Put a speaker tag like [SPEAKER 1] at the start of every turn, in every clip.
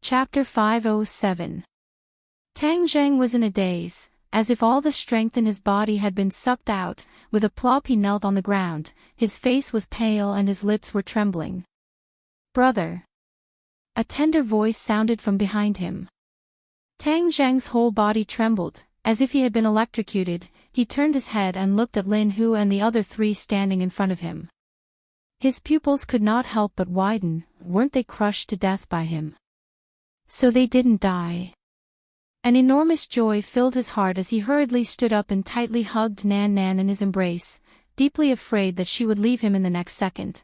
[SPEAKER 1] Chapter 507. Tang Zheng was in a daze, as if all the strength in his body had been sucked out. With a plop he knelt on the ground, his face was pale and his lips were trembling. "Brother!" A tender voice sounded from behind him. Tang Zheng's whole body trembled, as if he had been electrocuted. He turned his head and looked at Lin Hu and the other three standing in front of him. His pupils could not help but widen. Weren't they crushed to death by him? So they didn't die. An enormous joy filled his heart as he hurriedly stood up and tightly hugged Nan Nan in his embrace, deeply afraid that she would leave him in the next second.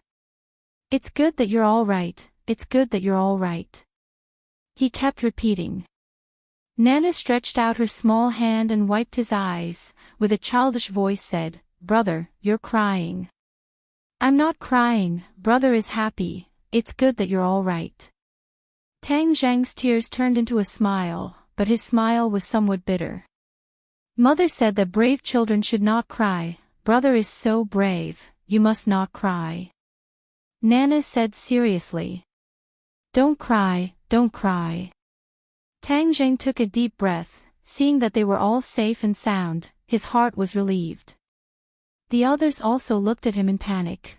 [SPEAKER 1] "It's good that you're all right, it's good that you're all right," he kept repeating. Nana stretched out her small hand and wiped his eyes, with a childish voice said, "Brother, you're crying." "I'm not crying, brother is happy, it's good that you're all right." Tang Zheng's tears turned into a smile, but his smile was somewhat bitter. "Mother said that brave children should not cry. Brother is so brave, you must not cry," Nana said seriously. "Don't cry, don't cry." Tang Zheng took a deep breath. Seeing that they were all safe and sound, his heart was relieved. The others also looked at him in panic.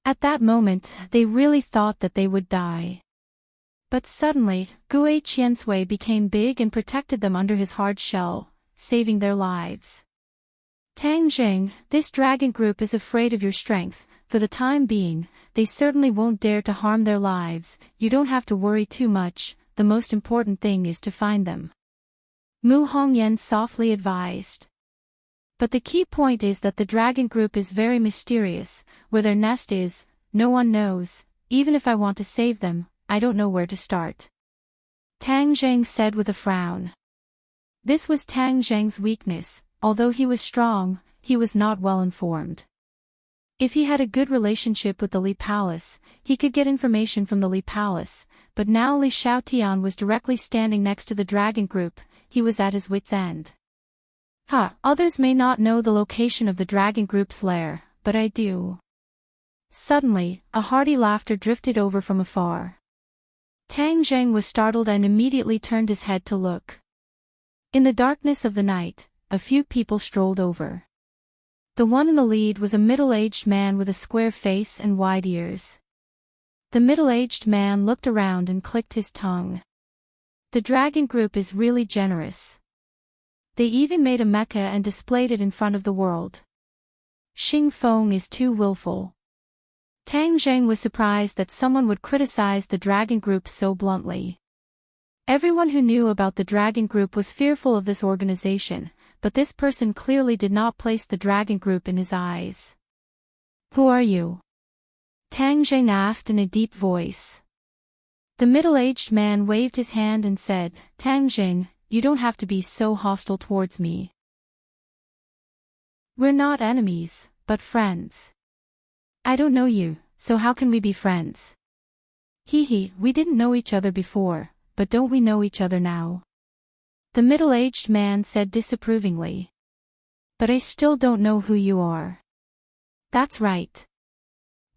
[SPEAKER 1] At that moment, they really thought that they would die. But suddenly, Gue Qiansui became big and protected them under his hard shell, saving their lives. "Tang Zheng, this dragon group is afraid of your strength. For the time being, they certainly won't dare to harm their lives. You don't have to worry too much, the most important thing is to find them," Mu Hongyan softly advised. "But the key point is that the dragon group is very mysterious. Where their nest is, no one knows. Even if I want to save them, I don't know where to start," Tang Zheng said with a frown. This was Tang Zheng's weakness. Although he was strong, he was not well informed. If he had a good relationship with the Li Palace, he could get information from the Li Palace, but now Li Xiaotian was directly standing next to the dragon group. He was at his wit's end. Others may not know the location of the dragon group's lair, but I do." Suddenly, a hearty laughter drifted over from afar. Tang Zheng was startled and immediately turned his head to look. In the darkness of the night, a few people strolled over. The one in the lead was a middle-aged man with a square face and wide ears. The middle-aged man looked around and clicked his tongue. "The dragon group is really generous. They even made a mecha and displayed it in front of the world. Xing Feng is too willful." Tang Zheng was surprised that someone would criticize the dragon group so bluntly. Everyone who knew about the dragon group was fearful of this organization, but this person clearly did not place the dragon group in his eyes. "Who are you?" Tang Zheng asked in a deep voice. The middle-aged man waved his hand and said, "Tang Zheng, you don't have to be so hostile towards me. We're not enemies, but friends. I don't know you, so how can we be friends? We didn't know each other before, but don't we know each other now?" The middle-aged man said disapprovingly. "But I still don't know who you are." "That's right.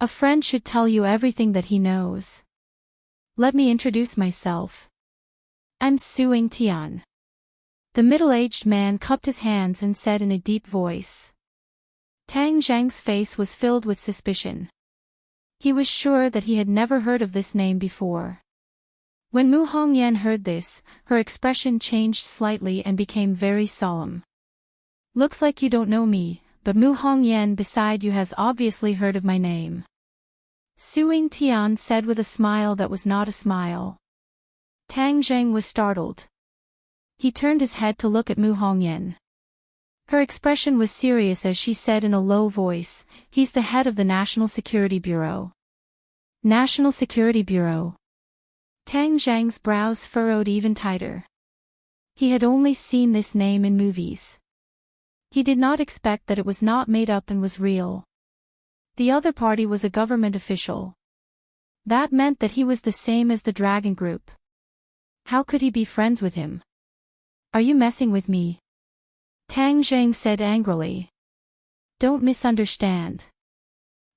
[SPEAKER 1] A friend should tell you everything that he knows. Let me introduce myself. I'm Suing Tian." The middle-aged man cupped his hands and said in a deep voice. Tang Zheng's face was filled with suspicion. He was sure that he had never heard of this name before. When Mu Hongyan heard this, her expression changed slightly and became very solemn. "Looks like you don't know me, but Mu Hongyan beside you has obviously heard of my name," Suing Tian said with a smile that was not a smile. Tang Zheng was startled. He turned his head to look at Mu Hongyan. Her expression was serious as she said in a low voice, "He's the head of the National Security Bureau." National Security Bureau. Tang Zheng's brows furrowed even tighter. He had only seen this name in movies. He did not expect that it was not made up and was real. The other party was a government official. That meant that he was the same as the dragon group. How could he be friends with him? "Are you messing with me?" Tang Zheng said angrily. "Don't misunderstand.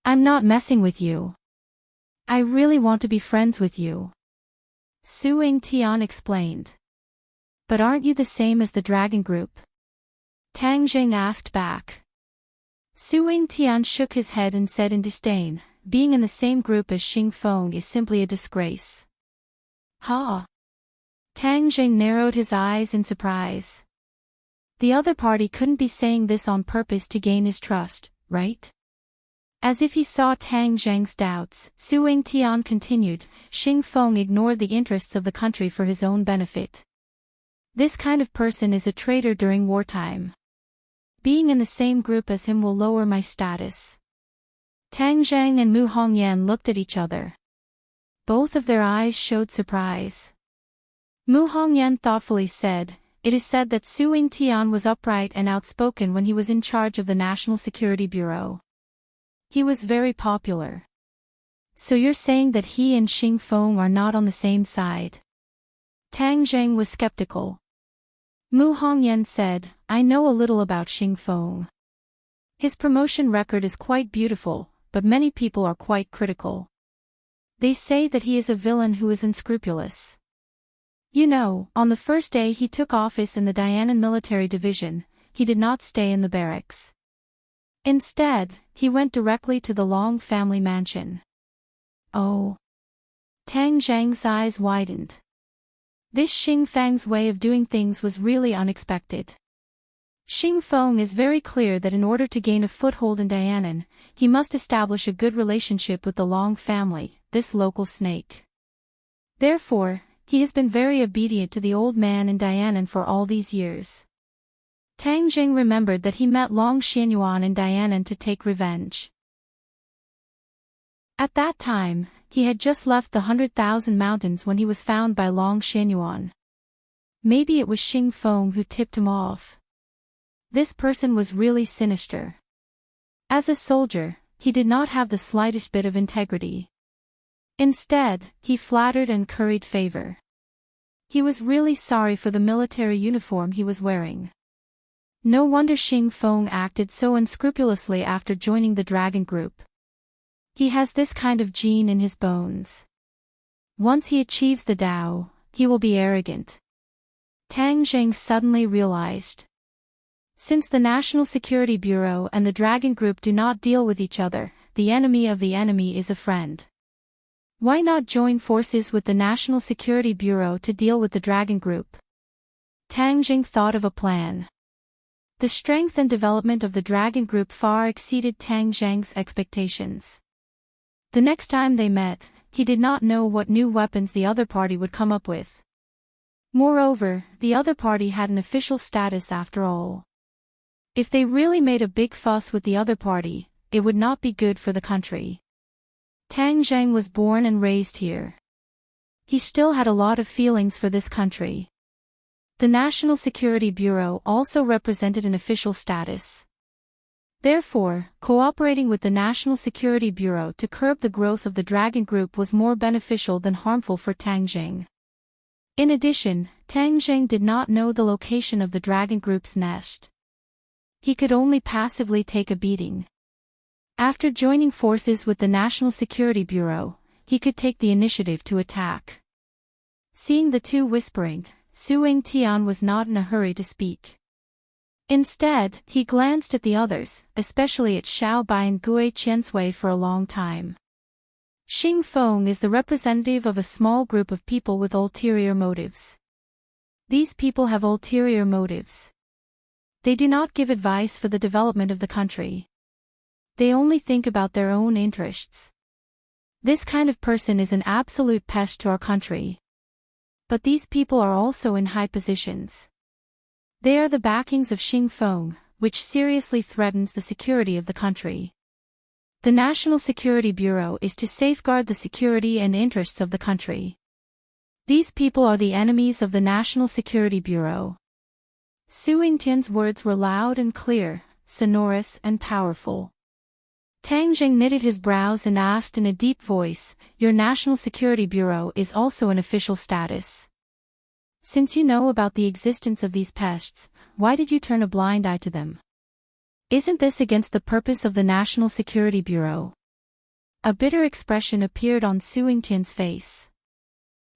[SPEAKER 1] I'm not messing with you. I really want to be friends with you." Su Yingtian explained. But aren't you the same as the dragon group? Tang Jing asked back. Su Yingtian shook his head and said in disdain, being in the same group as Xing Feng is simply a disgrace. Ha! Tang Jing narrowed his eyes in surprise. The other party couldn't be saying this on purpose to gain his trust, right? As if he saw Tang Zheng's doubts, Su Yingtian continued, Xing Feng ignored the interests of the country for his own benefit. This kind of person is a traitor during wartime. Being in the same group as him will lower my status. Tang Zheng and Mu Hongyan looked at each other. Both of their eyes showed surprise. Mu Hongyan thoughtfully said, it is said that Su Yingtian was upright and outspoken when he was in charge of the National Security Bureau. He was very popular. So you're saying that he and Xing Feng are not on the same side? Tang Zheng was skeptical. Mu Hongyan said, I know a little about Xing Feng. His promotion record is quite beautiful, but many people are quite critical. They say that he is a villain who is unscrupulous. You know, on the first day he took office in the Dianan military division, he did not stay in the barracks. Instead, he went directly to the Long family mansion. Oh. Tang Zheng's eyes widened. This Xing Feng's way of doing things was really unexpected. Xing Feng is very clear that in order to gain a foothold in Dianan, he must establish a good relationship with the Long family, this local snake. Therefore, he has been very obedient to the old man in Dianan for all these years. Tang Jing remembered that he met Long Xianyuan in Dianan to take revenge. At that time, he had just left the 100,000 mountains when he was found by Long Xianyuan. Maybe it was Xing Feng who tipped him off. This person was really sinister. As a soldier, he did not have the slightest bit of integrity. Instead, he flattered and curried favor. He was really sorry for the military uniform he was wearing. No wonder Xing Feng acted so unscrupulously after joining the dragon group. He has this kind of gene in his bones. Once he achieves the Tao, he will be arrogant. Tang Zheng suddenly realized. Since the National Security Bureau and the Dragon Group do not deal with each other, the enemy of the enemy is a friend. Why not join forces with the National Security Bureau to deal with the Dragon Group? Tang Jing thought of a plan. The strength and development of the Dragon Group far exceeded Tang Zheng's expectations. The next time they met, he did not know what new weapons the other party would come up with. Moreover, the other party had an official status after all. If they really made a big fuss with the other party, it would not be good for the country. Tang Zheng was born and raised here. He still had a lot of feelings for this country. The National Security Bureau also represented an official status. Therefore, cooperating with the National Security Bureau to curb the growth of the Dragon Group was more beneficial than harmful for Tang Jing. In addition, Tang Jing did not know the location of the Dragon Group's nest. He could only passively take a beating. After joining forces with the National Security Bureau, he could take the initiative to attack. Seeing the two whispering, Su Yingtian was not in a hurry to speak. Instead, he glanced at the others, especially at Xiao Bai and Gui Qiansui for a long time. Xing Feng is the representative of a small group of people with ulterior motives. These people have ulterior motives. They do not give advice for the development of the country. They only think about their own interests. This kind of person is an absolute pest to our country. But these people are also in high positions. They are the backings of Xing Feng, which seriously threatens the security of the country. The National Security Bureau is to safeguard the security and interests of the country. These people are the enemies of the National Security Bureau. Su Yingtian's words were loud and clear, sonorous and powerful. Tang Jing knitted his brows and asked in a deep voice, Your National Security Bureau is also an official status. Since you know about the existence of these pests, why did you turn a blind eye to them? Isn't this against the purpose of the National Security Bureau? A bitter expression appeared on Su Yingtian's face.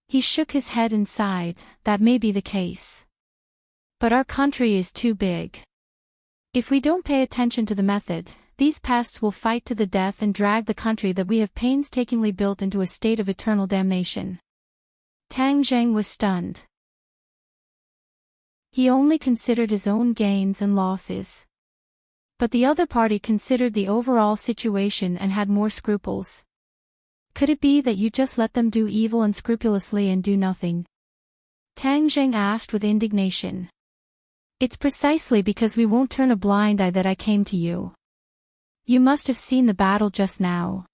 [SPEAKER 1] He shook his head and sighed. That may be the case. But our country is too big. If we don't pay attention to the method, these pests will fight to the death and drag the country that we have painstakingly built into a state of eternal damnation. Tang Zheng was stunned. He only considered his own gains and losses. But the other party considered the overall situation and had more scruples. Could it be that you just let them do evil unscrupulously and do nothing? Tang Zheng asked with indignation. It's precisely because we won't turn a blind eye that I came to you. You must have seen the battle just now.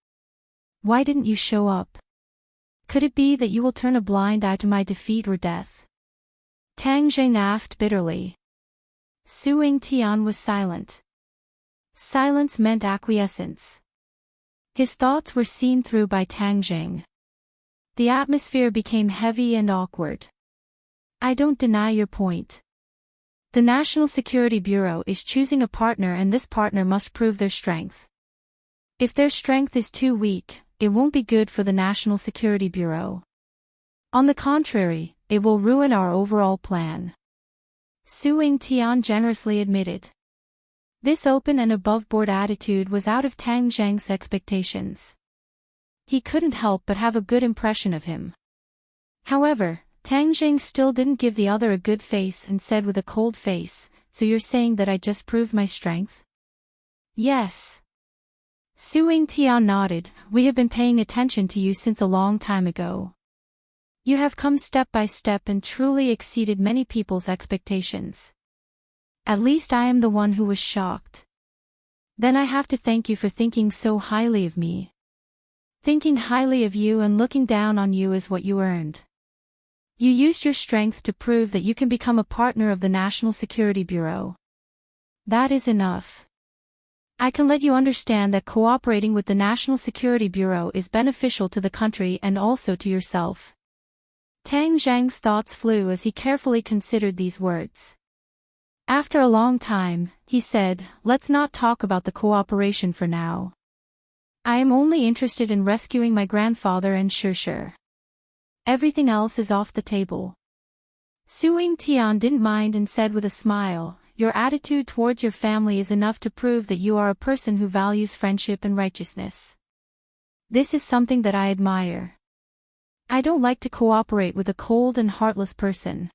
[SPEAKER 1] Why didn't you show up? Could it be that you will turn a blind eye to my defeat or death? Tang Zheng asked bitterly. Su Tian was silent. Silence meant acquiescence. His thoughts were seen through by Tang Zheng. The atmosphere became heavy and awkward. I don't deny your point. The National Security Bureau is choosing a partner and this partner must prove their strength. If their strength is too weak, it won't be good for the National Security Bureau. On the contrary, it will ruin our overall plan. Su Tian generously admitted. This open and above-board attitude was out of Tang Zheng's expectations. He couldn't help but have a good impression of him. However, Tang Zheng still didn't give the other a good face and said with a cold face, so you're saying that I just proved my strength? Yes. Su Tian nodded. We have been paying attention to you since a long time ago. You have come step by step and truly exceeded many people's expectations. At least I am the one who was shocked. Then I have to thank you for thinking so highly of me. Thinking highly of you and looking down on you is what you earned. You used your strength to prove that you can become a partner of the National Security Bureau. That is enough. I can let you understand that cooperating with the National Security Bureau is beneficial to the country and also to yourself. Tang Zheng's thoughts flew as he carefully considered these words. After a long time, he said, let's not talk about the cooperation for now. I am only interested in rescuing my grandfather and Shir. Everything else is off the table. Su Tian didn't mind and said with a smile, your attitude towards your family is enough to prove that you are a person who values friendship and righteousness. This is something that I admire. I don't like to cooperate with a cold and heartless person.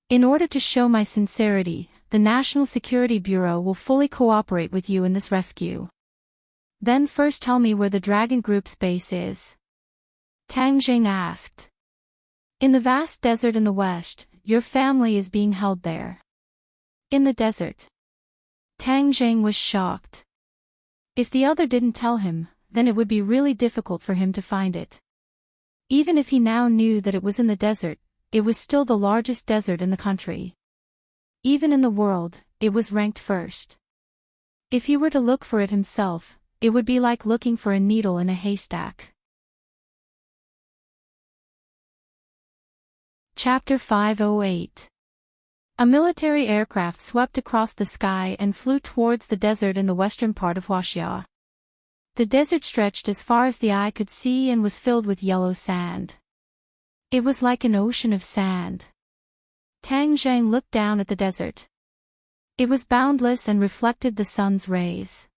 [SPEAKER 1] In order to show my sincerity, the National Security Bureau will fully cooperate with you in this rescue. Then first tell me where the Dragon Group's base is. Tang Zheng asked. In the vast desert in the west, your family is being held there. In the desert. Tang Zheng was shocked. If the other didn't tell him, then it would be really difficult for him to find it. Even if he now knew that it was in the desert, it was still the largest desert in the country. Even in the world, it was ranked first. If he were to look for it himself, it would be like looking for a needle in a haystack. Chapter 508. A military aircraft swept across the sky and flew towards the desert in the western part of Huaxia. The desert stretched as far as the eye could see and was filled with yellow sand. It was like an ocean of sand. Tang Zheng looked down at the desert. It was boundless and reflected the sun's rays.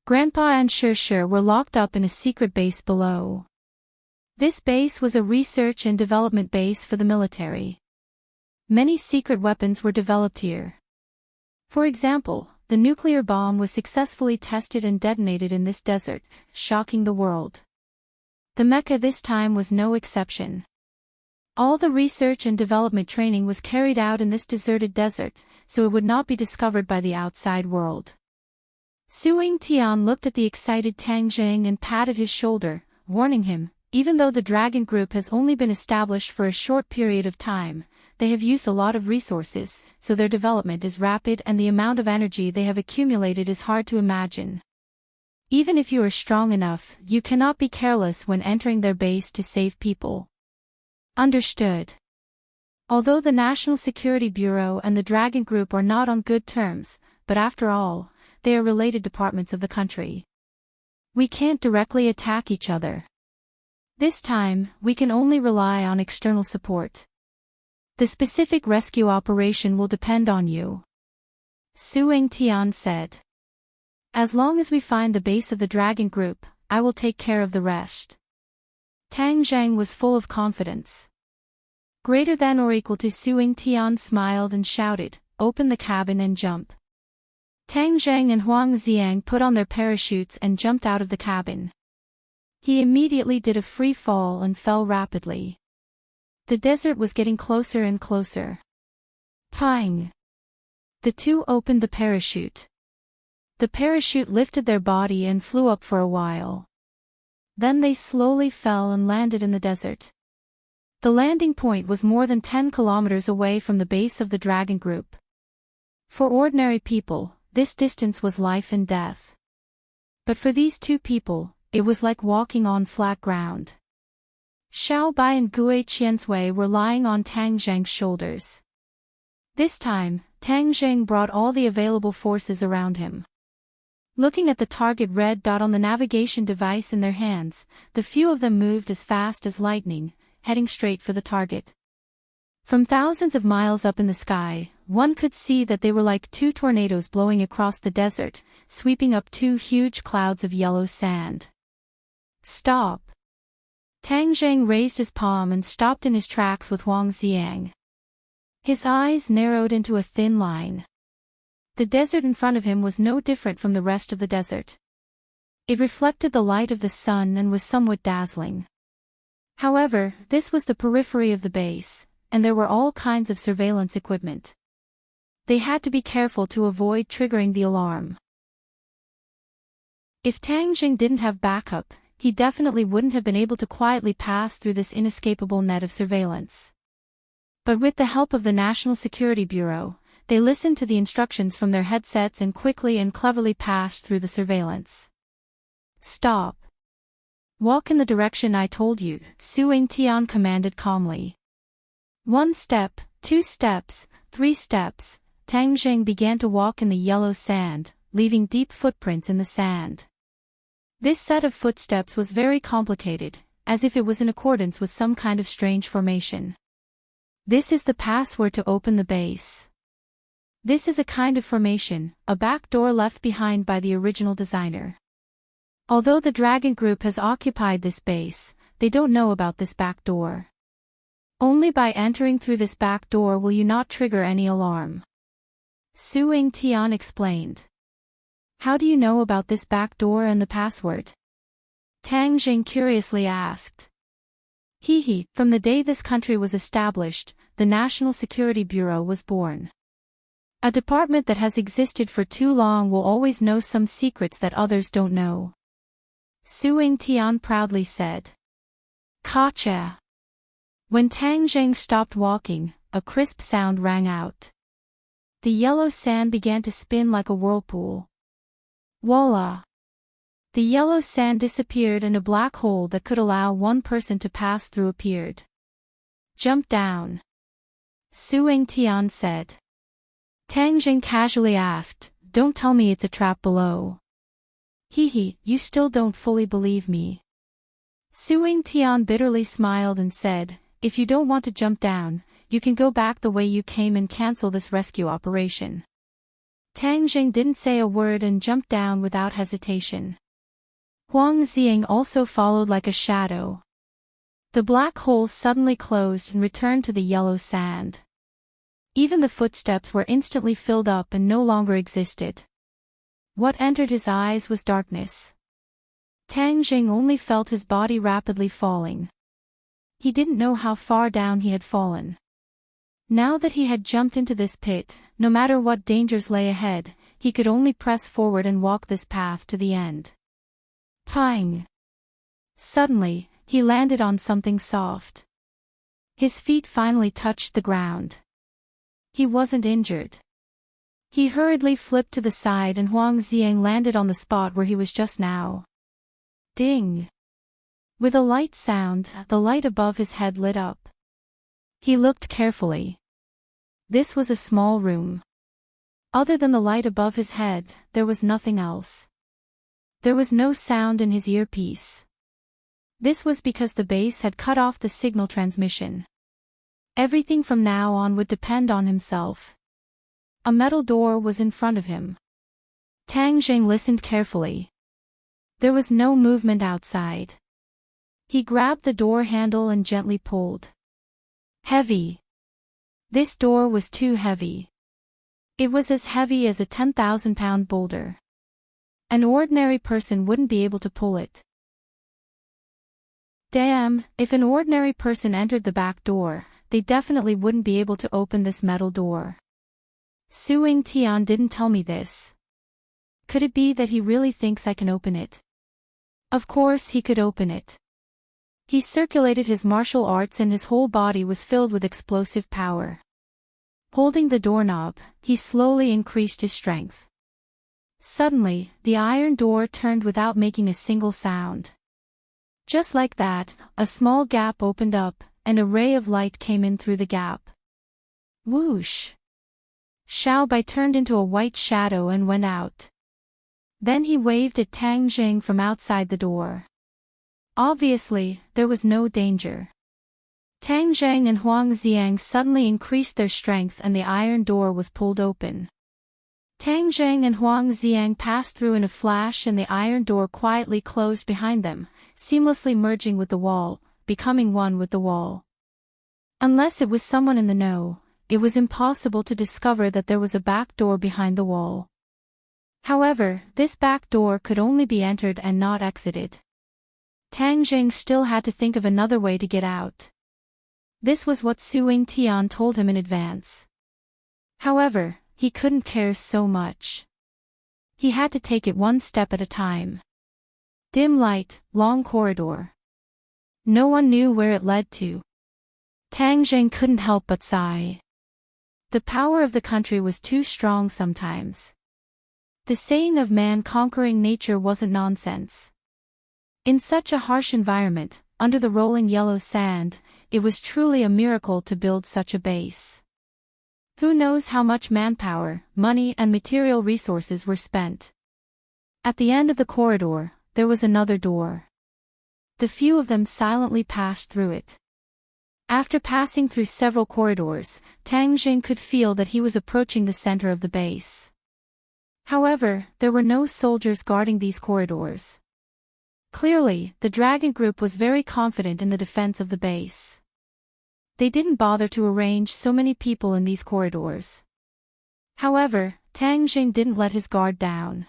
[SPEAKER 1] Grandpa and Shir were locked up in a secret base below. This base was a research and development base for the military. Many secret weapons were developed here. For example, the nuclear bomb was successfully tested and detonated in this desert, shocking the world. The Mecca this time was no exception. All the research and development training was carried out in this deserted desert, so it would not be discovered by the outside world. Su Tian looked at the excited Tang Zheng and patted his shoulder, warning him, even though the Dragon Group has only been established for a short period of time, they have used a lot of resources, so their development is rapid and the amount of energy they have accumulated is hard to imagine. Even if you are strong enough, you cannot be careless when entering their base to save people. Understood. Although the National Security Bureau and the Dragon Group are not on good terms, but after all, they are related departments of the country. We can't directly attack each other. This time, we can only rely on external support. The specific rescue operation will depend on you. Su Tian said. As long as we find the base of the dragon group, I will take care of the rest. Tang Zhang was full of confidence. Greater than or equal to Su Tian smiled and shouted, "Open the cabin and jump." Tang Zhang and Huang Xiang put on their parachutes and jumped out of the cabin. He immediately did a free fall and fell rapidly. The desert was getting closer and closer. Pang! The two opened the parachute. The parachute lifted their body and flew up for a while. Then they slowly fell and landed in the desert. The landing point was more than 10 kilometers away from the base of the dragon group. For ordinary people, this distance was life and death. But for these two people, it was like walking on flat ground. Xiao Bai and Gue Qiansui were lying on Tang Zhang's shoulders. This time, Tang Zhang brought all the available forces around him. Looking at the target red dot on the navigation device in their hands, the few of them moved as fast as lightning, heading straight for the target. From thousands of miles up in the sky, one could see that they were like two tornadoes blowing across the desert, sweeping up two huge clouds of yellow sand. Stop! Tang Zhang raised his palm and stopped in his tracks with Huang Xiang. His eyes narrowed into a thin line. The desert in front of him was no different from the rest of the desert. It reflected the light of the sun and was somewhat dazzling. However, this was the periphery of the base, and there were all kinds of surveillance equipment. They had to be careful to avoid triggering the alarm. If Tang Zhang didn't have backup, he definitely wouldn't have been able to quietly pass through this inescapable net of surveillance. But with the help of the National Security Bureau, they listened to the instructions from their headsets and quickly and cleverly passed through the surveillance. Stop! Walk in the direction I told you, Su Tian commanded calmly. 1 step, 2 steps, 3 steps, Tang Zhang began to walk in the yellow sand, leaving deep footprints in the sand. This set of footsteps was very complicated, as if it was in accordance with some kind of strange formation. This is the password to open the base. This is a kind of formation, a back door left behind by the original designer. Although the dragon group has occupied this base, they don't know about this back door. Only by entering through this back door will you not trigger any alarm. Su Tian explained. How do you know about this back door and the password? Tang Zhang curiously asked. From the day this country was established, the National Security Bureau was born. A department that has existed for too long will always know some secrets that others don't know. Su Tian proudly said. Gotcha! When Tang Zhang stopped walking, a crisp sound rang out. The yellow sand began to spin like a whirlpool. Voila! The yellow sand disappeared and a black hole that could allow one person to pass through appeared. Jump down. Su Tian said. Tang Zhang casually asked, Don't tell me it's a trap below. You still don't fully believe me. Su Tian bitterly smiled and said, If you don't want to jump down, you can go back the way you came and cancel this rescue operation. Tang Zhang didn't say a word and jumped down without hesitation. Huang Xiang also followed like a shadow. The black hole suddenly closed and returned to the yellow sand. Even the footsteps were instantly filled up and no longer existed. What entered his eyes was darkness. Tang Zhang only felt his body rapidly falling. He didn't know how far down he had fallen. Now that he had jumped into this pit, no matter what dangers lay ahead, he could only press forward and walk this path to the end. Pang! Suddenly, he landed on something soft. His feet finally touched the ground. He wasn't injured. He hurriedly flipped to the side and Huang Xiang landed on the spot where he was just now. Ding! With a light sound, the light above his head lit up. He looked carefully. This was a small room. Other than the light above his head, there was nothing else. There was no sound in his earpiece. This was because the base had cut off the signal transmission. Everything from now on would depend on himself. A metal door was in front of him. Tang Jing listened carefully. There was no movement outside. He grabbed the door handle and gently pulled. Heavy. This door was too heavy. It was as heavy as a 10,000-pound boulder. An ordinary person wouldn't be able to pull it. Damn, if an ordinary person entered the back door, they definitely wouldn't be able to open this metal door. Suing Tian didn't tell me this. Could it be that he really thinks I can open it? Of course he could open it. He circulated his martial arts and his whole body was filled with explosive power. Holding the doorknob, he slowly increased his strength. Suddenly, the iron door turned without making a single sound. Just like that, a small gap opened up, and a ray of light came in through the gap. Whoosh! Xiao Bai turned into a white shadow and went out. Then he waved at Tang Jing from outside the door. Obviously, there was no danger. Tang Jing and Huang Xiang suddenly increased their strength and the iron door was pulled open. Tang Jing and Huang Xiang passed through in a flash and the iron door quietly closed behind them, seamlessly merging with the wall, becoming one with the wall. Unless it was someone in the know, it was impossible to discover that there was a back door behind the wall. However, this back door could only be entered and not exited. Tang Jing still had to think of another way to get out. This was what Suing Tian told him in advance. However, he couldn't care so much. He had to take it one step at a time. Dim light, long corridor. No one knew where it led to. Tang Jing couldn't help but sigh. The power of the country was too strong sometimes. The saying of man conquering nature wasn't nonsense. In such a harsh environment, under the rolling yellow sand, it was truly a miracle to build such a base. Who knows how much manpower, money and material resources were spent. At the end of the corridor, there was another door. The few of them silently passed through it. After passing through several corridors, Tang Jing could feel that he was approaching the center of the base. However, there were no soldiers guarding these corridors. Clearly, the dragon group was very confident in the defense of the base. They didn't bother to arrange so many people in these corridors. However, Tang Jing didn't let his guard down.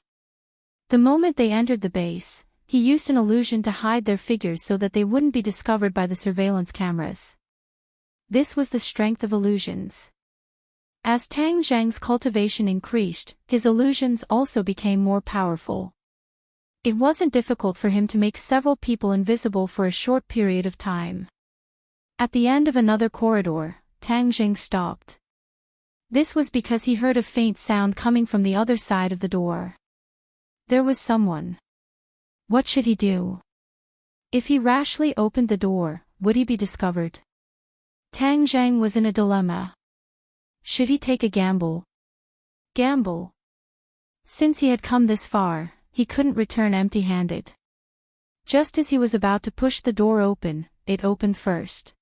[SPEAKER 1] The moment they entered the base, he used an illusion to hide their figures so that they wouldn't be discovered by the surveillance cameras. This was the strength of illusions. As Tang Zheng's cultivation increased, his illusions also became more powerful. It wasn't difficult for him to make several people invisible for a short period of time. At the end of another corridor, Tang Jing stopped. This was because he heard a faint sound coming from the other side of the door. There was someone. What should he do? If he rashly opened the door, would he be discovered? Tang Zheng was in a dilemma. Should he take a gamble? Gamble? Since he had come this far, he couldn't return empty-handed. Just as he was about to push the door open, it opened first.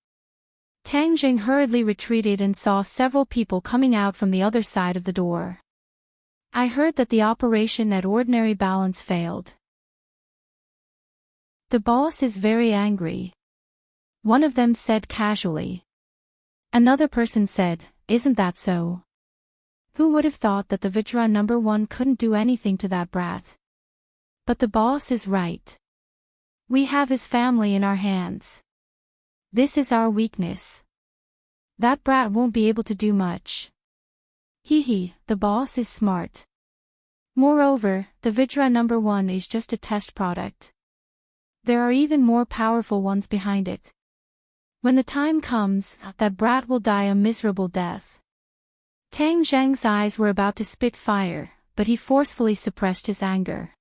[SPEAKER 1] Tang Jing hurriedly retreated and saw several people coming out from the other side of the door. I heard that the operation at Ordinary Balance failed. The boss is very angry. One of them said casually. Another person said, isn't that so? Who would have thought that the Vajra number 1 couldn't do anything to that brat? But the boss is right. We have his family in our hands. This is our weakness. That brat won't be able to do much. Hee, the boss is smart. Moreover, the Vajra number 1 is just a test product. There are even more powerful ones behind it. When the time comes, that brat will die a miserable death. Tang Zheng's eyes were about to spit fire, but he forcefully suppressed his anger.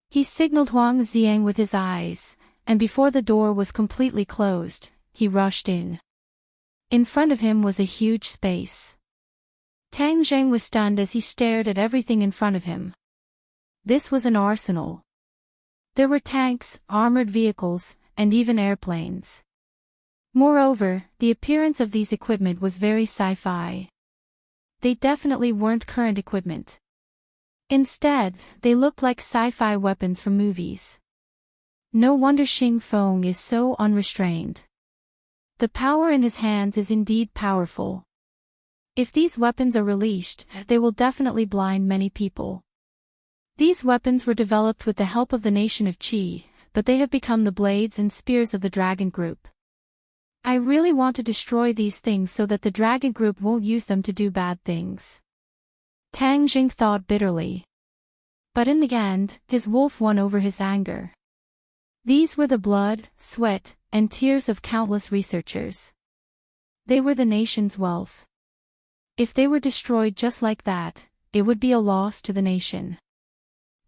[SPEAKER 1] He signaled Huang Xiang with his eyes, and before the door was completely closed, he rushed in. In front of him was a huge space. Tang Zheng was stunned as he stared at everything in front of him. This was an arsenal. There were tanks, armored vehicles, and even airplanes. Moreover, the appearance of these equipment was very sci-fi. They definitely weren't current equipment. Instead, they looked like sci-fi weapons from movies. No wonder Xing Feng is so unrestrained. The power in his hands is indeed powerful. If these weapons are released, they will definitely blind many people. These weapons were developed with the help of the nation of Qi, but they have become the blades and spears of the dragon group. I really want to destroy these things so that the dragon group won't use them to do bad things. Tang Jing thought bitterly. But in the end, his wolf won over his anger. These were the blood, sweat, and tears of countless researchers. They were the nation's wealth. If they were destroyed just like that, it would be a loss to the nation.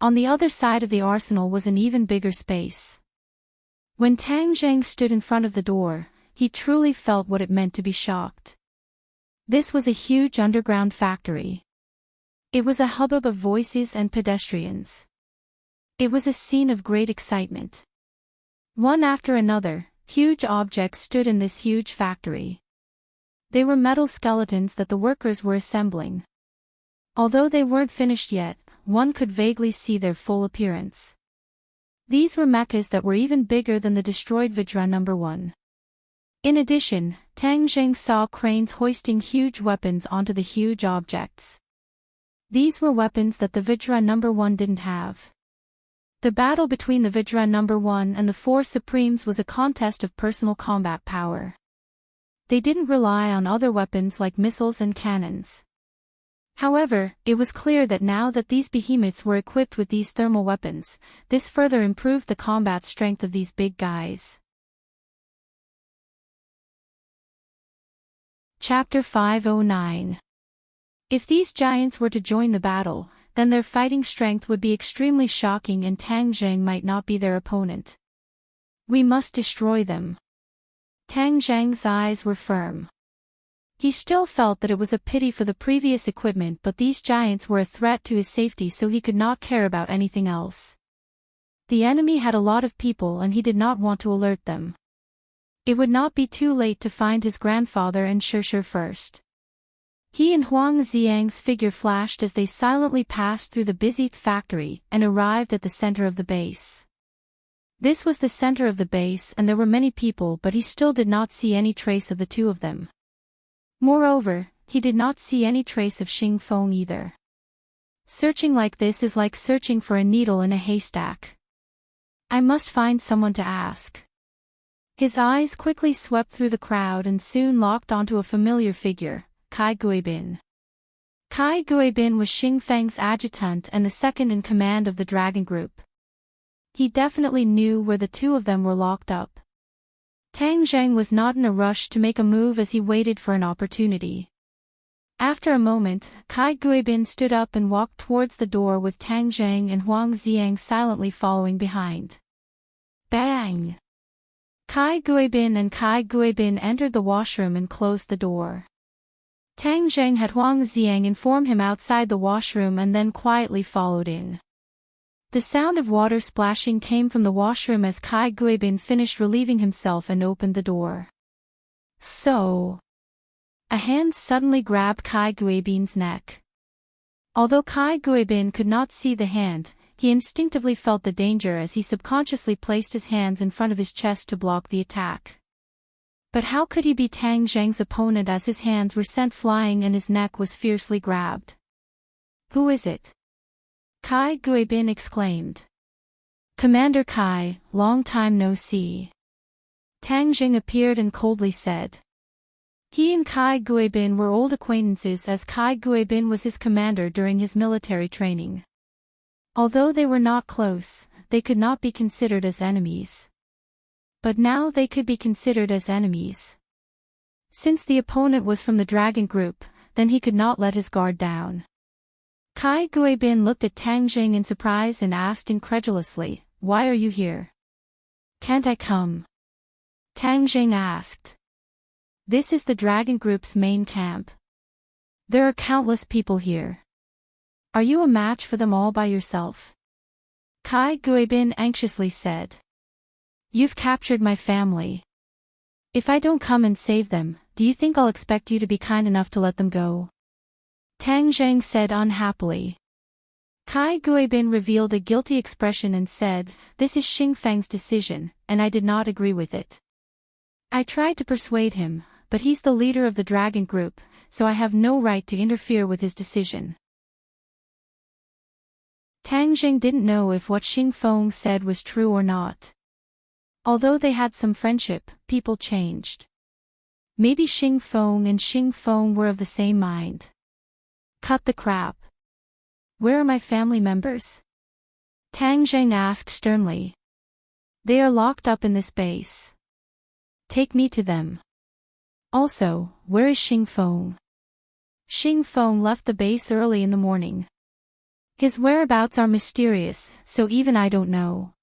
[SPEAKER 1] On the other side of the arsenal was an even bigger space. When Tang Zhang stood in front of the door, he truly felt what it meant to be shocked. This was a huge underground factory. It was a hubbub of voices and pedestrians. It was a scene of great excitement. One after another, huge objects stood in this huge factory. They were metal skeletons that the workers were assembling. Although they weren't finished yet, one could vaguely see their full appearance. These were mechas that were even bigger than the destroyed Vajra No. 1. In addition, Tang Zheng saw cranes hoisting huge weapons onto the huge objects. These were weapons that the Vajra No. 1 didn't have. The battle between the Vajra No. 1 and the Four Supremes was a contest of personal combat power. They didn't rely on other weapons like missiles and cannons. However, it was clear that now that these behemoths were equipped with these thermal weapons, this further improved the combat strength of these big guys. Chapter 509. If these giants were to join the battle, then their fighting strength would be extremely shocking and Tang Zheng might not be their opponent. We must destroy them. Tang Zheng's eyes were firm. He still felt that it was a pity for the previous equipment, but these giants were a threat to his safety, so he could not care about anything else. The enemy had a lot of people and he did not want to alert them. It would not be too late to find his grandfather and Shishir first. He and Huang Xiang's figure flashed as they silently passed through the busy factory and arrived at the center of the base. This was the center of the base and there were many people, but he still did not see any trace of the two of them. Moreover, he did not see any trace of Xing Feng either. Searching like this is like searching for a needle in a haystack. I must find someone to ask. His eyes quickly swept through the crowd and soon locked onto a familiar figure, Kai Guibin. Kai Guibin was Xing Feng's adjutant and the second in command of the dragon group. He definitely knew where the two of them were locked up. Tang Zheng was not in a rush to make a move as he waited for an opportunity. After a moment, Kai Guibin stood up and walked towards the door with Tang Zheng and Huang Xiang silently following behind. Bang! Kai Guibin and Kai Guibin entered the washroom and closed the door. Tang Zheng had Huang Xiang inform him outside the washroom and then quietly followed in. The sound of water splashing came from the washroom as Kai Guibin finished relieving himself and opened the door. So... A hand suddenly grabbed Kai Guibin's neck. Although Kai Guibin could not see the hand, he instinctively felt the danger as he subconsciously placed his hands in front of his chest to block the attack. But how could he be Tang Zheng's opponent as his hands were sent flying and his neck was fiercely grabbed? Who is it? Kai Guibin exclaimed. Commander Kai, long time no see. Tang Zheng appeared and coldly said. He and Kai Guibin were old acquaintances as Kai Guibin was his commander during his military training. Although they were not close, they could not be considered as enemies. But now they could be considered as enemies. Since the opponent was from the dragon group, then he could not let his guard down. Kai Guibin looked at Tang Zheng in surprise and asked incredulously, "Why are you here? Can't I come?" Tang Zheng asked. This is the dragon group's main camp. There are countless people here. Are you a match for them all by yourself? Kai Guibin anxiously said. You've captured my family. If I don't come and save them, do you think I'll expect you to be kind enough to let them go? Tang Zheng said unhappily. Kai Guibin revealed a guilty expression and said, "This is Xing Feng's decision, and I did not agree with it. I tried to persuade him, but he's the leader of the dragon group, so I have no right to interfere with his decision." Tang Zheng didn't know if what Xing Feng said was true or not. Although they had some friendship, people changed. Maybe Xing Feng and Xing Feng were of the same mind. Cut the crap. Where are my family members? Tang Zheng asked sternly. They are locked up in this base. Take me to them. Also, where is Xing Feng? Xing Feng left the base early in the morning. His whereabouts are mysterious, so even I don't know.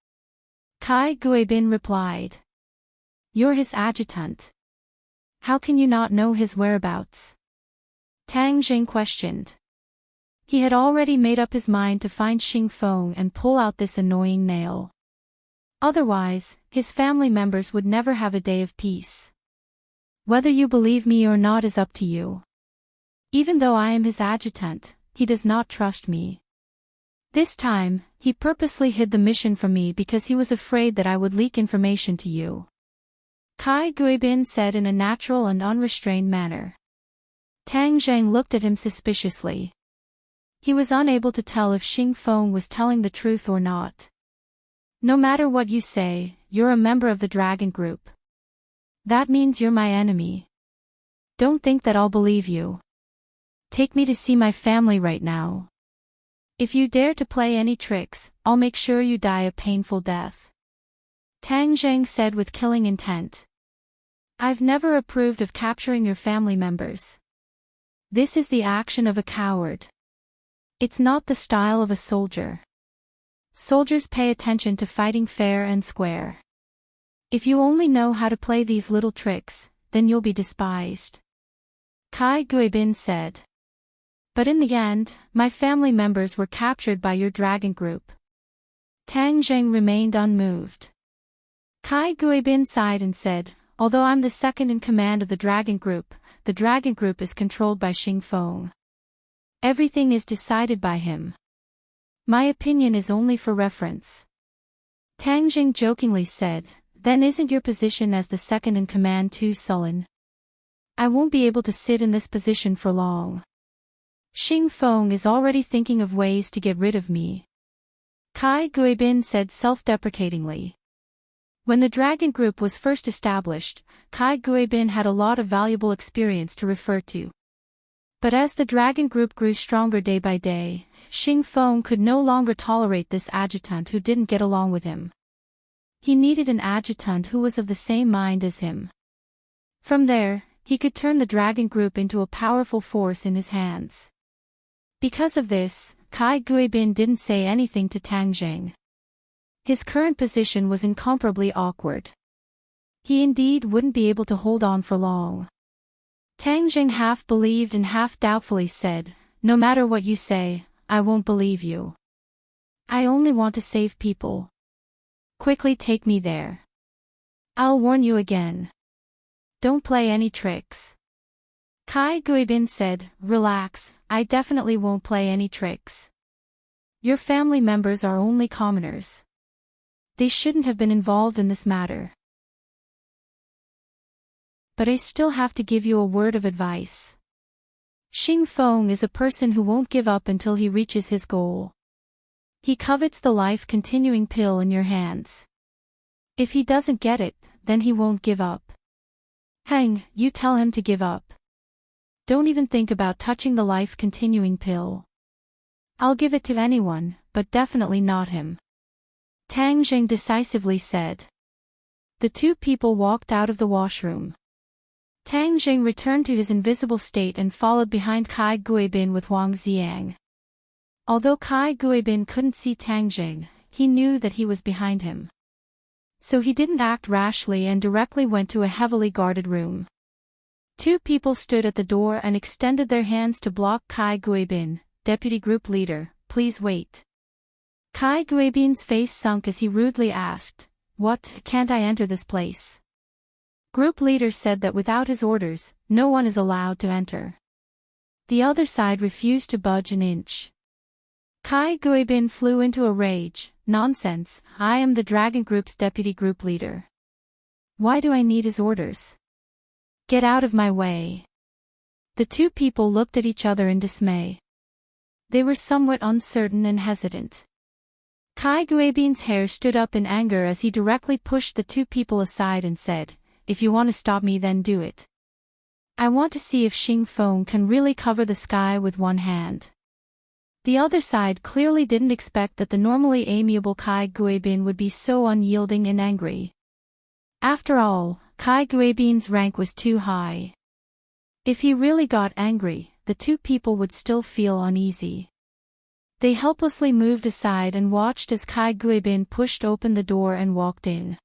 [SPEAKER 1] Kai Guibin replied. You're his adjutant. How can you not know his whereabouts? Tang Zheng questioned. He had already made up his mind to find Xing Feng and pull out this annoying nail. Otherwise, his family members would never have a day of peace. Whether you believe me or not is up to you. Even though I am his adjutant, he does not trust me. This time, he purposely hid the mission from me because he was afraid that I would leak information to you. Kai Guibin said in a natural and unrestrained manner. Tang Zheng looked at him suspiciously. He was unable to tell if Xing Feng was telling the truth or not. No matter what you say, you're a member of the dragon group. That means you're my enemy. Don't think that I'll believe you. Take me to see my family right now. If you dare to play any tricks, I'll make sure you die a painful death. Tang Zheng said with killing intent. I've never approved of capturing your family members. This is the action of a coward. It's not the style of a soldier. Soldiers pay attention to fighting fair and square. If you only know how to play these little tricks, then you'll be despised. Kai Guibin said. But in the end, my family members were captured by your dragon group. Tang Zheng remained unmoved. Kai Guibin sighed and said, although I'm the second in command of the dragon group is controlled by Xing Feng. Everything is decided by him. My opinion is only for reference. Tang Zheng jokingly said, then isn't your position as the second in command too sullen? I won't be able to sit in this position for long. Xing Feng is already thinking of ways to get rid of me. Kai Guibin said self-deprecatingly. When the dragon group was first established, Kai Guibin had a lot of valuable experience to refer to. But as the dragon group grew stronger day by day, Xing Feng could no longer tolerate this adjutant who didn't get along with him. He needed an adjutant who was of the same mind as him. From there, he could turn the dragon group into a powerful force in his hands. Because of this, Kai Guibin didn't say anything to Tang Zheng. His current position was incomparably awkward. He indeed wouldn't be able to hold on for long. Tang Zheng half believed and half doubtfully said, no matter what you say, I won't believe you. I only want to save people. Quickly take me there. I'll warn you again. Don't play any tricks. Kai Guibin said, relax, I definitely won't play any tricks. Your family members are only commoners. They shouldn't have been involved in this matter. But I still have to give you a word of advice. Xing Feng is a person who won't give up until he reaches his goal. He covets the life-continuing pill in your hands. If he doesn't get it, then he won't give up. Hang, you tell him to give up. Don't even think about touching the life-continuing pill. I'll give it to anyone, but definitely not him. Tang Zheng decisively said. The two people walked out of the washroom. Tang Zheng returned to his invisible state and followed behind Kai Guibin with Wang Xiang. Although Kai Guibin couldn't see Tang Zheng, he knew that he was behind him. So he didn't act rashly and directly went to a heavily guarded room. Two people stood at the door and extended their hands to block Kai Guibin. Deputy Group Leader, please wait. Kai Guibin's face sunk as he rudely asked, What, can't I enter this place? Group leader said that without his orders, no one is allowed to enter. The other side refused to budge an inch. Kai Guibin flew into a rage. Nonsense, I am the Dragon Group's deputy group leader. Why do I need his orders? Get out of my way. The two people looked at each other in dismay. They were somewhat uncertain and hesitant. Kai Guibin's hair stood up in anger as he directly pushed the two people aside and said, "If you want to stop me, then do it. I want to see if Xing Feng can really cover the sky with one hand." The other side clearly didn't expect that the normally amiable Kai Guibin would be so unyielding and angry. After all, Kai Guibin's rank was too high. If he really got angry, the two people would still feel uneasy. They helplessly moved aside and watched as Kai Guibin pushed open the door and walked in.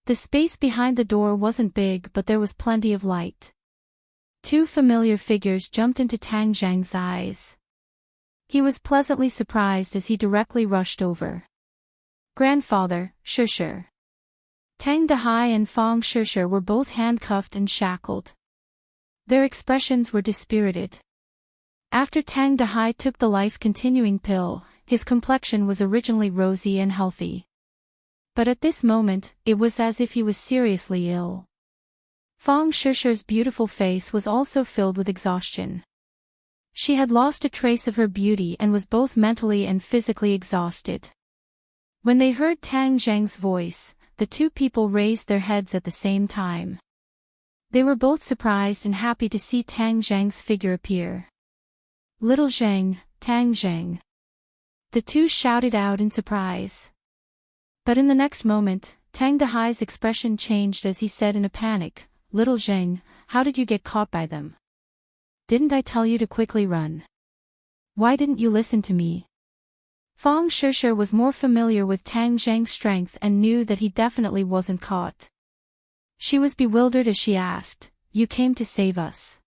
[SPEAKER 1] The space behind the door wasn't big, but there was plenty of light. Two familiar figures jumped into Tang Zhang's eyes. He was pleasantly surprised as he directly rushed over. Grandfather, Shusher. Tang Dahai and Fong Shusher were both handcuffed and shackled. Their expressions were dispirited. After Tang Dahai took the life-continuing pill, his complexion was originally rosy and healthy. But at this moment, it was as if he was seriously ill. Fong Shusher's beautiful face was also filled with exhaustion. She had lost a trace of her beauty and was both mentally and physically exhausted. When they heard Tang Zhang's voice, the two people raised their heads at the same time. They were both surprised and happy to see Tang Zhang's figure appear. "Little Zhang, Tang Zhang." The two shouted out in surprise. But in the next moment, Tang Dahai's expression changed as he said in a panic, "Little Zhang, how did you get caught by them? Didn't I tell you to quickly run? Why didn't you listen to me?" Fong Shusher was more familiar with Tang Zhang's strength and knew that he definitely wasn't caught. She was bewildered as she asked, "You came to save us?"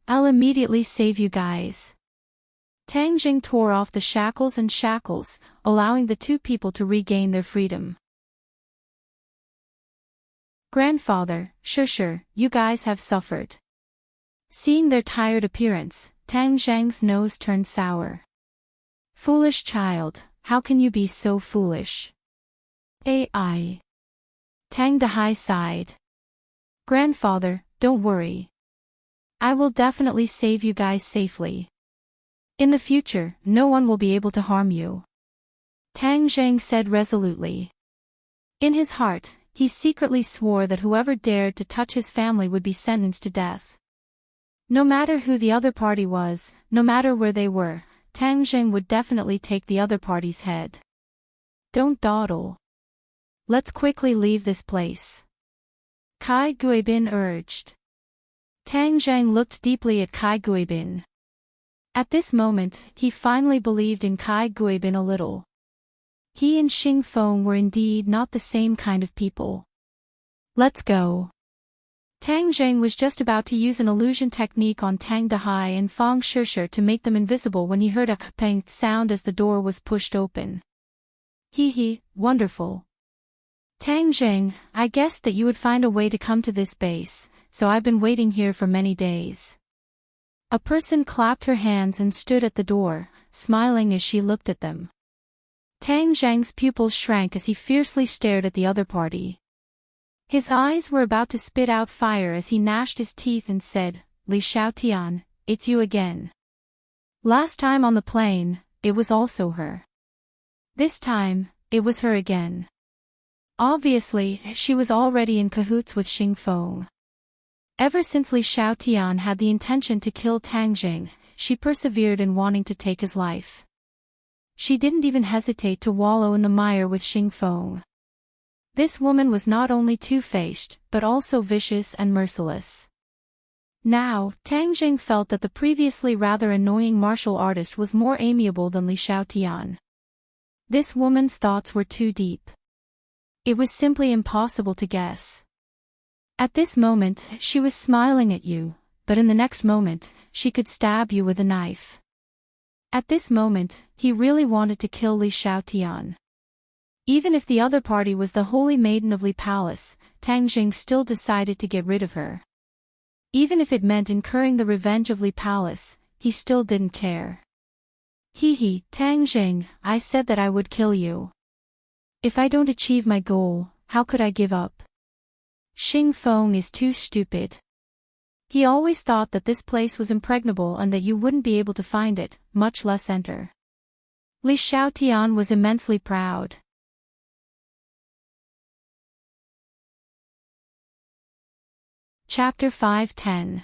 [SPEAKER 1] "I'll immediately save you guys." Tang Zhang tore off the shackles, allowing the two people to regain their freedom. "Grandfather, Shusher, you guys have suffered." Seeing their tired appearance, Tang Zhang's nose turned sour. "Foolish child, how can you be so foolish?" "AI." Tang Dahai sighed. "Grandfather, don't worry. I will definitely save you guys safely. In the future, no one will be able to harm you," Tang Zhang said resolutely. In his heart, he secretly swore that whoever dared to touch his family would be sentenced to death. No matter who the other party was, no matter where they were, Tang Zhang would definitely take the other party's head. "Don't dawdle. Let's quickly leave this place," Kai Guibin urged. Tang Zhang looked deeply at Kai Guibin. At this moment, he finally believed in Kai Guibin a little. He and Xing Feng were indeed not the same kind of people. "Let's go." Tang Zhang was just about to use an illusion technique on Tang Dahai and Fong Shusher to make them invisible when he heard a pang sound as the door was pushed open. "Hee, wonderful. Tang Zhang, I guessed that you would find a way to come to this base, so I've been waiting here for many days." A person clapped her hands and stood at the door, smiling as she looked at them. Tang Zhang's pupils shrank as he fiercely stared at the other party. His eyes were about to spit out fire as he gnashed his teeth and said, "Li Xiaotian, it's you again. Last time on the plane, it was also her. This time, it was her again." Obviously, she was already in cahoots with Xing Feng. Ever since Li Xiaotian had the intention to kill Tang Zhang, she persevered in wanting to take his life. She didn't even hesitate to wallow in the mire with Xing Feng. This woman was not only two-faced, but also vicious and merciless. Now, Tang Zhang felt that the previously rather annoying martial artist was more amiable than Li Xiaotian. This woman's thoughts were too deep. It was simply impossible to guess. At this moment, she was smiling at you, but in the next moment, she could stab you with a knife. At this moment, he really wanted to kill Li Xiaotian. Even if the other party was the Holy Maiden of Li Palace, Tang Jing still decided to get rid of her. Even if it meant incurring the revenge of Li Palace, he still didn't care. Hee, Tang Jing, I said that I would kill you. If I don't achieve my goal, how could I give up? Xing Feng is too stupid. He always thought that this place was impregnable and that you wouldn't be able to find it, much less enter. Li Xiaotian was immensely proud. Chapter 5:10.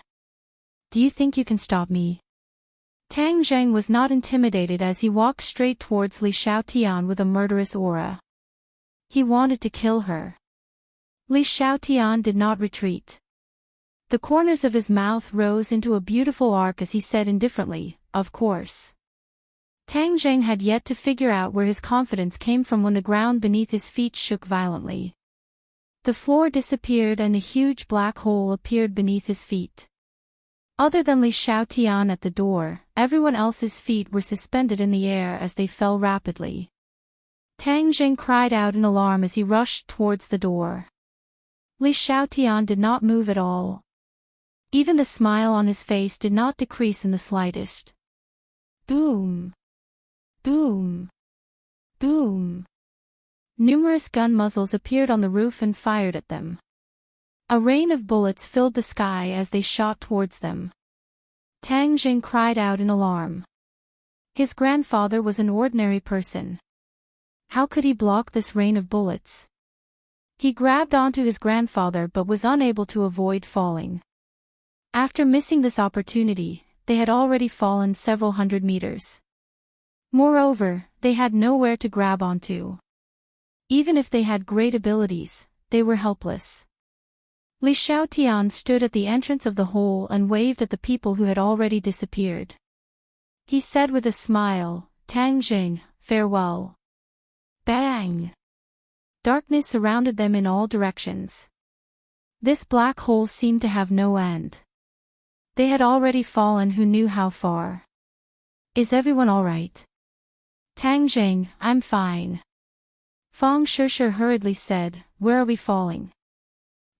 [SPEAKER 1] Do you think you can stop me? Tang Zheng was not intimidated as he walked straight towards Li Xiaotian with a murderous aura. He wanted to kill her. Li Xiaotian did not retreat. The corners of his mouth rose into a beautiful arc as he said indifferently, "Of course." Tang Zheng had yet to figure out where his confidence came from when the ground beneath his feet shook violently. The floor disappeared and a huge black hole appeared beneath his feet. Other than Li Xiaotian at the door, everyone else's feet were suspended in the air as they fell rapidly. Tang Zheng cried out in alarm as he rushed towards the door. Li Xiaotian did not move at all. Even the smile on his face did not decrease in the slightest. Boom! Boom! Boom! Numerous gun muzzles appeared on the roof and fired at them. A rain of bullets filled the sky as they shot towards them. Tang Jing cried out in alarm. His grandfather was an ordinary person. How could he block this rain of bullets? He grabbed onto his grandfather but was unable to avoid falling. After missing this opportunity, they had already fallen several hundred meters. Moreover, they had nowhere to grab onto. Even if they had great abilities, they were helpless. Li Xiaotian stood at the entrance of the hole and waved at the people who had already disappeared. He said with a smile, "Tang Jing, farewell." Bang! Darkness surrounded them in all directions. This black hole seemed to have no end. They had already fallen, who knew how far. Is everyone all right? Tang Jing, I'm fine. Fang Shishir hurriedly said, where are we falling?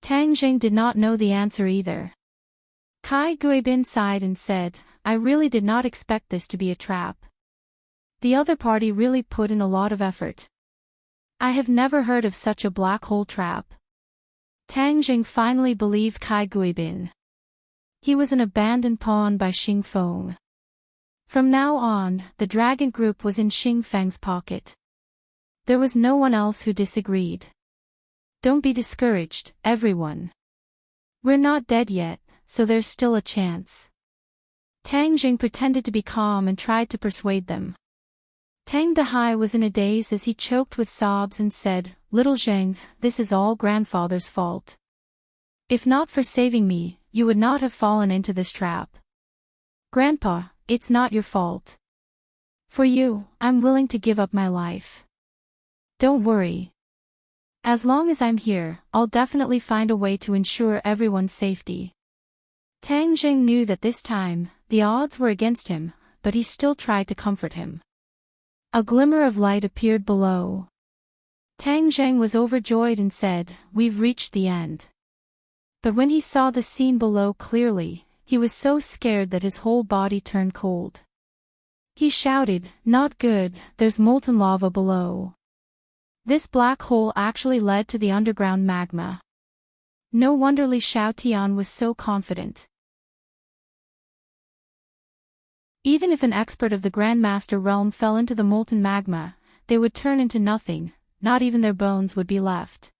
[SPEAKER 1] Tang Jing did not know the answer either. Kai Guibin sighed and said, I really did not expect this to be a trap. The other party really put in a lot of effort. I have never heard of such a black hole trap. Tang Jing finally believed Kai Guibin. He was an abandoned pawn by Xing Feng. From now on, the dragon group was in Xing Feng's pocket. There was no one else who disagreed. Don't be discouraged, everyone. We're not dead yet, so there's still a chance. Tang Jing pretended to be calm and tried to persuade them. Tang Dehai was in a daze as he choked with sobs and said, Little Zheng, this is all grandfather's fault. If not for saving me, you would not have fallen into this trap. Grandpa, it's not your fault. For you, I'm willing to give up my life. Don't worry. As long as I'm here, I'll definitely find a way to ensure everyone's safety. Tang Jing knew that this time, the odds were against him, but he still tried to comfort him. A glimmer of light appeared below. Tang Jing was overjoyed and said, We've reached the end. But when he saw the scene below clearly, he was so scared that his whole body turned cold. He shouted, Not good, there's molten lava below. This black hole actually led to the underground magma. No wonder Li Xiaotian was so confident. Even if an expert of the Grandmaster realm fell into the molten magma, they would turn into nothing, not even their bones would be left.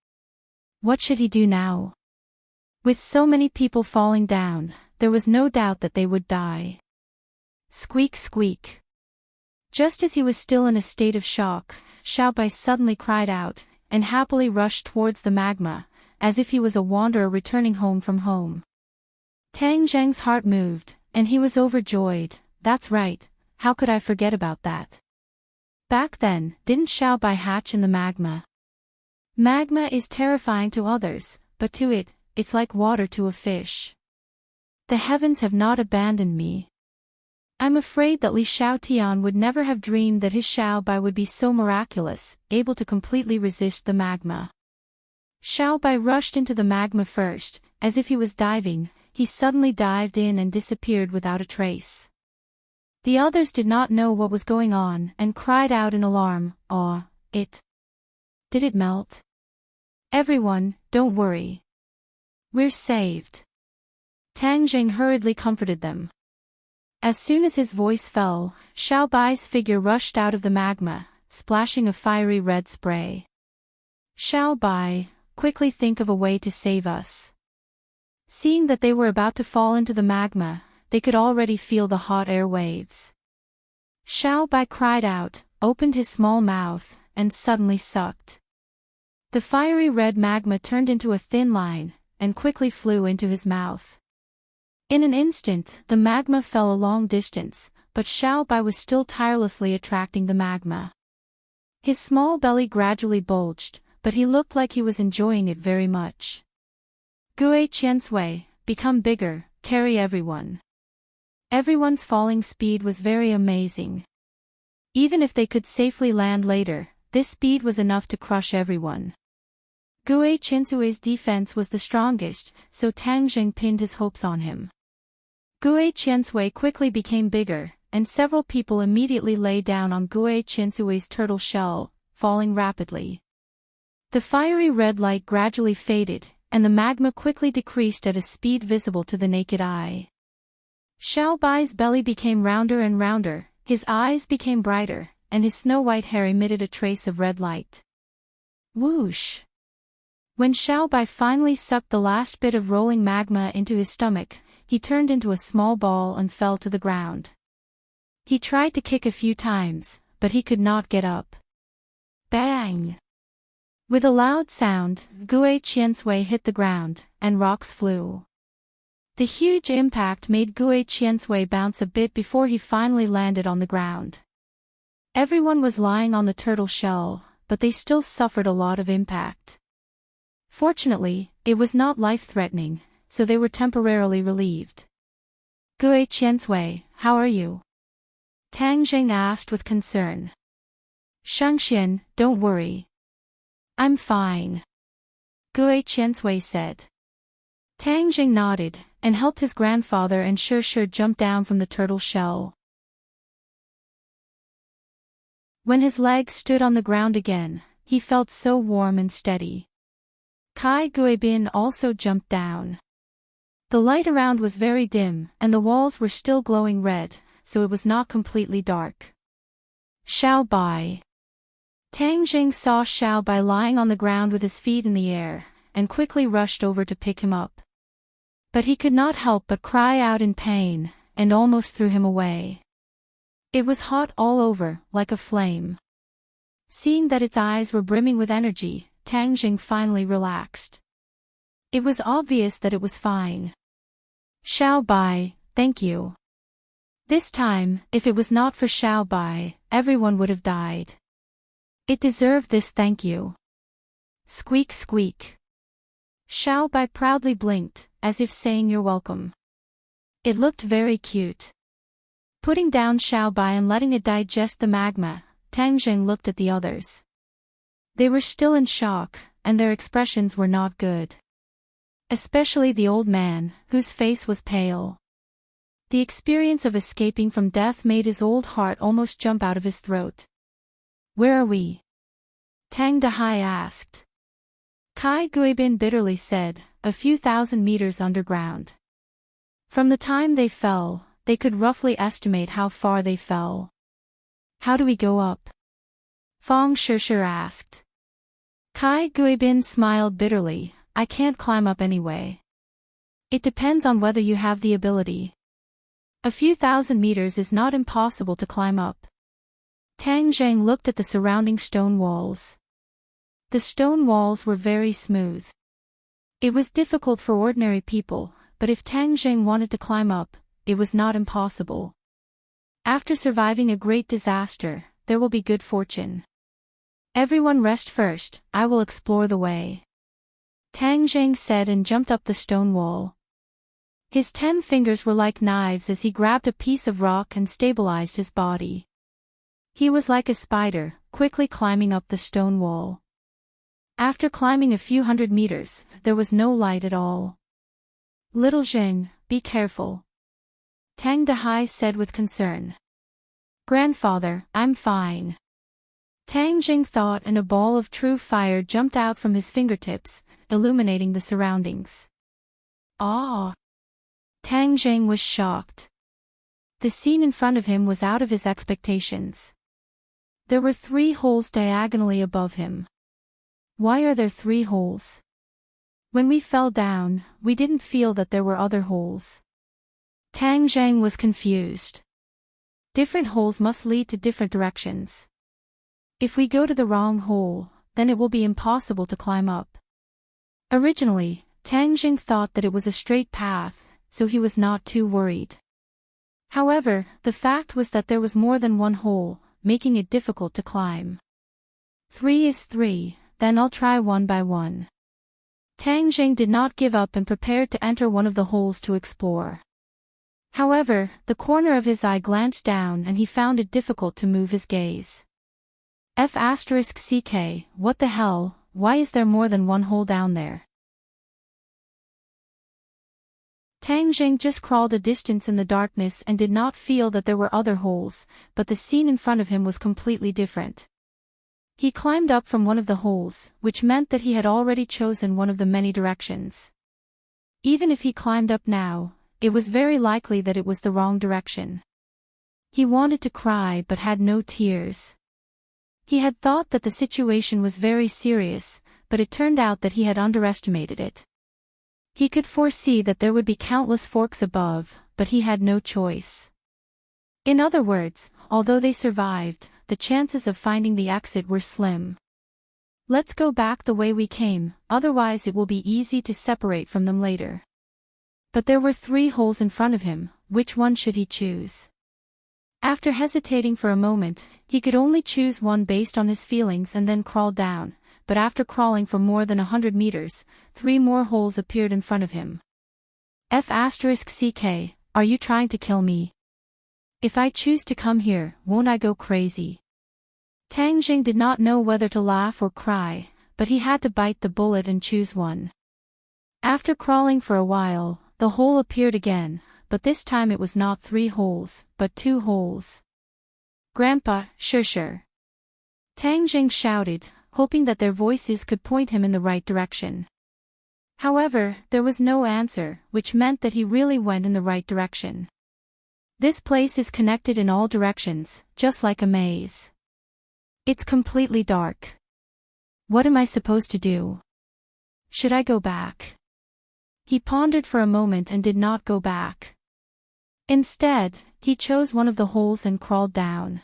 [SPEAKER 1] What should he do now? With so many people falling down, there was no doubt that they would die. Squeak squeak. Just as he was still in a state of shock, Xiaobai suddenly cried out, and happily rushed towards the magma, as if he was a wanderer returning home from home. Tang Zheng's heart moved, and he was overjoyed. That's right, how could I forget about that? Back then, didn't Xiaobai hatch in the magma? Magma is terrifying to others, but to it, it's like water to a fish. The heavens have not abandoned me. I'm afraid that Li Xiaotian would never have dreamed that his Xiaobai would be so miraculous, able to completely resist the magma. Xiaobai rushed into the magma first, as if he was diving. He suddenly dived in and disappeared without a trace. The others did not know what was going on and cried out in alarm, "Oh, did it melt? Everyone, don't worry. We're saved." Tang Jing hurriedly comforted them. As soon as his voice fell, Xiaobai's figure rushed out of the magma, splashing a fiery red spray. "Xiaobai, quickly think of a way to save us." Seeing that they were about to fall into the magma, they could already feel the hot air waves. Xiaobai cried out, opened his small mouth, and suddenly sucked. The fiery red magma turned into a thin line, and quickly flew into his mouth. In an instant, the magma fell a long distance, but Xiaobai was still tirelessly attracting the magma. His small belly gradually bulged, but he looked like he was enjoying it very much. "Gui Qiansui, become bigger, carry everyone." Everyone's falling speed was very amazing. Even if they could safely land later, this speed was enough to crush everyone. Gui Qiansui's defense was the strongest, so Tang Jing pinned his hopes on him. Gui Qiansui quickly became bigger, and several people immediately lay down on Gui Qiansui's turtle shell, falling rapidly. The fiery red light gradually faded, and the magma quickly decreased at a speed visible to the naked eye. Xiaobai's belly became rounder and rounder, his eyes became brighter, and his snow-white hair emitted a trace of red light. Whoosh! When Xiaobai finally sucked the last bit of rolling magma into his stomach, he turned into a small ball and fell to the ground. He tried to kick a few times, but he could not get up. Bang! With a loud sound, Gui Qiansui hit the ground, and rocks flew. The huge impact made Gui Qiansui bounce a bit before he finally landed on the ground. Everyone was lying on the turtle shell, but they still suffered a lot of impact. Fortunately, it was not life-threatening, so they were temporarily relieved. "Gui Qiansui, how are you?" Tang Jing asked with concern. "Shangxian, don't worry. I'm fine," Gui Qiansui said. Tang Jing nodded, and helped his grandfather and Shi jump down from the turtle shell. When his legs stood on the ground again, he felt so warm and steady. Kai Guibin also jumped down. The light around was very dim, and the walls were still glowing red, so it was not completely dark. Xiaobai. Tang Jing saw Xiaobai lying on the ground with his feet in the air, and quickly rushed over to pick him up. But he could not help but cry out in pain, and almost threw him away. It was hot all over, like a flame. Seeing that its eyes were brimming with energy, Tang Jing finally relaxed. It was obvious that it was fine. "Xiaobai, thank you. This time, if it was not for Xiaobai, everyone would have died. It deserved this thank you." Squeak squeak. Xiaobai proudly blinked, as if saying you're welcome. It looked very cute. Putting down Xiaobai and letting it digest the magma, Tang Jing looked at the others. They were still in shock, and their expressions were not good. Especially the old man, whose face was pale. The experience of escaping from death made his old heart almost jump out of his throat. "Where are we?" Tang Dahai asked. Kai Guibin bitterly said, "A few thousand meters underground." From the time they fell, they could roughly estimate how far they fell. "How do we go up?" Fong Shi asked. Kai Guibin smiled bitterly, "I can't climb up anyway. It depends on whether you have the ability. A few thousand meters is not impossible to climb up." Tang Jing looked at the surrounding stone walls. The stone walls were very smooth. It was difficult for ordinary people, but if Tang Jing wanted to climb up, it was not impossible. After surviving a great disaster, there will be good fortune. "Everyone rest first, I will explore the way," Tang Jing said and jumped up the stone wall. His 10 fingers were like knives as he grabbed a piece of rock and stabilized his body. He was like a spider, quickly climbing up the stone wall. After climbing a few hundred meters, there was no light at all. "Little Zheng, be careful," Tang Dehai said with concern. "Grandfather, I'm fine." Tang Jing thought, and a ball of true fire jumped out from his fingertips, illuminating the surroundings. "Ah!" Tang Jing was shocked. The scene in front of him was out of his expectations. There were 3 holes diagonally above him. Why are there 3 holes? When we fell down, we didn't feel that there were other holes. Tang Zhang was confused. Different holes must lead to different directions. If we go to the wrong hole, then it will be impossible to climb up. Originally, Tang Jing thought that it was a straight path, so he was not too worried. However, the fact was that there was more than one hole, making it difficult to climb. 3 is 3, then I'll try one by one. Tang Jing did not give up and prepared to enter one of the holes to explore. However, the corner of his eye glanced down and he found it difficult to move his gaze. F***ck, what the hell, why is there more than one hole down there? Tang Jing just crawled a distance in the darkness and did not feel that there were other holes, but the scene in front of him was completely different. He climbed up from one of the holes, which meant that he had already chosen one of the many directions. Even if he climbed up now, it was very likely that it was the wrong direction. He wanted to cry but had no tears. He had thought that the situation was very serious, but it turned out that he had underestimated it. He could foresee that there would be countless forks above, but he had no choice. In other words, although they survived, the chances of finding the exit were slim. "Let's go back the way we came, otherwise it will be easy to separate from them later." But there were 3 holes in front of him, which one should he choose? After hesitating for a moment, he could only choose one based on his feelings and then crawl down, but after crawling for more than 100 meters, 3 more holes appeared in front of him. F***ck, are you trying to kill me? If I choose to come here, won't I go crazy? Tang Jing did not know whether to laugh or cry, but he had to bite the bullet and choose one. After crawling for a while, the hole appeared again, but this time it was not 3 holes, but 2 holes. "Grandpa, sure. Tang Jing shouted, hoping that their voices could point him in the right direction. However, there was no answer, which meant that he really went in the right direction. This place is connected in all directions, just like a maze. It's completely dark. What am I supposed to do? Should I go back? He pondered for a moment and did not go back. Instead, he chose one of the holes and crawled down.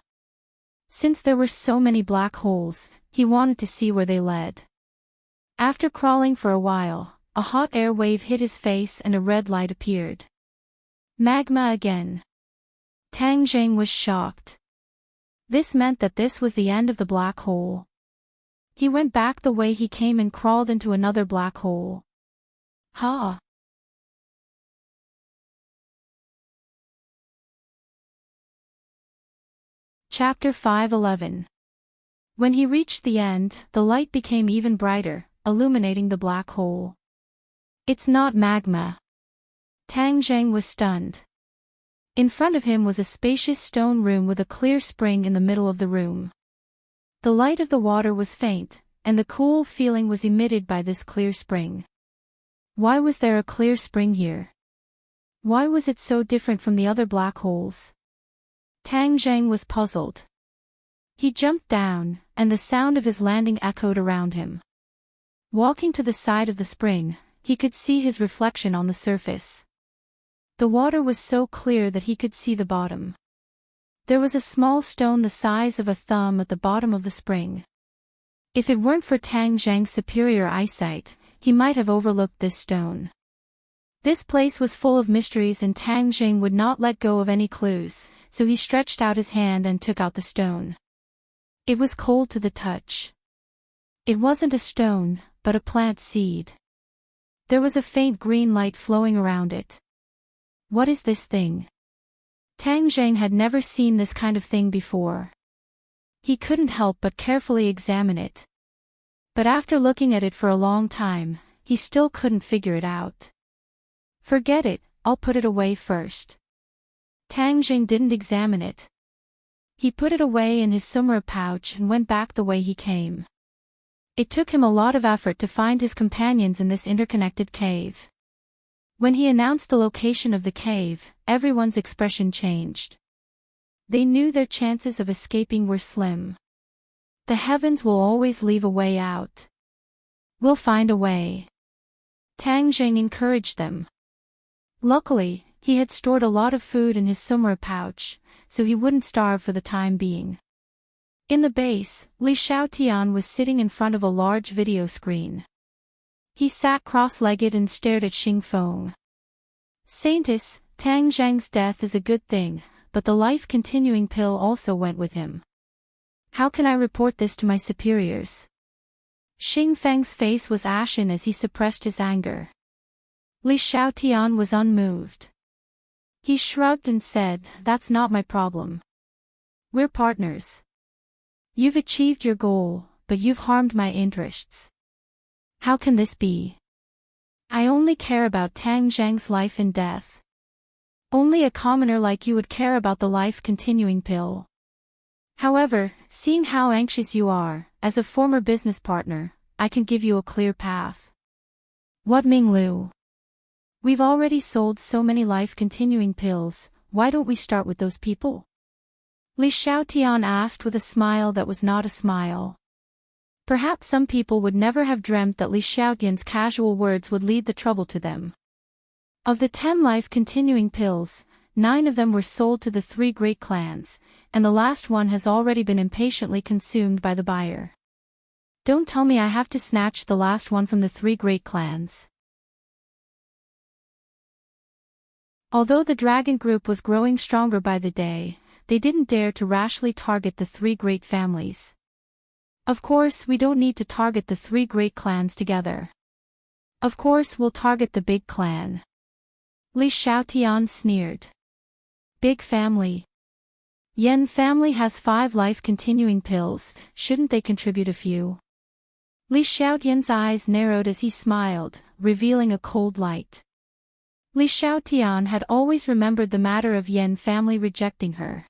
[SPEAKER 1] Since there were so many black holes, he wanted to see where they led. After crawling for a while, a hot air wave hit his face and a red light appeared. Magma again. Tang Jing was shocked. This meant that this was the end of the black hole. He went back the way he came and crawled into another black hole. Ha! Chapter 5:11. When he reached the end, the light became even brighter, illuminating the black hole. It's not magma. Tang Jing was stunned. In front of him was a spacious stone room with a clear spring in the middle of the room. The light of the water was faint, and the cool feeling was emitted by this clear spring. Why was there a clear spring here? Why was it so different from the other black holes? Tang Jing was puzzled. He jumped down, and the sound of his landing echoed around him. Walking to the side of the spring, he could see his reflection on the surface. The water was so clear that he could see the bottom. There was a small stone the size of a thumb at the bottom of the spring. If it weren't for Tang Zhang's superior eyesight, he might have overlooked this stone. This place was full of mysteries and Tang Jing would not let go of any clues, so he stretched out his hand and took out the stone. It was cold to the touch. It wasn't a stone, but a plant seed. There was a faint green light flowing around it. What is this thing? Tang Zheng had never seen this kind of thing before. He couldn't help but carefully examine it. But after looking at it for a long time, he still couldn't figure it out. Forget it, I'll put it away first. Tang Zheng didn't examine it. He put it away in his summer pouch and went back the way he came. It took him a lot of effort to find his companions in this interconnected cave. When he announced the location of the cave, everyone's expression changed. They knew their chances of escaping were slim. The heavens will always leave a way out. We'll find a way. Tang Zheng encouraged them. Luckily, he had stored a lot of food in his summer pouch, so he wouldn't starve for the time being. In the base, Li Xiaotian was sitting in front of a large video screen. He sat cross-legged and stared at Xing Feng. Saintess, Tang Zheng's death is a good thing, but the life-continuing pill also went with him. How can I report this to my superiors? Xing Feng's face was ashen as he suppressed his anger. Li Xiaotian was unmoved. He shrugged and said, "That's not my problem. We're partners. You've achieved your goal, but you've harmed my interests. How can this be? I only care about Tang Zheng's life and death. Only a commoner like you would care about the life-continuing pill. However, seeing how anxious you are, as a former business partner, I can give you a clear path." What, Minglu? We've already sold so many life-continuing pills, why don't we start with those people? Li Xiaotian asked with a smile that was not a smile. Perhaps some people would never have dreamt that Li Xiaotian's casual words would lead the trouble to them. Of the 10 life-continuing pills, 9 of them were sold to the 3 great clans, and the last one has already been impatiently consumed by the buyer. Don't tell me I have to snatch the last one from the 3 great clans. Although the dragon group was growing stronger by the day, they didn't dare to rashly target the 3 great families. Of course, we don't need to target the 3 great clans together. Of course, we'll target the big clan. Li Xiaotian sneered. Big family. Yen family has 5 life-continuing pills, shouldn't they contribute a few? Li Xiaotian's eyes narrowed as he smiled, revealing a cold light. Li Xiaotian had always remembered the matter of Yen family rejecting her.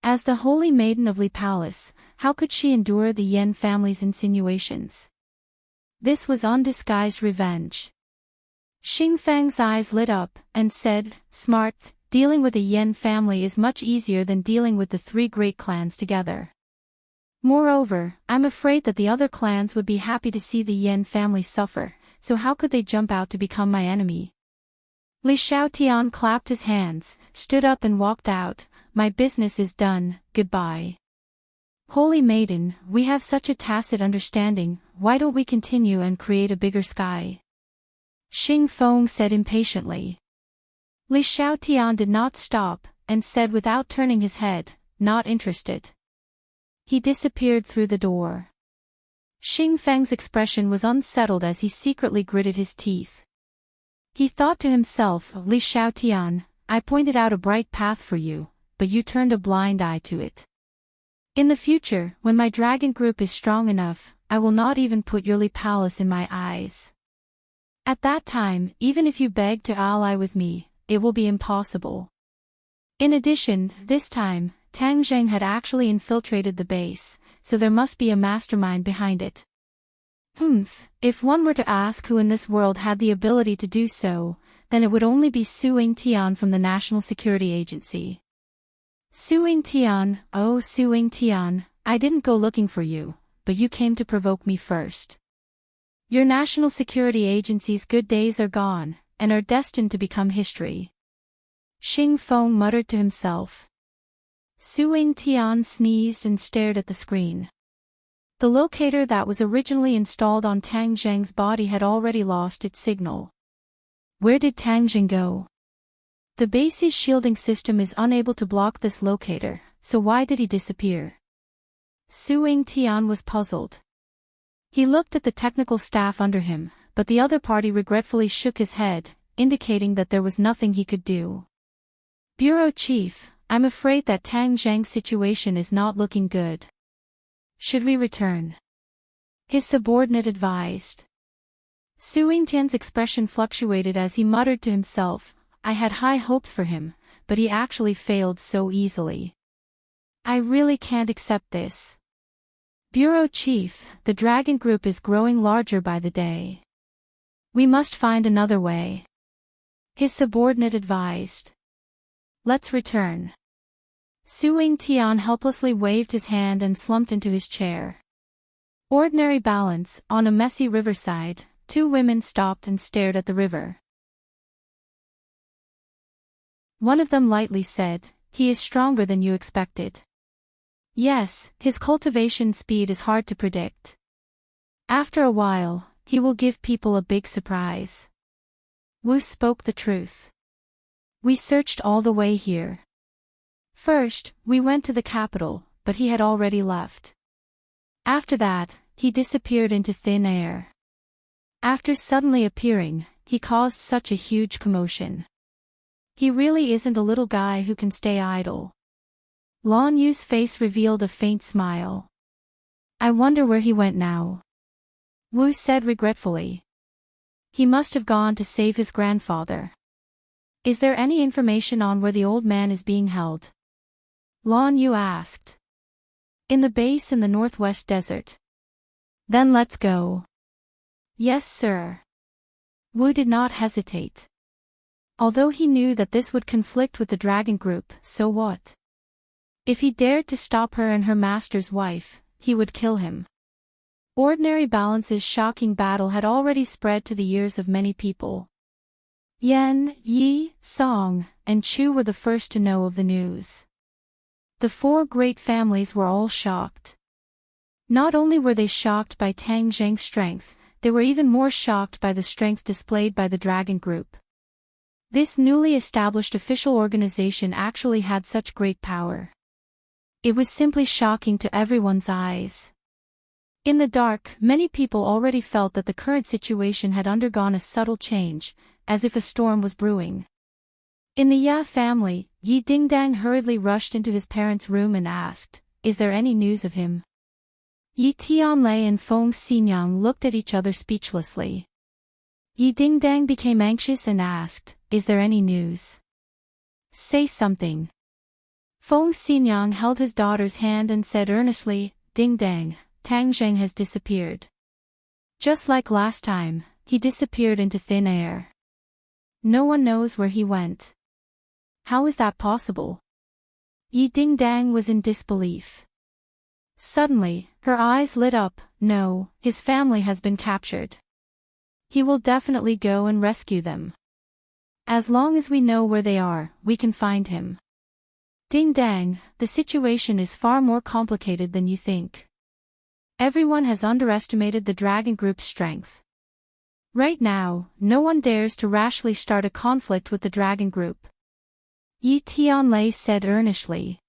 [SPEAKER 1] As the holy maiden of Li Palace, how could she endure the Yen family's insinuations? This was undisguised revenge. Xing Feng's eyes lit up, and said, "Smart, dealing with the Yen family is much easier than dealing with the 3 great clans together. Moreover, I'm afraid that the other clans would be happy to see the Yen family suffer, so how could they jump out to become my enemy?" Li Xiaotian clapped his hands, stood up and walked out. "My business is done, goodbye. Holy maiden, we have such a tacit understanding, why don't we continue and create a bigger sky?" Xing Feng said impatiently. Li Xiaotian did not stop, and said without turning his head, "Not interested." He disappeared through the door. Xing Feng's expression was unsettled as he secretly gritted his teeth. He thought to himself, "Li Xiaotian, I pointed out a bright path for you, but you turned a blind eye to it. In the future, when my dragon group is strong enough, I will not even put your Li Palace in my eyes. At that time, even if you beg to ally with me, it will be impossible." In addition, this time, Tang Zheng had actually infiltrated the base, so there must be a mastermind behind it. If one were to ask who in this world had the ability to do so, then it would only be Su Yingtian from the National Security Agency. Su Yingtian, oh Su Yingtian, I didn't go looking for you, but you came to provoke me first. Your National Security Agency's good days are gone, and are destined to become history. Xing Feng muttered to himself. Su Yingtian sneezed and stared at the screen. The locator that was originally installed on Tang Zheng's body had already lost its signal. Where did Tang Zheng go? The base's shielding system is unable to block this locator, so why did he disappear? Su Yingtian was puzzled. He looked at the technical staff under him, but the other party regretfully shook his head. indicating that there was nothing he could do. Bureau Chief, I'm afraid that Tang Zhang's situation is not looking good. Should we return? His subordinate advised. Su Yingtian's expression fluctuated as he muttered to himself, I had high hopes for him, but he actually failed so easily. I really can't accept this. Bureau Chief, the dragon group is growing larger by the day. We must find another way. His subordinate advised. Let's return. Su Yingtian helplessly waved his hand and slumped into his chair. Ordinary balance, on a messy riverside, two women stopped and stared at the river. One of them lightly said, he is stronger than you expected. Yes, his cultivation speed is hard to predict. After a while, he will give people a big surprise. Wu spoke the truth. We searched all the way here. First, we went to the capital, but he had already left. After that, he disappeared into thin air. After suddenly appearing, he caused such a huge commotion. He really isn't a little guy who can stay idle. Lan Yu's face revealed a faint smile. I wonder where he went now. Wu said regretfully. He must have gone to save his grandfather. Is there any information on where the old man is being held? Lan Yu asked. In the base in the northwest desert. Then let's go. Yes, sir. Wu did not hesitate. Although he knew that this would conflict with the dragon group, so what? If he dared to stop her and her master's wife, he would kill him. Ordinary Balance's shocking battle had already spread to the ears of many people. Yan, Yi, Song, and Chu were the first to know of the news. The four great families were all shocked. Not only were they shocked by Tang Zhang's strength, they were even more shocked by the strength displayed by the dragon group. This newly established official organization actually had such great power. It was simply shocking to everyone's eyes. In the dark, many people already felt that the current situation had undergone a subtle change, as if a storm was brewing. In the Ya family, Yi Dingdang hurriedly rushed into his parents' room and asked, Is there any news of him? Yi Tianlei and Feng Xinyang looked at each other speechlessly. Yi Dingdang became anxious and asked, Is there any news? Say something. Feng Xinyang held his daughter's hand and said earnestly, Dingdang, Tang Zhang has disappeared. Just like last time, he disappeared into thin air. No one knows where he went. How is that possible? Yi Dingdang was in disbelief. Suddenly, her eyes lit up. No, his family has been captured. He will definitely go and rescue them. As long as we know where they are, we can find him. Dingdang, the situation is far more complicated than you think. Everyone has underestimated the dragon group's strength. Right now, no one dares to rashly start a conflict with the dragon group. Yi Tianlei said earnestly.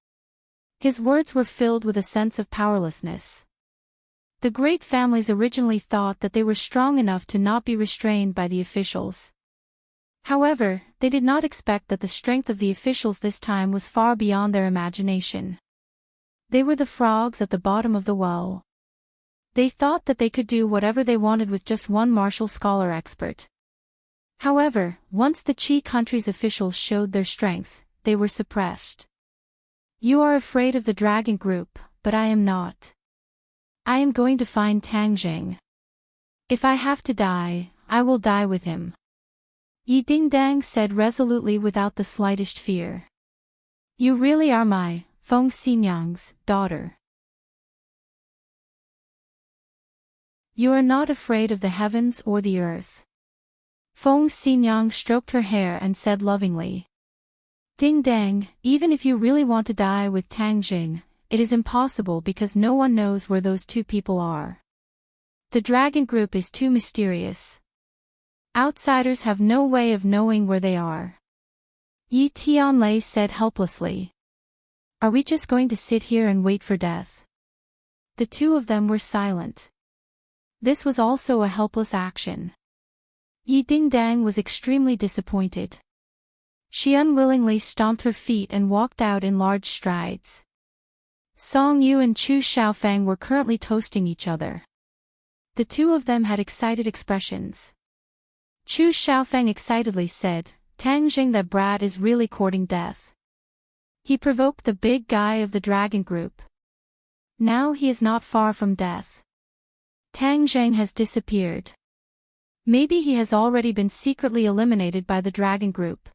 [SPEAKER 1] His words were filled with a sense of powerlessness. The great families originally thought that they were strong enough to not be restrained by the officials. However, they did not expect that the strength of the officials this time was far beyond their imagination. They were the frogs at the bottom of the well. They thought that they could do whatever they wanted with just one martial scholar expert. However, once the Qi country's officials showed their strength, they were suppressed. You are afraid of the dragon group, but I am not. I am going to find Tang Zhang. If I have to die, I will die with him. Yi Dingdang said resolutely without the slightest fear. You really are my, Feng Xinyang's, daughter. You are not afraid of the heavens or the earth. Feng Xinyang stroked her hair and said lovingly. Dingdang, even if you really want to die with Tang Zhang, it is impossible because no one knows where those two people are. The dragon group is too mysterious. Outsiders have no way of knowing where they are. Yi Tianlei said helplessly. Are we just going to sit here and wait for death? The two of them were silent. This was also a helpless action. Yi Dingdang was extremely disappointed. She unwillingly stomped her feet and walked out in large strides. Song Yu and Chu Xiaofang were currently toasting each other. The two of them had excited expressions. Chu Xiaofang excitedly said, "Tang Jing, that brat is really courting death. He provoked the big guy of the dragon group. Now he is not far from death. Tang Jing has disappeared. Maybe he has already been secretly eliminated by the dragon group."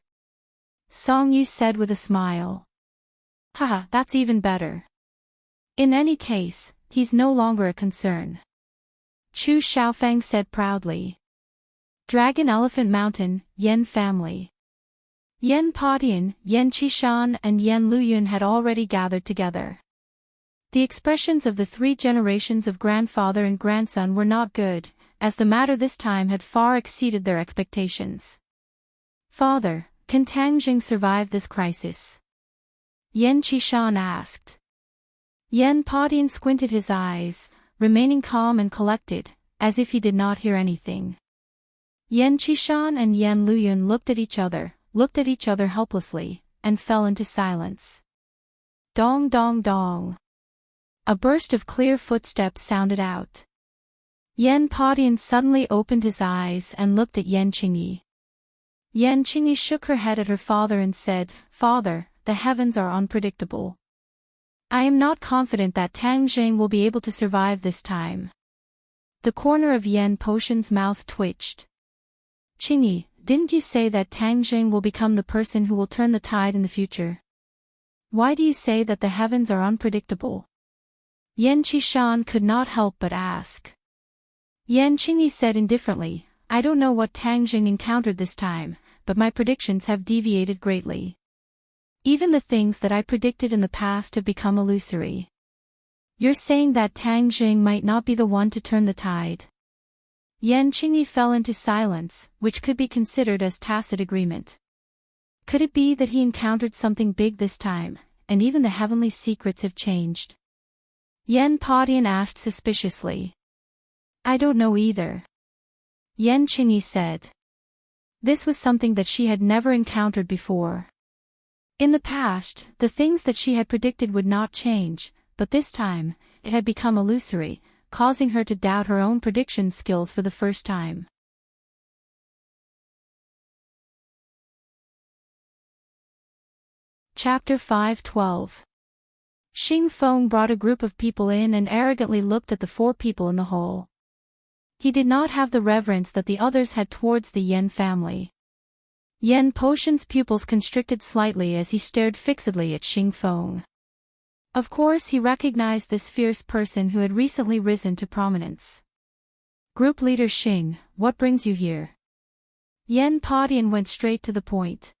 [SPEAKER 1] Song Yu said with a smile. "Haha, that's even better. In any case, he's no longer a concern." Chu Xiaofang said proudly. Dragon Elephant Mountain, Yan family. Yan Padian, Yan Qishan and Yan Luyun had already gathered together. The expressions of the three generations of grandfather and grandson were not good, as the matter this time had far exceeded their expectations. "Father, can Tang Jing survive this crisis?" Yan Qishan asked. Yan Padian squinted his eyes, remaining calm and collected, as if he did not hear anything. Yan Qishan and Yan Luyun looked at each other helplessly, and fell into silence. Dong dong dong. A burst of clear footsteps sounded out. Yan Padian suddenly opened his eyes and looked at Yan Qingyi. Yan Qingyi shook her head at her father and said, "Father, the heavens are unpredictable. I am not confident that Tang Jing will be able to survive this time." The corner of Yan Potion's mouth twitched. "Qingyi, didn't you say that Tang Jing will become the person who will turn the tide in the future? Why do you say that the heavens are unpredictable?" Yan Qishan could not help but ask. Yan Qingyi said indifferently, "I don't know what Tang Jing encountered this time, but my predictions have deviated greatly. Even the things that I predicted in the past have become illusory. You're saying that Tang Jing might not be the one to turn the tide?" Yan Qingyi fell into silence, which could be considered as tacit agreement. Could it be that he encountered something big this time, and even the heavenly secrets have changed? Yan Padian asked suspiciously. "I don't know either," Yan Qingyi said. This was something that she had never encountered before. In the past, the things that she had predicted would not change, but this time, it had become illusory, causing her to doubt her own prediction skills for the first time. Chapter 5:12. Xing Feng brought a group of people in and arrogantly looked at the four people in the hall. He did not have the reverence that the others had towards the Yan family. Yan Potion's pupils constricted slightly as he stared fixedly at Xing Feng. Of course he recognized this fierce person who had recently risen to prominence. "Group leader Xing, what brings you here?" Yan Padian went straight to the point.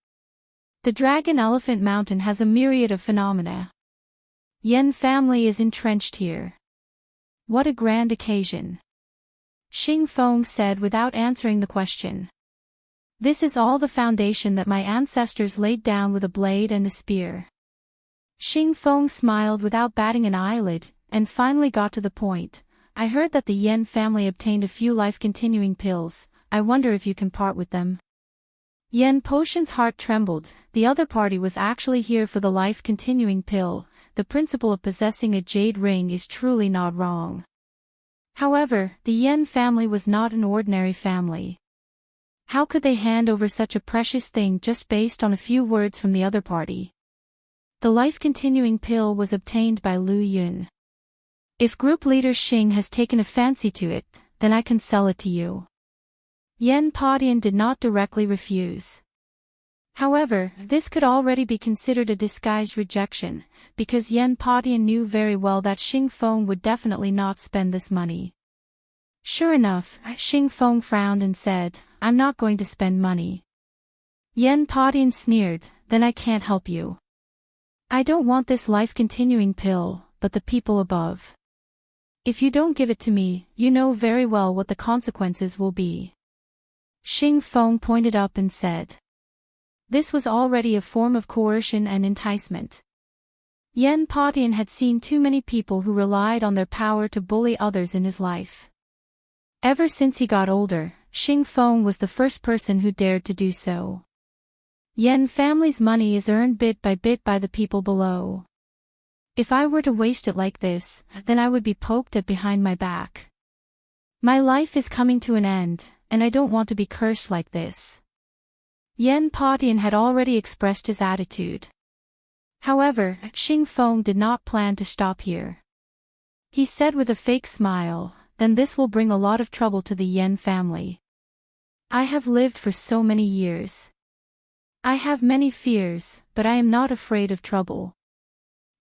[SPEAKER 1] "The Dragon Elephant Mountain has a myriad of phenomena. Yan family is entrenched here. What a grand occasion," Xing Feng said without answering the question. "This is all the foundation that my ancestors laid down with a blade and a spear." Xing Feng smiled without batting an eyelid, and finally got to the point. "I heard that the Yan family obtained a few life-continuing pills. I wonder if you can part with them." Yan Potion's heart trembled. The other party was actually here for the life-continuing pill. The principle of possessing a jade ring is truly not wrong. However, the Yan family was not an ordinary family. How could they hand over such a precious thing just based on a few words from the other party? The life-continuing pill was obtained by Lu Yun. "If group leader Xing has taken a fancy to it, then I can sell it to you." Yan Padian did not directly refuse. However, this could already be considered a disguised rejection, because Yan Padian knew very well that Xing Feng would definitely not spend this money. Sure enough, Xing Feng frowned and said, "I'm not going to spend money." Yan Padian sneered, "Then I can't help you. I don't want this life-continuing pill, but the people above. If you don't give it to me, you know very well what the consequences will be." Xing Feng pointed up and said. This was already a form of coercion and enticement. Yan Padian had seen too many people who relied on their power to bully others in his life. Ever since he got older, Xing Feng was the first person who dared to do so. Yan family's money is earned bit by the people below. If I were to waste it like this, then I would be poked at behind my back. My life is coming to an end, and I don't want to be cursed like this. Yan Patian had already expressed his attitude. However, Xing Feng did not plan to stop here. He said with a fake smile, "Then this will bring a lot of trouble to the Yan family. I have lived for so many years. I have many fears, but I am not afraid of trouble."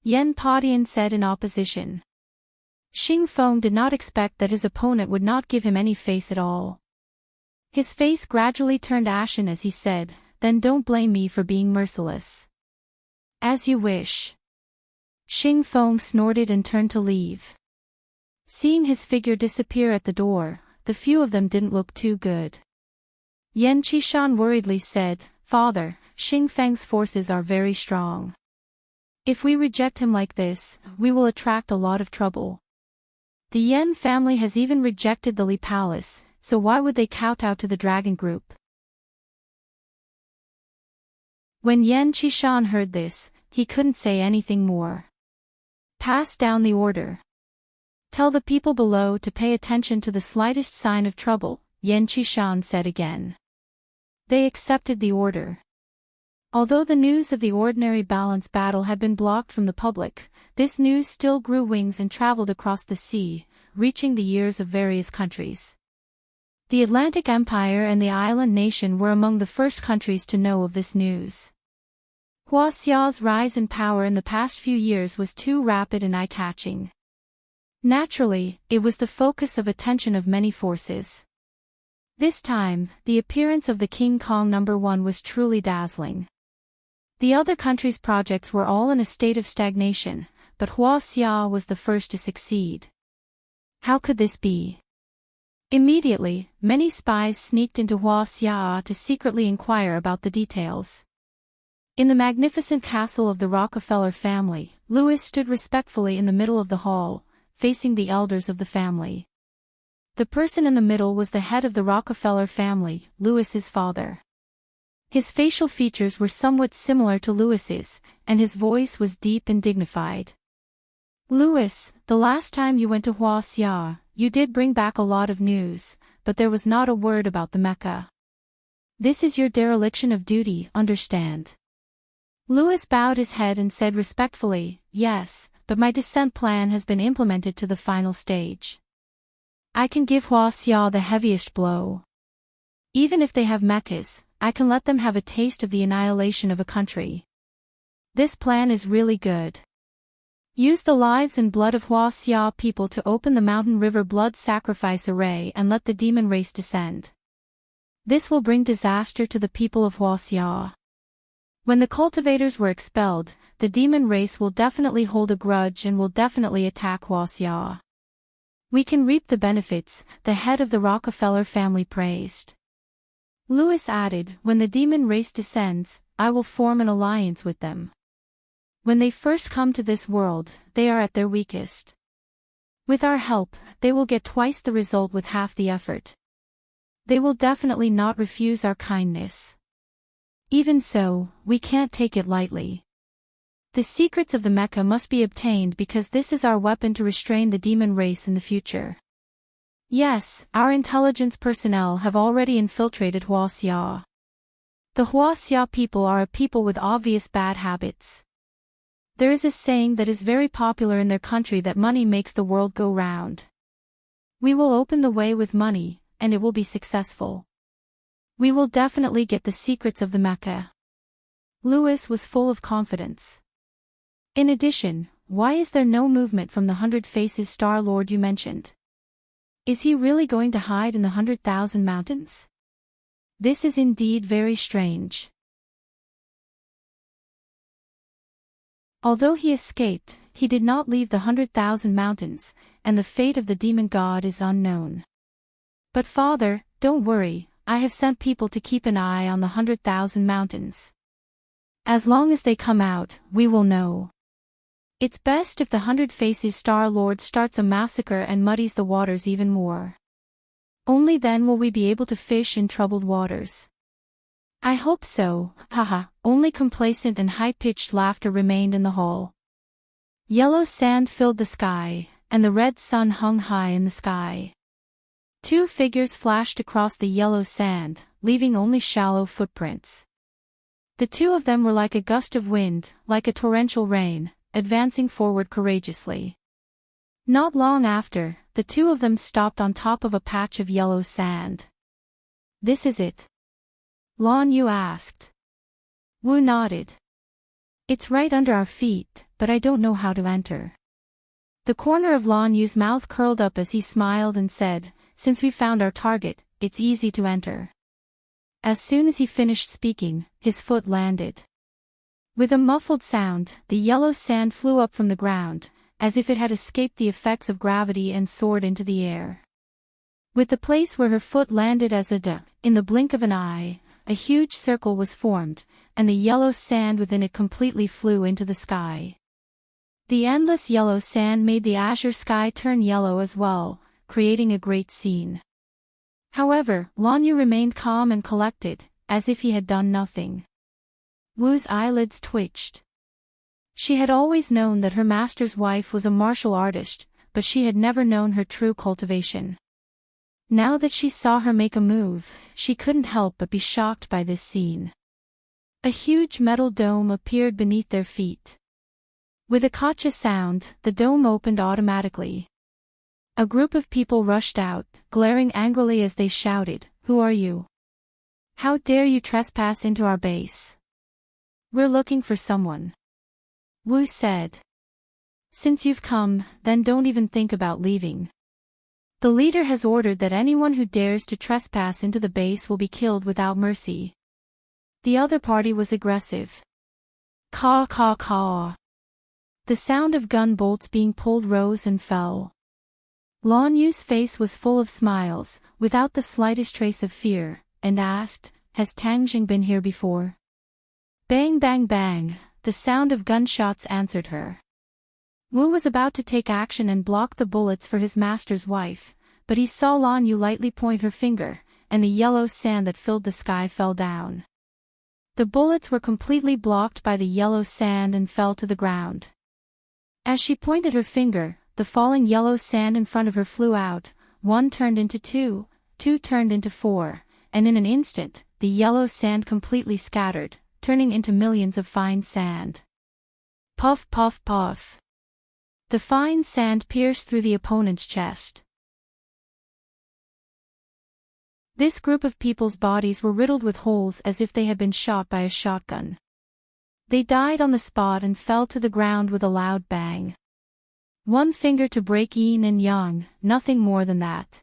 [SPEAKER 1] Yan Patian said in opposition. Xing Feng did not expect that his opponent would not give him any face at all. His face gradually turned ashen as he said, "Then don't blame me for being merciless." "As you wish." Xing Feng snorted and turned to leave. Seeing his figure disappear at the door, the few of them didn't look too good. Yan Qishan worriedly said, "Father, Xing Feng's forces are very strong. If we reject him like this, we will attract a lot of trouble. The Yan family has even rejected the Li Palace, so why would they kowtow to the dragon group?" When Yan Qishan heard this, he couldn't say anything more. "Pass down the order. Tell the people below to pay attention to the slightest sign of trouble," Yan Qishan said again. They accepted the order. Although the news of the ordinary balance battle had been blocked from the public, this news still grew wings and traveled across the sea, reaching the ears of various countries. The Atlantic Empire and the island nation were among the first countries to know of this news. Huaxia's rise in power in the past few years was too rapid and eye-catching. Naturally, it was the focus of attention of many forces. This time, the appearance of the King Kong #1 was truly dazzling. The other countries' projects were all in a state of stagnation, but Huaxia was the first to succeed. How could this be? Immediately, many spies sneaked into Huaxia to secretly inquire about the details. In the magnificent castle of the Rockefeller family, Louis stood respectfully in the middle of the hall, facing the elders of the family. The person in the middle was the head of the Rockefeller family, Louis's father. His facial features were somewhat similar to Louis's, and his voice was deep and dignified. "Louis, the last time you went to Huaxia, you did bring back a lot of news, but there was not a word about the Mecca. This is your dereliction of duty, understand?" Louis bowed his head and said respectfully, "Yes, but my descent plan has been implemented to the final stage. I can give Huaxia the heaviest blow. Even if they have Meccas, I can let them have a taste of the annihilation of a country. This plan is really good. Use the lives and blood of Huaxia people to open the mountain river blood sacrifice array and let the demon race descend. This will bring disaster to the people of Huaxia. When the cultivators were expelled, the demon race will definitely hold a grudge and will definitely attack Huaxia. We can reap the benefits," the head of the Rockefeller family praised. Louis added, "When the demon race descends, I will form an alliance with them. When they first come to this world, they are at their weakest. With our help, they will get twice the result with half the effort. They will definitely not refuse our kindness. Even so, we can't take it lightly. The secrets of the Mecca must be obtained because this is our weapon to restrain the demon race in the future. Yes, our intelligence personnel have already infiltrated Huaxia. The Huaxia people are a people with obvious bad habits. There is a saying that is very popular in their country that money makes the world go round. We will open the way with money, and it will be successful. We will definitely get the secrets of the Mecca." Louis was full of confidence. "In addition, why is there no movement from the 100 Faces Star Lord you mentioned? Is he really going to hide in the 100,000 mountains? This is indeed very strange." Although he escaped, he did not leave the 100,000 mountains, and the fate of the demon god is unknown. "But father, don't worry, I have sent people to keep an eye on the 100,000 mountains. As long as they come out, we will know. It's best if the 100 Faces Star Lord starts a massacre and muddies the waters even more. Only then will we be able to fish in troubled waters. I hope so, haha. Only complacent and high-pitched laughter remained in the hall. Yellow sand filled the sky, and the red sun hung high in the sky. Two figures flashed across the yellow sand, leaving only shallow footprints. The two of them were like a gust of wind, like a torrential rain, advancing forward courageously. Not long after, the two of them stopped on top of a patch of yellow sand. "This is it?" Lan Yu asked. Wu nodded. "It's right under our feet, but I don't know how to enter." The corner of Lan Yu's mouth curled up as he smiled and said, "Since we found our target, it's easy to enter." As soon as he finished speaking, his foot landed. With a muffled sound, the yellow sand flew up from the ground, as if it had escaped the effects of gravity and soared into the air. With the place where her foot landed as in the blink of an eye, a huge circle was formed, and the yellow sand within it completely flew into the sky. The endless yellow sand made the azure sky turn yellow as well, creating a great scene. However, Lan Yu remained calm and collected, as if he had done nothing. Wu's eyelids twitched. She had always known that her master's wife was a martial artist, but she had never known her true cultivation. Now that she saw her make a move, she couldn't help but be shocked by this scene. A huge metal dome appeared beneath their feet. With a kacha sound, the dome opened automatically. A group of people rushed out, glaring angrily as they shouted, "Who are you? How dare you trespass into our base? We're looking for someone." Wu said. "Since you've come, then don't even think about leaving. The leader has ordered that anyone who dares to trespass into the base will be killed without mercy." The other party was aggressive. Caw caw caw. The sound of gun bolts being pulled rose and fell. Lan Yu's face was full of smiles, without the slightest trace of fear, and asked, "Has Tang Jing been here before?" Bang bang bang, the sound of gunshots answered her. Wu was about to take action and block the bullets for his master's wife, but he saw Lan Yu lightly point her finger, and the yellow sand that filled the sky fell down. The bullets were completely blocked by the yellow sand and fell to the ground. As she pointed her finger, the falling yellow sand in front of her flew out, one turned into two, two turned into four, and in an instant, the yellow sand completely scattered, turning into millions of fine sand. Puff puff puff. The fine sand pierced through the opponent's chest. This group of people's bodies were riddled with holes as if they had been shot by a shotgun. They died on the spot and fell to the ground with a loud bang. One finger to break yin and yang, nothing more than that.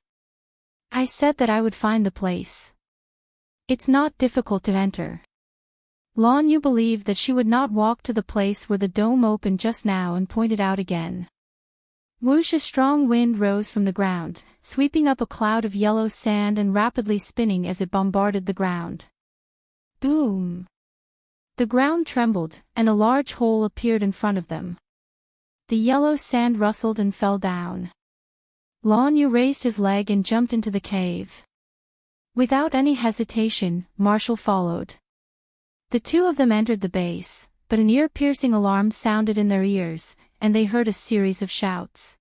[SPEAKER 1] I said that I would find the place. It's not difficult to enter. Lan Yu believed that she would not walk to the place where the dome opened just now and pointed out again. Whoosh! A strong wind rose from the ground, sweeping up a cloud of yellow sand and rapidly spinning as it bombarded the ground. Boom! The ground trembled, and a large hole appeared in front of them. The yellow sand rustled and fell down. Lan Yu raised his leg and jumped into the cave. Without any hesitation, Marshall followed. The two of them entered the base, but an ear-piercing alarm sounded in their ears, and they heard a series of shouts.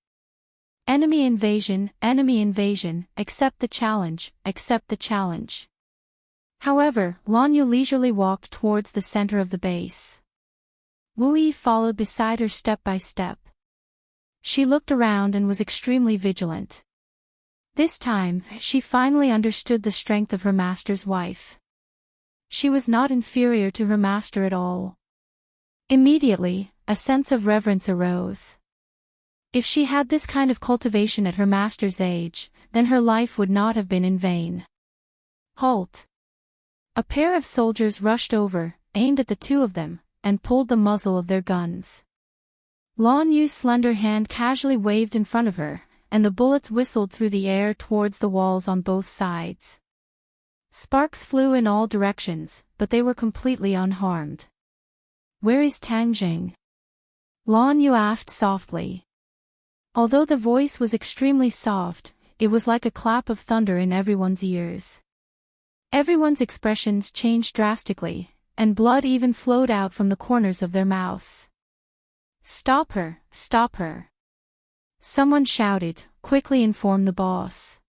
[SPEAKER 1] Enemy invasion, accept the challenge, accept the challenge. However, Lan Yu leisurely walked towards the center of the base. Wu Yi followed beside her step by step. She looked around and was extremely vigilant. This time, she finally understood the strength of her master's wife. She was not inferior to her master at all. Immediately, a sense of reverence arose. If she had this kind of cultivation at her master's age, then her life would not have been in vain. Halt! A pair of soldiers rushed over, aimed at the two of them, and pulled the muzzle of their guns. Lan Yu's slender hand casually waved in front of her, and the bullets whistled through the air towards the walls on both sides. Sparks flew in all directions, but they were completely unharmed. Where is Tang Jing? Lan Yu asked softly. Although the voice was extremely soft, it was like a clap of thunder in everyone's ears. Everyone's expressions changed drastically, and blood even flowed out from the corners of their mouths. "Stop her, stop her!" someone shouted, quickly inform the boss.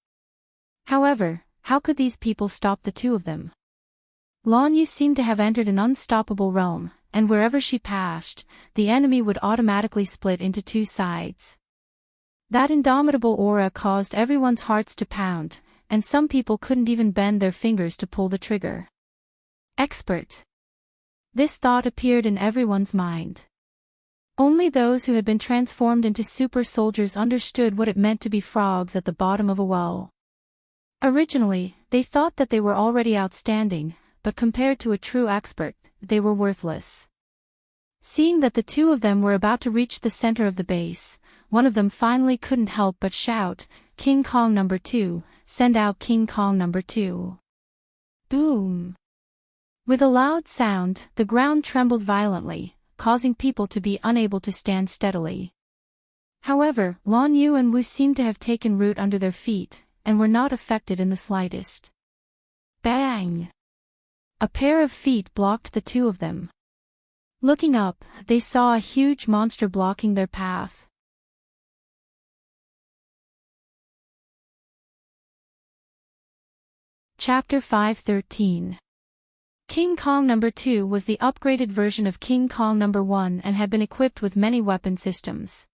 [SPEAKER 1] However, how could these people stop the two of them? Lan Yu seemed to have entered an unstoppable realm, and wherever she passed, the enemy would automatically split into two sides. That indomitable aura caused everyone's hearts to pound, and some people couldn't even bend their fingers to pull the trigger. Expert. This thought appeared in everyone's mind. Only those who had been transformed into super soldiers understood what it meant to be frogs at the bottom of a well. Originally, they thought that they were already outstanding, but compared to a true expert, they were worthless. Seeing that the two of them were about to reach the center of the base, one of them finally couldn't help but shout, "King Kong number 2, send out King Kong number 2. Boom! With a loud sound, the ground trembled violently, causing people to be unable to stand steadily. However, Lan Yu and Wu seemed to have taken root under their feet, and were not affected in the slightest. Bang! A pair of feet blocked the two of them. Looking up, they saw a huge monster blocking their path. Chapter 5:13. King Kong number 2 was the upgraded version of King Kong number 1 and had been equipped with many weapon systems.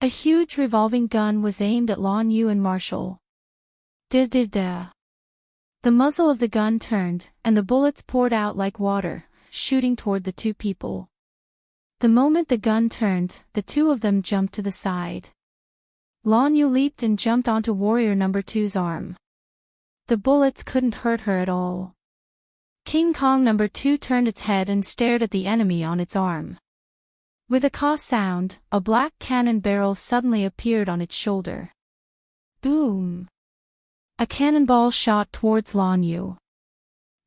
[SPEAKER 1] A huge revolving gun was aimed at Lan Yu and Marshall. Da-da-da. The muzzle of the gun turned, and the bullets poured out like water, shooting toward the two people. The moment the gun turned, the two of them jumped to the side. Lan Yu leaped and jumped onto warrior number 2's arm. The bullets couldn't hurt her at all. King Kong number 2 turned its head and stared at the enemy on its arm. With a caw sound, a black cannon barrel suddenly appeared on its shoulder. Boom! A cannonball shot towards Lan Yu.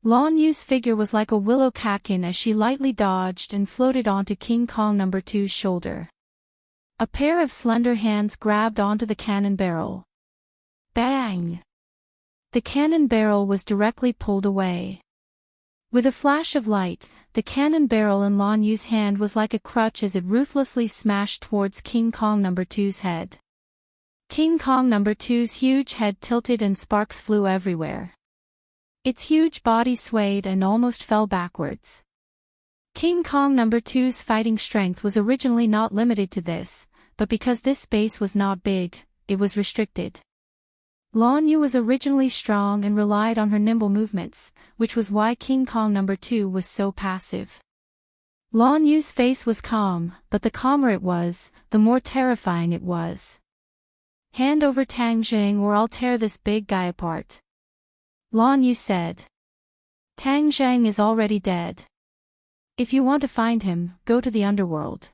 [SPEAKER 1] Lan Yu's figure was like a willow catkin as she lightly dodged and floated onto King Kong number 2's shoulder. A pair of slender hands grabbed onto the cannon barrel. Bang! The cannon barrel was directly pulled away. With a flash of light, the cannon barrel in Lan Yu's hand was like a crutch as it ruthlessly smashed towards King Kong number 2's head. King Kong number 2's huge head tilted and sparks flew everywhere. Its huge body swayed and almost fell backwards. King Kong number 2's fighting strength was originally not limited to this, but because this space was not big, it was restricted. Lan Yu was originally strong and relied on her nimble movements, which was why King Kong number 2 was so passive. Lan Yu's face was calm, but the calmer it was, the more terrifying it was. Hand over Tang Zheng or I'll tear this big guy apart. Lan Yu said. Tang Zheng is already dead. If you want to find him, go to the underworld.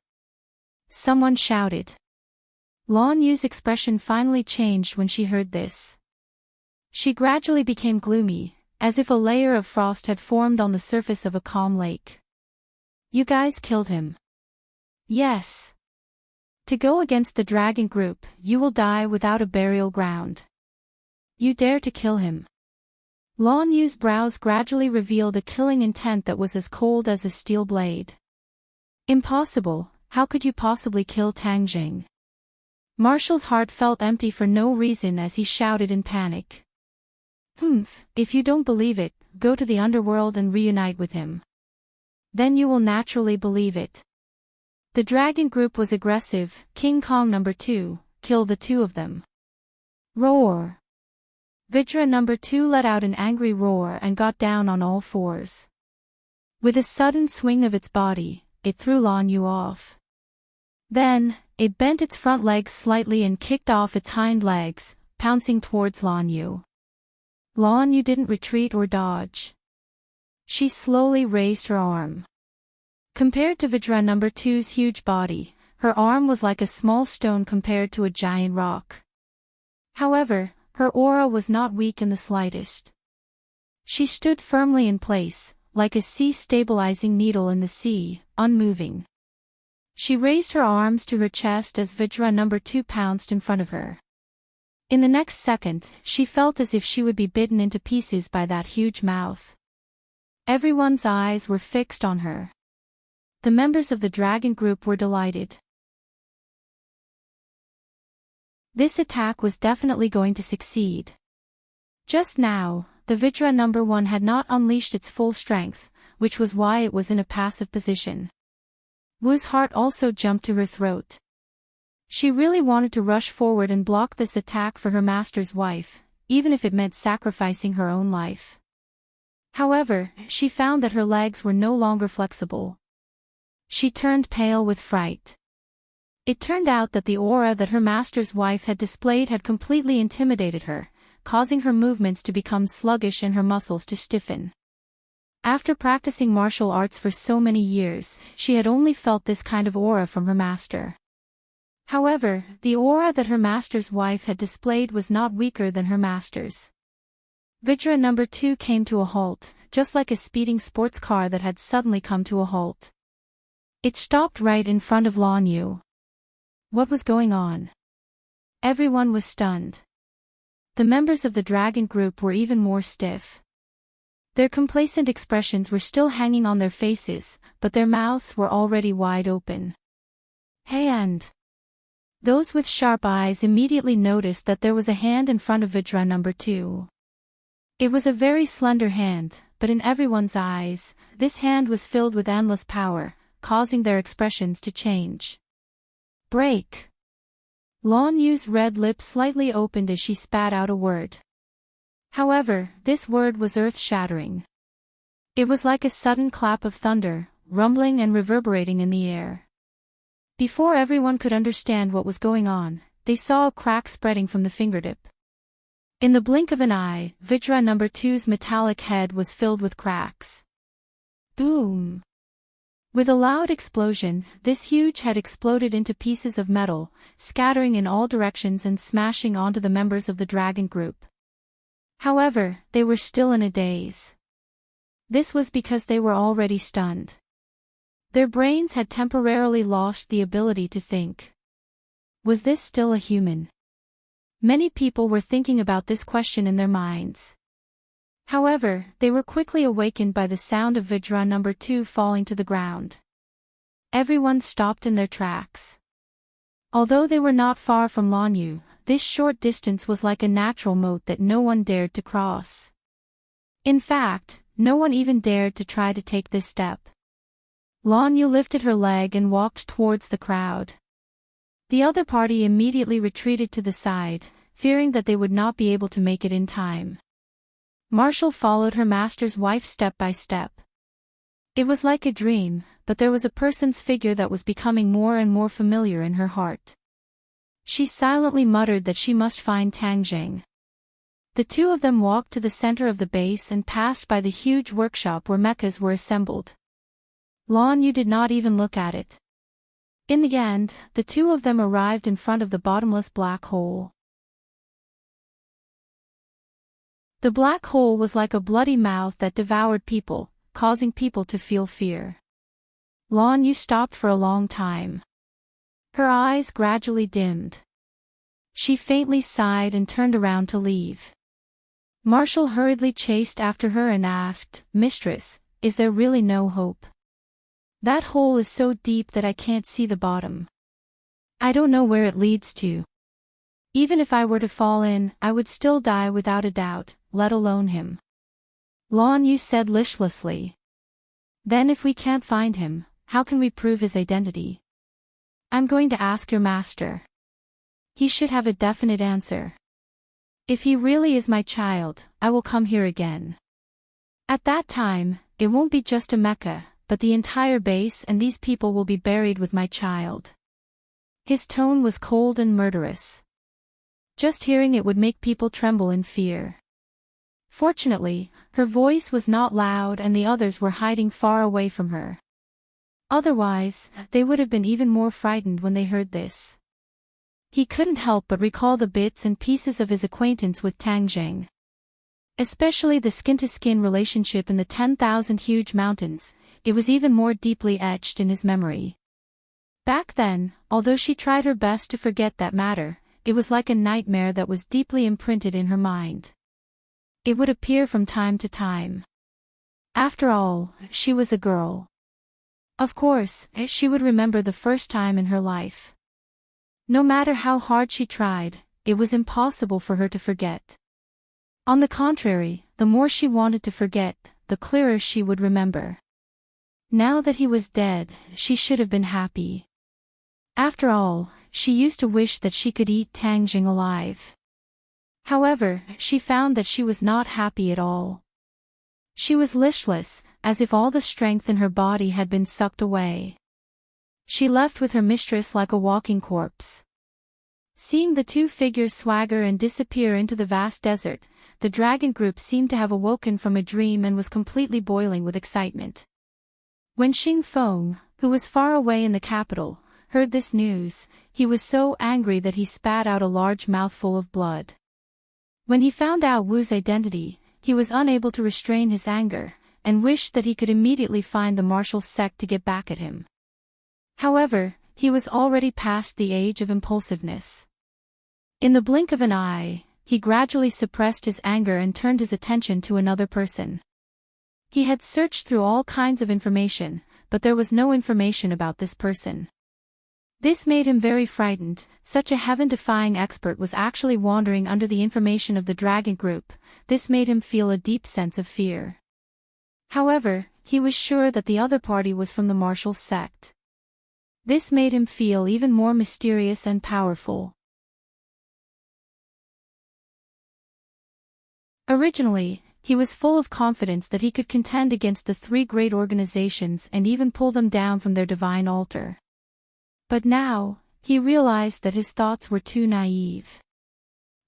[SPEAKER 1] Someone shouted. Lan Yu's expression finally changed when she heard this. She gradually became gloomy, as if a layer of frost had formed on the surface of a calm lake. You guys killed him. Yes. To go against the dragon group, you will die without a burial ground. You dare to kill him. Lan Yu's brows gradually revealed a killing intent that was as cold as a steel blade. Impossible, how could you possibly kill Tang Jing? Marshall's heart felt empty for no reason as he shouted in panic. If you don't believe it, go to the underworld and reunite with him. Then you will naturally believe it. The dragon group was aggressive. King Kong number 2, kill the two of them. Roar! Vajra number 2 let out an angry roar and got down on all fours. With a sudden swing of its body, it threw Lan Yu off. Then, it bent its front legs slightly and kicked off its hind legs, pouncing towards Lan Yu. Lan Yu didn't retreat or dodge. She slowly raised her arm. Compared to Vajra number 2's huge body, her arm was like a small stone compared to a giant rock. However, her aura was not weak in the slightest. She stood firmly in place, like a sea-stabilizing needle in the sea, unmoving. She raised her arms to her chest as Vajra number 2 pounced in front of her. In the next second, she felt as if she would be bitten into pieces by that huge mouth. Everyone's eyes were fixed on her. The members of the dragon group were delighted. This attack was definitely going to succeed. Just now, the Vidra number 1 had not unleashed its full strength, which was why it was in a passive position. Wu's heart also jumped to her throat. She really wanted to rush forward and block this attack for her master's wife, even if it meant sacrificing her own life. However, she found that her legs were no longer flexible. She turned pale with fright. It turned out that the aura that her master's wife had displayed had completely intimidated her, causing her movements to become sluggish and her muscles to stiffen. After practicing martial arts for so many years, she had only felt this kind of aura from her master. However, the aura that her master's wife had displayed was not weaker than her master's. Vidra number 2 came to a halt, just like a speeding sports car that had suddenly come to a halt. It stopped right in front of Lan Yu. What was going on? Everyone was stunned. The members of the dragon group were even more stiff. Their complacent expressions were still hanging on their faces, but their mouths were already wide open. Hey, and those with sharp eyes immediately noticed that there was a hand in front of Vidra number 2. It was a very slender hand, but in everyone's eyes, this hand was filled with endless power, causing their expressions to change. Break! Lan Yu's red lips slightly opened as she spat out a word. However, this word was earth-shattering. It was like a sudden clap of thunder, rumbling and reverberating in the air. Before everyone could understand what was going on, they saw a crack spreading from the fingertip. In the blink of an eye, Vidra number 2's metallic head was filled with cracks. Boom! With a loud explosion, this huge head exploded into pieces of metal, scattering in all directions and smashing onto the members of the dragon group. However, they were still in a daze. This was because they were already stunned. Their brains had temporarily lost the ability to think. Was this still a human? Many people were thinking about this question in their minds. However, they were quickly awakened by the sound of Vidra number 2 falling to the ground. Everyone stopped in their tracks. Although they were not far from Lan Yu, this short distance was like a natural moat that no one dared to cross. In fact, no one even dared to try to take this step. Lan Yu lifted her leg and walked towards the crowd. The other party immediately retreated to the side, fearing that they would not be able to make it in time. Marshall followed her master's wife step by step. It was like a dream, but there was a person's figure that was becoming more and more familiar in her heart. She silently muttered that she must find Tang Zheng. The two of them walked to the center of the base and passed by the huge workshop where mechas were assembled. Lan Yu did not even look at it. In the end, the two of them arrived in front of the bottomless black hole. The black hole was like a bloody mouth that devoured people, causing people to feel fear. Lan Yu stopped for a long time. Her eyes gradually dimmed. She faintly sighed and turned around to leave. Marshall hurriedly chased after her and asked, "Mistress, is there really no hope? That hole is so deep that I can't see the bottom. I don't know where it leads to. Even if I were to fall in, I would still die without a doubt, let alone him." Lan Yu said listlessly. "Then if we can't find him, how can we prove his identity? I'm going to ask your master. He should have a definite answer. If he really is my child, I will come here again. At that time, it won't be just a mecha, but the entire base and these people will be buried with my child." His tone was cold and murderous. Just hearing it would make people tremble in fear. Fortunately, her voice was not loud and the others were hiding far away from her. Otherwise, they would have been even more frightened when they heard this. He couldn't help but recall the bits and pieces of his acquaintance with Tang Zheng. Especially the skin-to-skin relationship in the 10,000 huge mountains, it was even more deeply etched in his memory. Back then, although she tried her best to forget that matter, it was like a nightmare that was deeply imprinted in her mind. It would appear from time to time. After all, she was a girl. Of course, she would remember the first time in her life. No matter how hard she tried, it was impossible for her to forget. On the contrary, the more she wanted to forget, the clearer she would remember. Now that he was dead, she should have been happy. After all, she used to wish that she could eat Tang Jing alive. However, she found that she was not happy at all. She was listless, as if all the strength in her body had been sucked away. She left with her mistress like a walking corpse. Seeing the two figures swagger and disappear into the vast desert, the dragon group seemed to have awoken from a dream and was completely boiling with excitement. When Xing Feng, who was far away in the capital, heard this news, he was so angry that he spat out a large mouthful of blood. When he found out Wu's identity, he was unable to restrain his anger, and wished that he could immediately find the martial sect to get back at him. However, he was already past the age of impulsiveness. In the blink of an eye, he gradually suppressed his anger and turned his attention to another person. He had searched through all kinds of information, but there was no information about this person. This made him very frightened. Such a heaven-defying expert was actually wandering under the information of the dragon group. This made him feel a deep sense of fear. However, he was sure that the other party was from the martial sect. This made him feel even more mysterious and powerful. Originally, he was full of confidence that he could contend against the three great organizations and even pull them down from their divine altar. But now, he realized that his thoughts were too naive.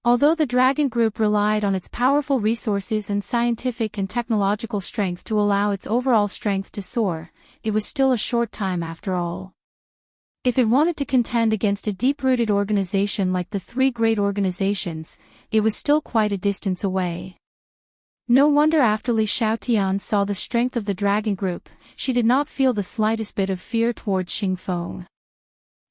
[SPEAKER 1] Although the dragon group relied on its powerful resources and scientific and technological strength to allow its overall strength to soar, it was still a short time after all. If it wanted to contend against a deep-rooted organization like the three great organizations, it was still quite a distance away. No wonder after Li Xiaotian saw the strength of the dragon group, she did not feel the slightest bit of fear towards Xing Feng.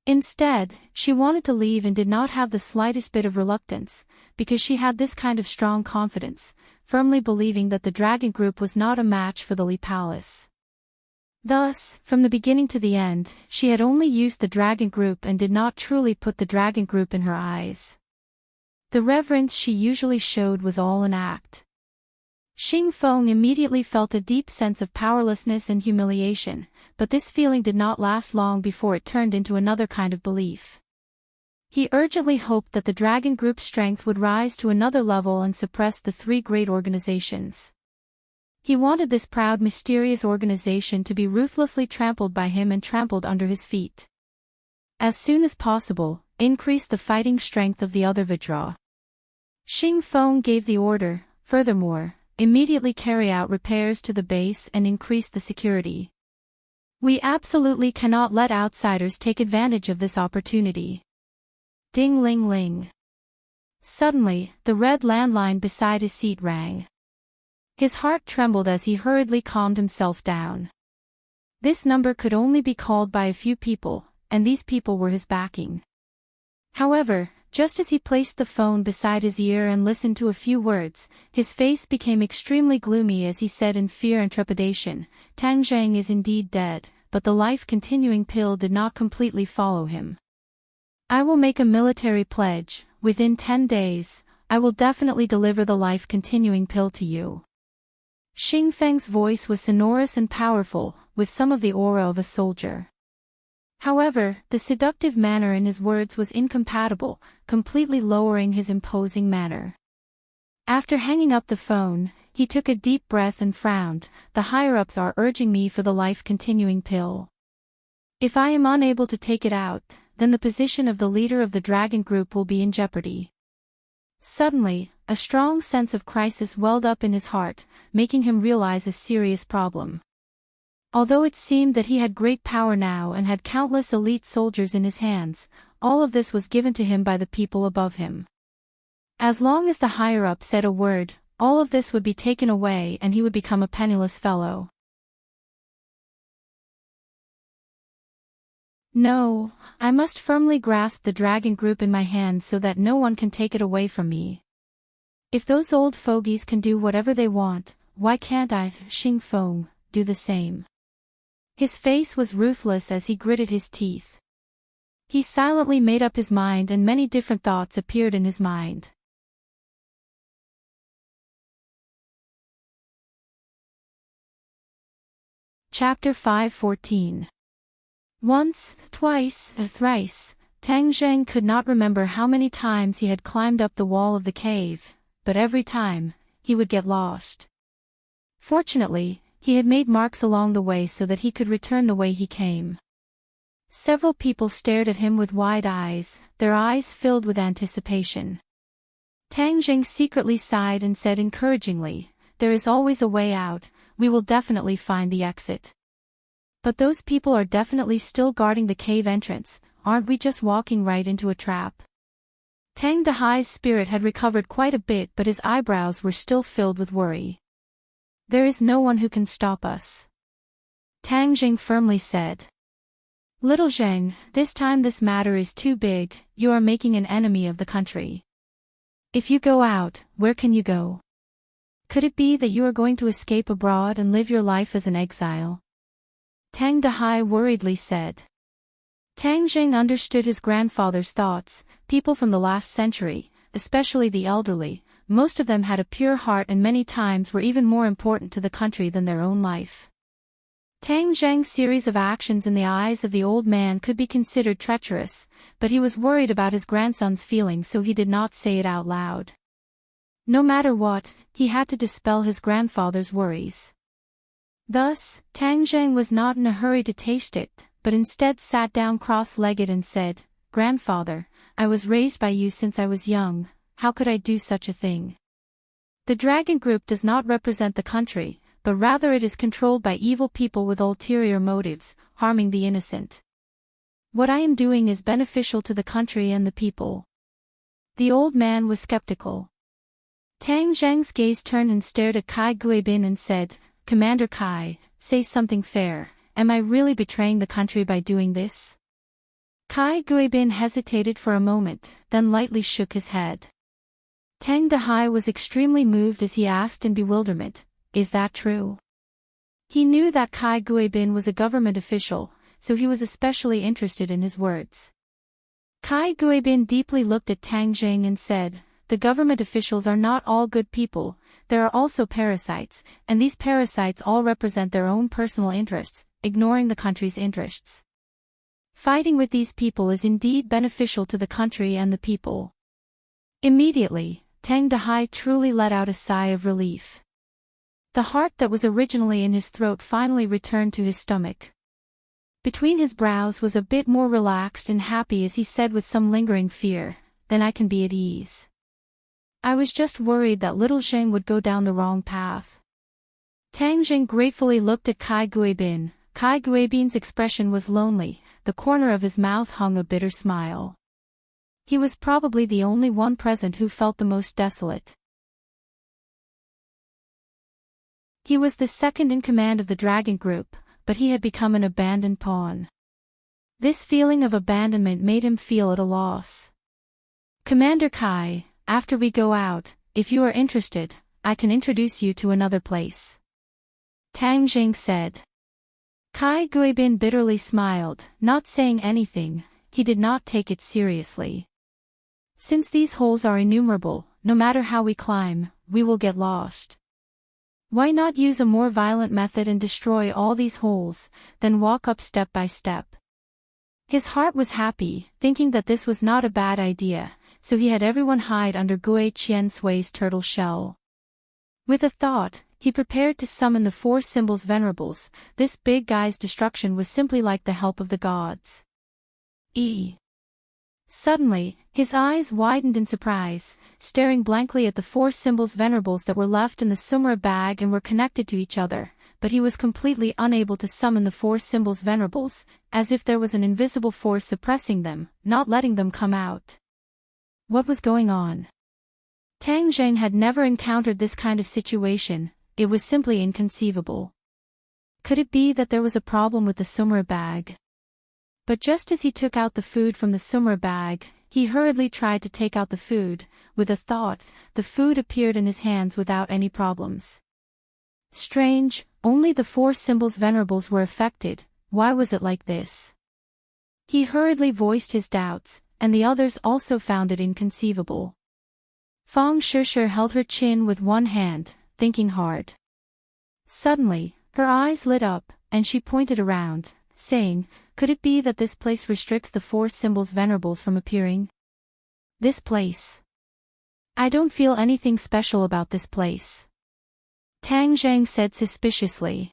[SPEAKER 1] Instead, she wanted to leave and did not have the slightest bit of reluctance, because she had this kind of strong confidence, firmly believing that the dragon group was not a match for the Li Palace. Thus, from the beginning to the end, she had only used the dragon group and did not truly put the dragon group in her eyes. The reverence she usually showed was all an act. Xing Feng immediately felt a deep sense of powerlessness and humiliation, but this feeling did not last long before it turned into another kind of belief. He urgently hoped that the dragon group's strength would rise to another level and suppress the three great organizations. He wanted this proud, mysterious organization to be ruthlessly trampled by him and trampled under his feet. As soon as possible, increase the fighting strength of the other Vajra. Xing Feng gave the order. Furthermore, immediately carry out repairs to the base and increase the security. We absolutely cannot let outsiders take advantage of this opportunity. Ding ling ling. Suddenly, the red landline beside his seat rang. His heart trembled as he hurriedly calmed himself down. This number could only be called by a few people, and these people were his backing. However, just as he placed the phone beside his ear and listened to a few words, his face became extremely gloomy as he said in fear and trepidation, "Tang Zhang is indeed dead," but the life-continuing pill did not completely follow him. "I will make a military pledge. Within 10 days, I will definitely deliver the life-continuing pill to you." Xing Feng's voice was sonorous and powerful, with some of the aura of a soldier. However, the seductive manner in his words was incompatible, completely lowering his imposing manner. After hanging up the phone, he took a deep breath and frowned. "The higher-ups are urging me for the life-continuing pill. If I am unable to take it out, then the position of the leader of the dragon group will be in jeopardy." Suddenly, a strong sense of crisis welled up in his heart, making him realize a serious problem. Although it seemed that he had great power now and had countless elite soldiers in his hands, all of this was given to him by the people above him. As long as the higher-up said a word, all of this would be taken away and he would become a penniless fellow. "No, I must firmly grasp the dragon group in my hands so that no one can take it away from me. If those old fogies can do whatever they want, why can't I, Xing Feng, do the same? His face was ruthless as he gritted his teeth. He silently made up his mind and many different thoughts appeared in his mind. Chapter 5:14. Once, twice, thrice, Tang Zheng could not remember how many times he had climbed up the wall of the cave, but every time, he would get lost. Fortunately, he had made marks along the way so that he could return the way he came. Several people stared at him with wide eyes, their eyes filled with anticipation. Tang Zheng secretly sighed and said encouragingly, "There is always a way out, we will definitely find the exit." But those people are definitely still guarding the cave entrance, aren't we just walking right into a trap? Tang Dahai's spirit had recovered quite a bit but his eyebrows were still filled with worry. "There is no one who can stop us," Tang Zheng firmly said. "Little Zheng, this time this matter is too big, you are making an enemy of the country. If you go out, where can you go? Could it be that you are going to escape abroad and live your life as an exile?" Tang Dahai worriedly said. Tang Zheng understood his grandfather's thoughts. People from the last century, especially the elderly, most of them had a pure heart and many times were even more important to the country than their own life. Tang Zheng's series of actions in the eyes of the old man could be considered treacherous, but he was worried about his grandson's feelings so he did not say it out loud. No matter what, he had to dispel his grandfather's worries. Thus, Tang Zheng was not in a hurry to taste it, but instead sat down cross-legged and said, "Grandfather, I was raised by you since I was young, how could I do such a thing? The dragon group does not represent the country, but rather it is controlled by evil people with ulterior motives, harming the innocent. What I am doing is beneficial to the country and the people." The old man was skeptical. Tang Zheng's gaze turned and stared at Kai Guibin and said, "Commander Kai, say something fair, am I really betraying the country by doing this?" Kai Guibin hesitated for a moment, then lightly shook his head. Tang Dahai was extremely moved as he asked in bewilderment, "Is that true?" He knew that Kai Guibin was a government official, so he was especially interested in his words. Kai Guibin deeply looked at Tang Zheng and said, "The government officials are not all good people, there are also parasites, and these parasites all represent their own personal interests, ignoring the country's interests. Fighting with these people is indeed beneficial to the country and the people." Immediately, Tang Dahai truly let out a sigh of relief. The heart that was originally in his throat finally returned to his stomach. Between his brows was a bit more relaxed and happy as he said with some lingering fear, "Then I can be at ease. I was just worried that little Zheng would go down the wrong path." Tang Zheng gratefully looked at Kai Guibin. Kai Guibin's expression was lonely, the corner of his mouth hung a bitter smile. He was probably the only one present who felt the most desolate. He was the second in command of the dragon group, but he had become an abandoned pawn. This feeling of abandonment made him feel at a loss. "Commander Kai, after we go out, if you are interested, I can introduce you to another place," Tang Zheng said. Kai Guibin bitterly smiled, not saying anything. He did not take it seriously. "Since these holes are innumerable, no matter how we climb, we will get lost. Why not use a more violent method and destroy all these holes, then walk up step by step?" His heart was happy, thinking that this was not a bad idea, so he had everyone hide under Gui Qian Sui's turtle shell. With a thought, he prepared to summon the four symbols venerables. This big guy's destruction was simply like the help of the gods. Suddenly, his eyes widened in surprise, staring blankly at the four symbols venerables that were left in the Sumra bag and were connected to each other, but he was completely unable to summon the four symbols venerables, as if there was an invisible force suppressing them, not letting them come out. What was going on? Tang Zheng had never encountered this kind of situation, it was simply inconceivable. Could it be that there was a problem with the Sumra bag? But just as he took out the food from the summer bag, he hurriedly tried to take out the food. With a thought, the food appeared in his hands without any problems. Strange, only the 4 symbols venerables were affected. Why was it like this? He hurriedly voiced his doubts, and the others also found it inconceivable. Fang Shishir held her chin with one hand, thinking hard. Suddenly, her eyes lit up, and she pointed around, saying, "Could it be that this place restricts the 4 symbols venerables from appearing? This place. I don't feel anything special about this place." Tang Zhang said suspiciously.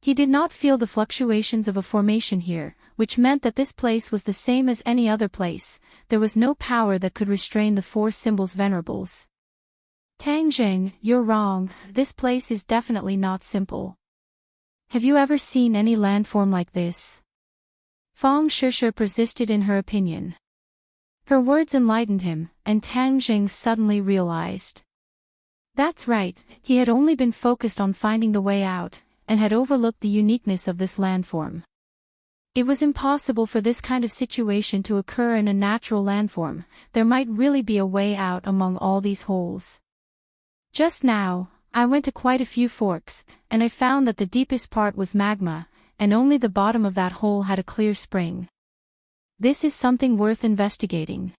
[SPEAKER 1] He did not feel the fluctuations of a formation here, which meant that this place was the same as any other place. There was no power that could restrain the 4 symbols venerables. Tang Zhang, you're wrong, this place is definitely not simple. Have you ever seen any landform like this? Fang Shishir persisted in her opinion. Her words enlightened him, and Tang Zhang suddenly realized. That's right, he had only been focused on finding the way out, and had overlooked the uniqueness of this landform. It was impossible for this kind of situation to occur in a natural landform. There might really be a way out among all these holes. Just now, I went to quite a few forks, and I found that the deepest part was magma, and only the bottom of that hole had a clear spring. This is something worth investigating.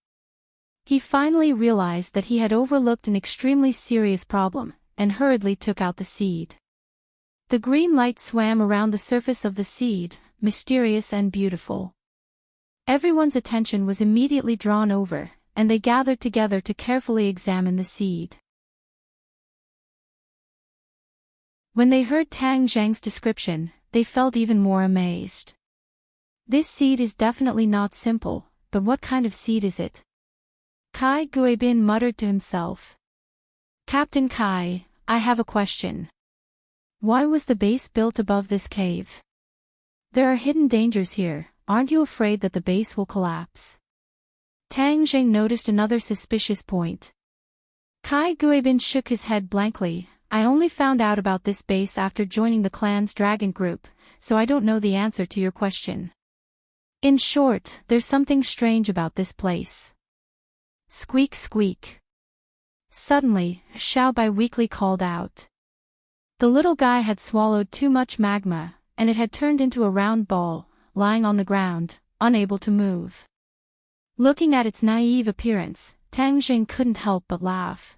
[SPEAKER 1] He finally realized that he had overlooked an extremely serious problem, and hurriedly took out the seed. The green light swam around the surface of the seed, mysterious and beautiful. Everyone's attention was immediately drawn over, and they gathered together to carefully examine the seed. When they heard Tang Zhang's description, they felt even more amazed. This seed is definitely not simple, but what kind of seed is it? Kai Guibin muttered to himself. Captain Kai, I have a question. Why was the base built above this cave? There are hidden dangers here, aren't you afraid that the base will collapse? Tang Zhang noticed another suspicious point. Kai Guibin shook his head blankly. I only found out about this base after joining the clan's dragon group, so I don't know the answer to your question. In short, there's something strange about this place. Squeak squeak. Suddenly, Xiaobai weakly called out. The little guy had swallowed too much magma, and it had turned into a round ball, lying on the ground, unable to move. Looking at its naive appearance, Tang Zhang couldn't help but laugh.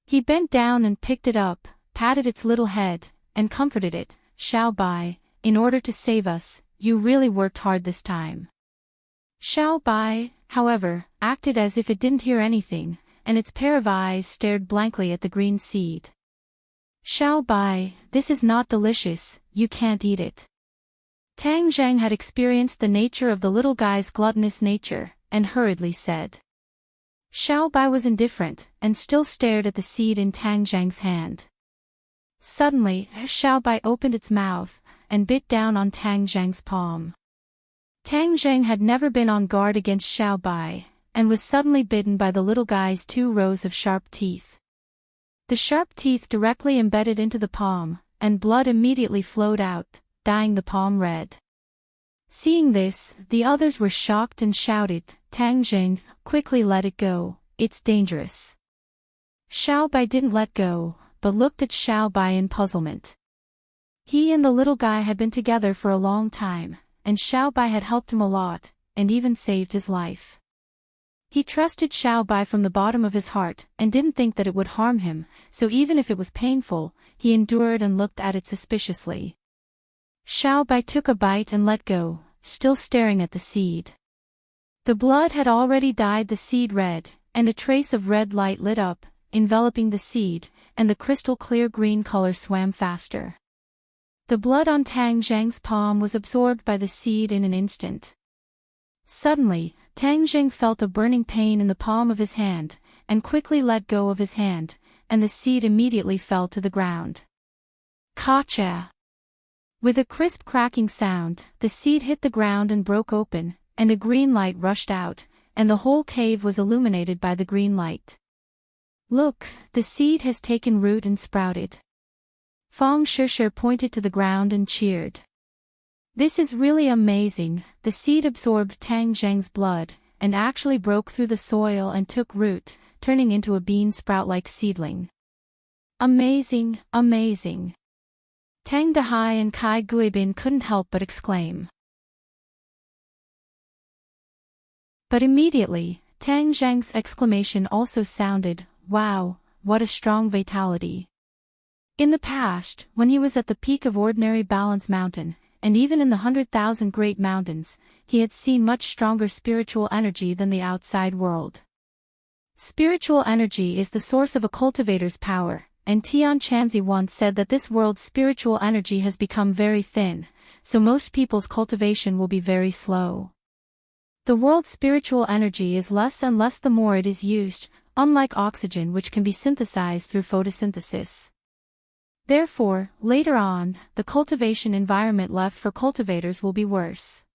[SPEAKER 1] He bent down and picked it up, patted its little head, and comforted it. Xiaobai, in order to save us, you really worked hard this time. Xiaobai, however, acted as if it didn't hear anything, and its pair of eyes stared blankly at the green seed. Xiaobai, this is not delicious, you can't eat it. Tang Zhang had experienced the nature of the little guy's gluttonous nature, and hurriedly said. Xiaobai was indifferent, and still stared at the seed in Tang Zhang's hand. Suddenly, Xiaobai opened its mouth, and bit down on Tang Zhang's palm. Tang Zhang had never been on guard against Xiaobai, and was suddenly bitten by the little guy's 2 rows of sharp teeth. The sharp teeth directly embedded into the palm, and blood immediately flowed out, dyeing the palm red. Seeing this, the others were shocked and shouted, Tang Zhang, quickly let it go, it's dangerous. Xiaobai didn't let go, but looked at Xiaobai in puzzlement. He and the little guy had been together for a long time, and Xiaobai had helped him a lot, and even saved his life. He trusted Xiaobai from the bottom of his heart, and didn't think that it would harm him, so even if it was painful, he endured and looked at it suspiciously. Xiaobai took a bite and let go, still staring at the seed. The blood had already dyed the seed red, and a trace of red light lit up, enveloping the seed, and the crystal clear green color swam faster. The blood on Tang Zhang's palm was absorbed by the seed in an instant. Suddenly, Tang Zhang felt a burning pain in the palm of his hand, and quickly let go of his hand, and the seed immediately fell to the ground. Ka-cha! With a crisp cracking sound, the seed hit the ground and broke open, and a green light rushed out, and the whole cave was illuminated by the green light. Look, the seed has taken root and sprouted. Fang Shishir pointed to the ground and cheered. This is really amazing. The seed absorbed Tang Zheng's blood, and actually broke through the soil and took root, turning into a bean sprout-like seedling. Amazing, amazing. Tang Dehai and Kai Guibin couldn't help but exclaim. But immediately, Tang Zheng's exclamation also sounded, wow, what a strong vitality. In the past, when he was at the peak of ordinary Balance Mountain, and even in the 100,000 Great Mountains, he had seen much stronger spiritual energy than the outside world. Spiritual energy is the source of a cultivator's power, and Tian Chanzi once said that this world's spiritual energy has become very thin, so most people's cultivation will be very slow. The world's spiritual energy is less and less the more it is used, unlike oxygen which can be synthesized through photosynthesis. Therefore, later on, the cultivation environment left for cultivators will be worse.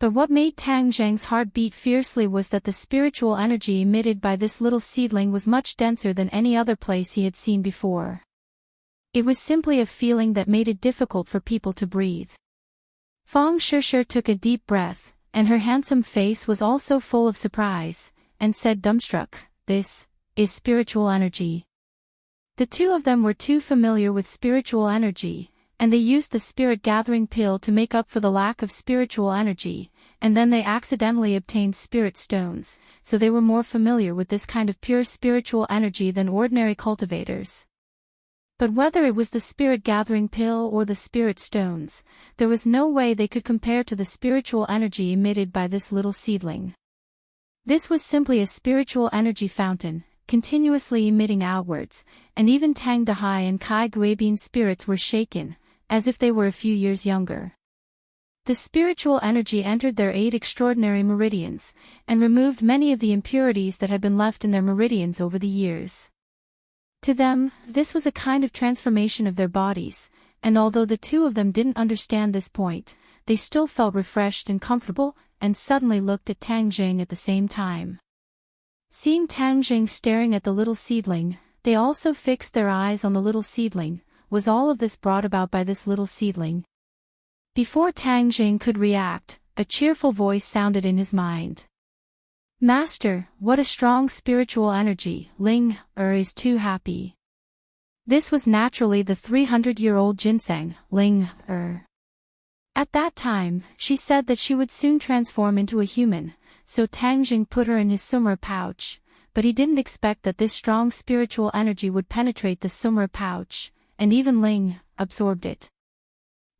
[SPEAKER 1] But what made Tang Zheng's heart beat fiercely was that the spiritual energy emitted by this little seedling was much denser than any other place he had seen before. It was simply a feeling that made it difficult for people to breathe. Fang Shishir took a deep breath, and her handsome face was also full of surprise, and said dumbstruck, "This is spiritual energy." The two of them were too familiar with spiritual energy, and they used the spirit gathering pill to make up for the lack of spiritual energy, and then they accidentally obtained spirit stones, so they were more familiar with this kind of pure spiritual energy than ordinary cultivators. But whether it was the spirit gathering pill or the spirit stones, there was no way they could compare to the spiritual energy emitted by this little seedling. This was simply a spiritual energy fountain, continuously emitting outwards, and even Tang Dehai and Kai Guibin's spirits were shaken, as if they were a few years younger. The spiritual energy entered their 8 extraordinary meridians, and removed many of the impurities that had been left in their meridians over the years. To them, this was a kind of transformation of their bodies, and although the two of them didn't understand this point, they still felt refreshed and comfortable, and suddenly looked at Tang Zheng at the same time. Seeing Tang Zheng staring at the little seedling, they also fixed their eyes on the little seedling. Was all of this brought about by this little seedling? Before Tang Zheng could react, a cheerful voice sounded in his mind. "Master, what a strong spiritual energy, Ling is too happy." This was naturally the 300-year-old ginseng, Ling At that time, she said that she would soon transform into a human, so Tang Zheng put her in his summer pouch, but he didn't expect that this strong spiritual energy would penetrate the summer pouch, and even Ling absorbed it.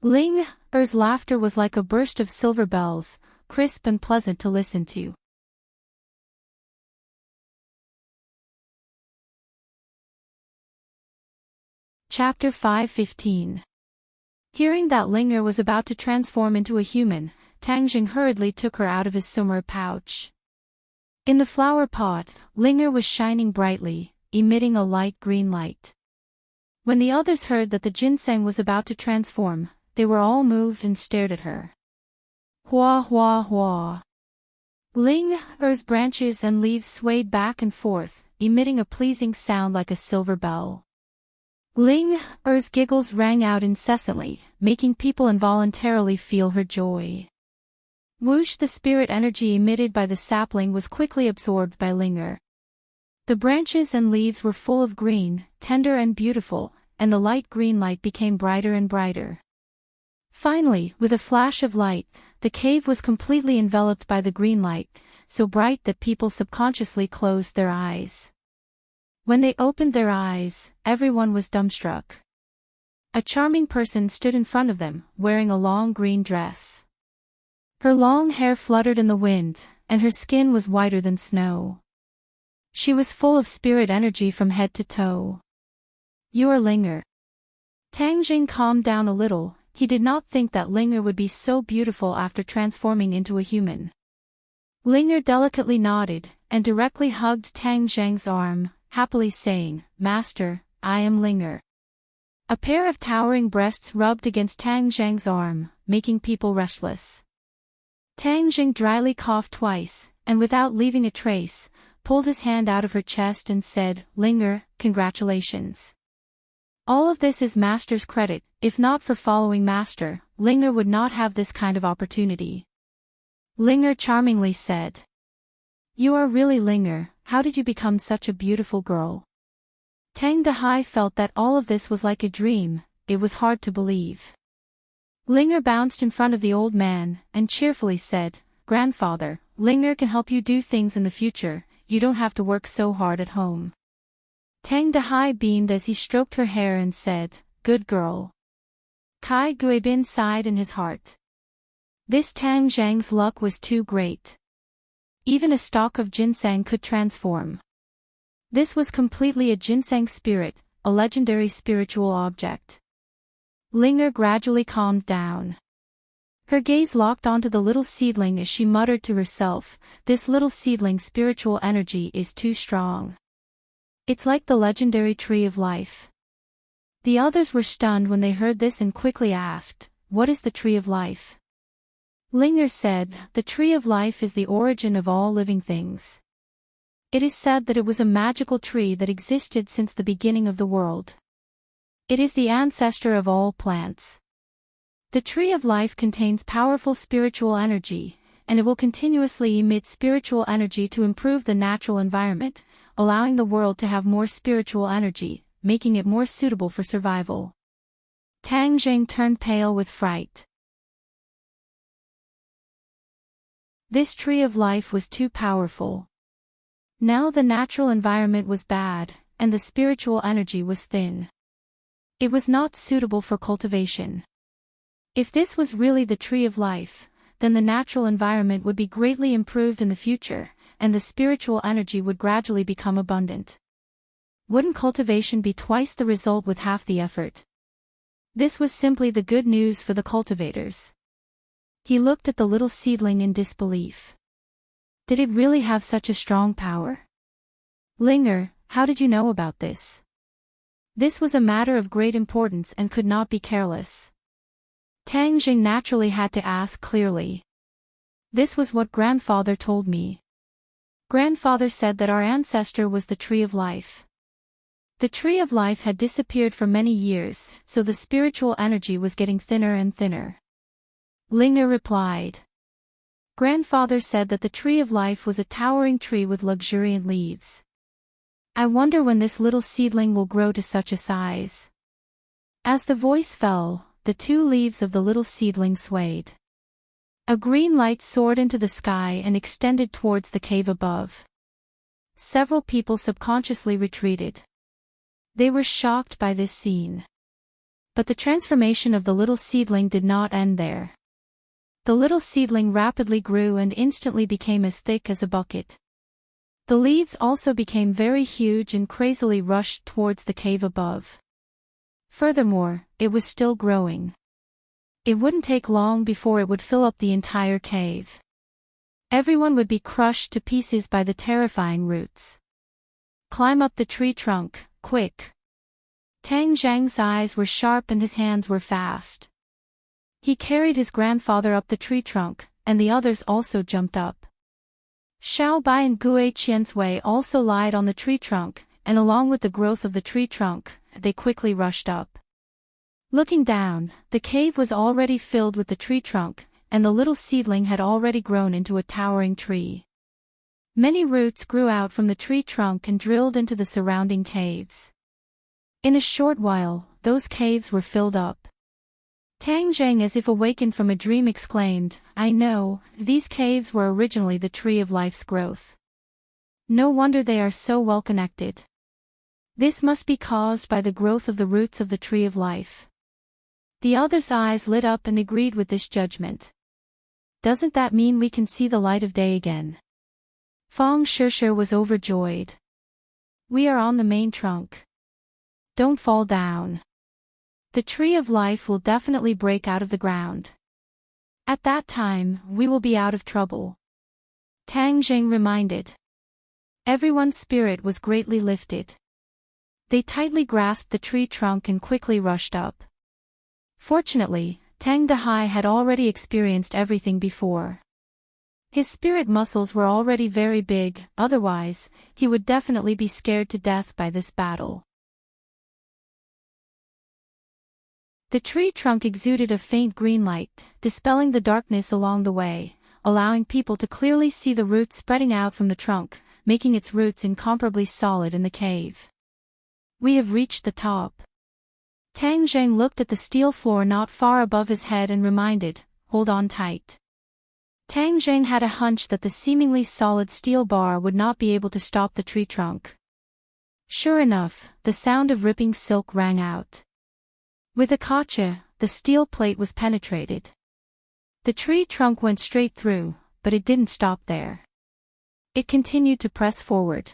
[SPEAKER 1] Ling laughter was like a burst of silver bells, crisp and pleasant to listen to. Chapter 5:15. Hearing that Ling was about to transform into a human, Tang Zheng hurriedly took her out of his summer pouch. In the flower pot, Ling was shining brightly, emitting a light green light. When the others heard that the ginseng was about to transform, they were all moved and stared at her. Hua hua hua. Ling's branches and leaves swayed back and forth, emitting a pleasing sound like a silver bell. Ling's giggles rang out incessantly, making people involuntarily feel her joy. Whoosh! The spirit energy emitted by the sapling was quickly absorbed by Ling. The branches and leaves were full of green, tender and beautiful, and the light green light became brighter and brighter. Finally, with a flash of light, the cave was completely enveloped by the green light, so bright that people subconsciously closed their eyes. When they opened their eyes, everyone was dumbstruck. A charming person stood in front of them, wearing a long green dress. Her long hair fluttered in the wind, and her skin was whiter than snow. She was full of spirit energy from head to toe. "You are Ling." Tang Zheng calmed down a little. He did not think that Ling would be so beautiful after transforming into a human. Ling delicately nodded, and directly hugged Tang Zheng's arm, happily saying, "Master, I am Ling." A pair of towering breasts rubbed against Tang Zheng's arm, making people restless. Tang Zheng dryly coughed twice, and without leaving a trace, pulled his hand out of her chest and said, "Ling, congratulations. All of this is Master's credit. If not for following Master, Linger would not have this kind of opportunity. Linger charmingly said. You are really Linger, how did you become such a beautiful girl? Tang Dehai felt that all of this was like a dream, it was hard to believe. Linger bounced in front of the old man, and cheerfully said, Grandfather, Linger can help you do things in the future, you don't have to work so hard at home. Tang Dehai beamed as he stroked her hair and said, Good girl. Kai Guibin sighed in his heart. This Tang Zhang's luck was too great. Even a stalk of ginseng could transform. This was completely a ginseng spirit, a legendary spiritual object. Linger gradually calmed down. Her gaze locked onto the little seedling as she muttered to herself, this little seedling's spiritual energy is too strong. It's like the legendary tree of life. The others were stunned when they heard this and quickly asked, What is the tree of life? Linger said, The tree of life is the origin of all living things. It is said that it was a magical tree that existed since the beginning of the world. It is the ancestor of all plants. The tree of life contains powerful spiritual energy, and it will continuously emit spiritual energy to improve the natural environment, allowing the world to have more spiritual energy, making it more suitable for survival. Tang Zheng turned pale with fright. This tree of life was too powerful. Now the natural environment was bad, and the spiritual energy was thin. It was not suitable for cultivation. If this was really the tree of life, then the natural environment would be greatly improved in the future, and the spiritual energy would gradually become abundant. Wouldn't cultivation be twice the result with half the effort? This was simply the good news for the cultivators. He looked at the little seedling in disbelief. Did it really have such a strong power? Linger, how did you know about this? This was a matter of great importance and could not be careless. Tang Jing naturally had to ask clearly. This was what grandfather told me. Grandfather said that our ancestor was the tree of life. The tree of life had disappeared for many years, so the spiritual energy was getting thinner and thinner. Linger replied. Grandfather said that the tree of life was a towering tree with luxuriant leaves. I wonder when this little seedling will grow to such a size. As the voice fell, the two leaves of the little seedling swayed. A green light soared into the sky and extended towards the cave above. Several people subconsciously retreated. They were shocked by this scene. But the transformation of the little seedling did not end there. The little seedling rapidly grew and instantly became as thick as a bucket. The leaves also became very huge and crazily rushed towards the cave above. Furthermore, it was still growing. It wouldn't take long before it would fill up the entire cave. Everyone would be crushed to pieces by the terrifying roots. Climb up the tree trunk, quick. Tang Zhang's eyes were sharp and his hands were fast. He carried his grandfather up the tree trunk, and the others also jumped up. Xiao Bai and Gue Qiansui also lied on the tree trunk, and along with the growth of the tree trunk, they quickly rushed up. Looking down, the cave was already filled with the tree trunk, and the little seedling had already grown into a towering tree. Many roots grew out from the tree trunk and drilled into the surrounding caves. In a short while, those caves were filled up. Tang Zheng, as if awakened from a dream, exclaimed, I know, these caves were originally the tree of life's growth. No wonder they are so well connected. This must be caused by the growth of the roots of the tree of life. The others' eyes lit up and agreed with this judgment. Doesn't that mean we can see the light of day again? Fong Shishir was overjoyed. We are on the main trunk. Don't fall down. The tree of life will definitely break out of the ground. At that time, we will be out of trouble. Tang Jing reminded. Everyone's spirit was greatly lifted. They tightly grasped the tree trunk and quickly rushed up. Fortunately, Tang Dehai had already experienced everything before. His spirit muscles were already very big, otherwise, he would definitely be scared to death by this battle. The tree trunk exuded a faint green light, dispelling the darkness along the way, allowing people to clearly see the roots spreading out from the trunk, making its roots incomparably solid in the cave. We have reached the top. Tang Zheng looked at the steel floor not far above his head and reminded, hold on tight. Tang Zheng had a hunch that the seemingly solid steel bar would not be able to stop the tree trunk. Sure enough, the sound of ripping silk rang out. With a gotcha, the steel plate was penetrated. The tree trunk went straight through, but it didn't stop there. It continued to press forward.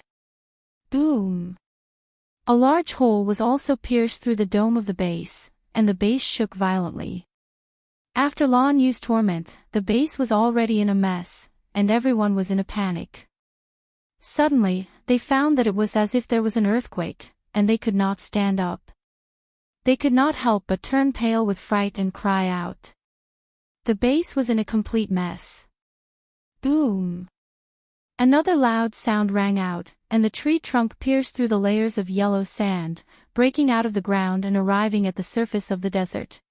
[SPEAKER 1] Boom! A large hole was also pierced through the dome of the base, and the base shook violently. After long used torment, the base was already in a mess, and everyone was in a panic. Suddenly, they found that it was as if there was an earthquake, and they could not stand up. They could not help but turn pale with fright and cry out. The base was in a complete mess. Boom! Another loud sound rang out, and the tree trunk pierced through the layers of yellow sand, breaking out of the ground and arriving at the surface of the desert.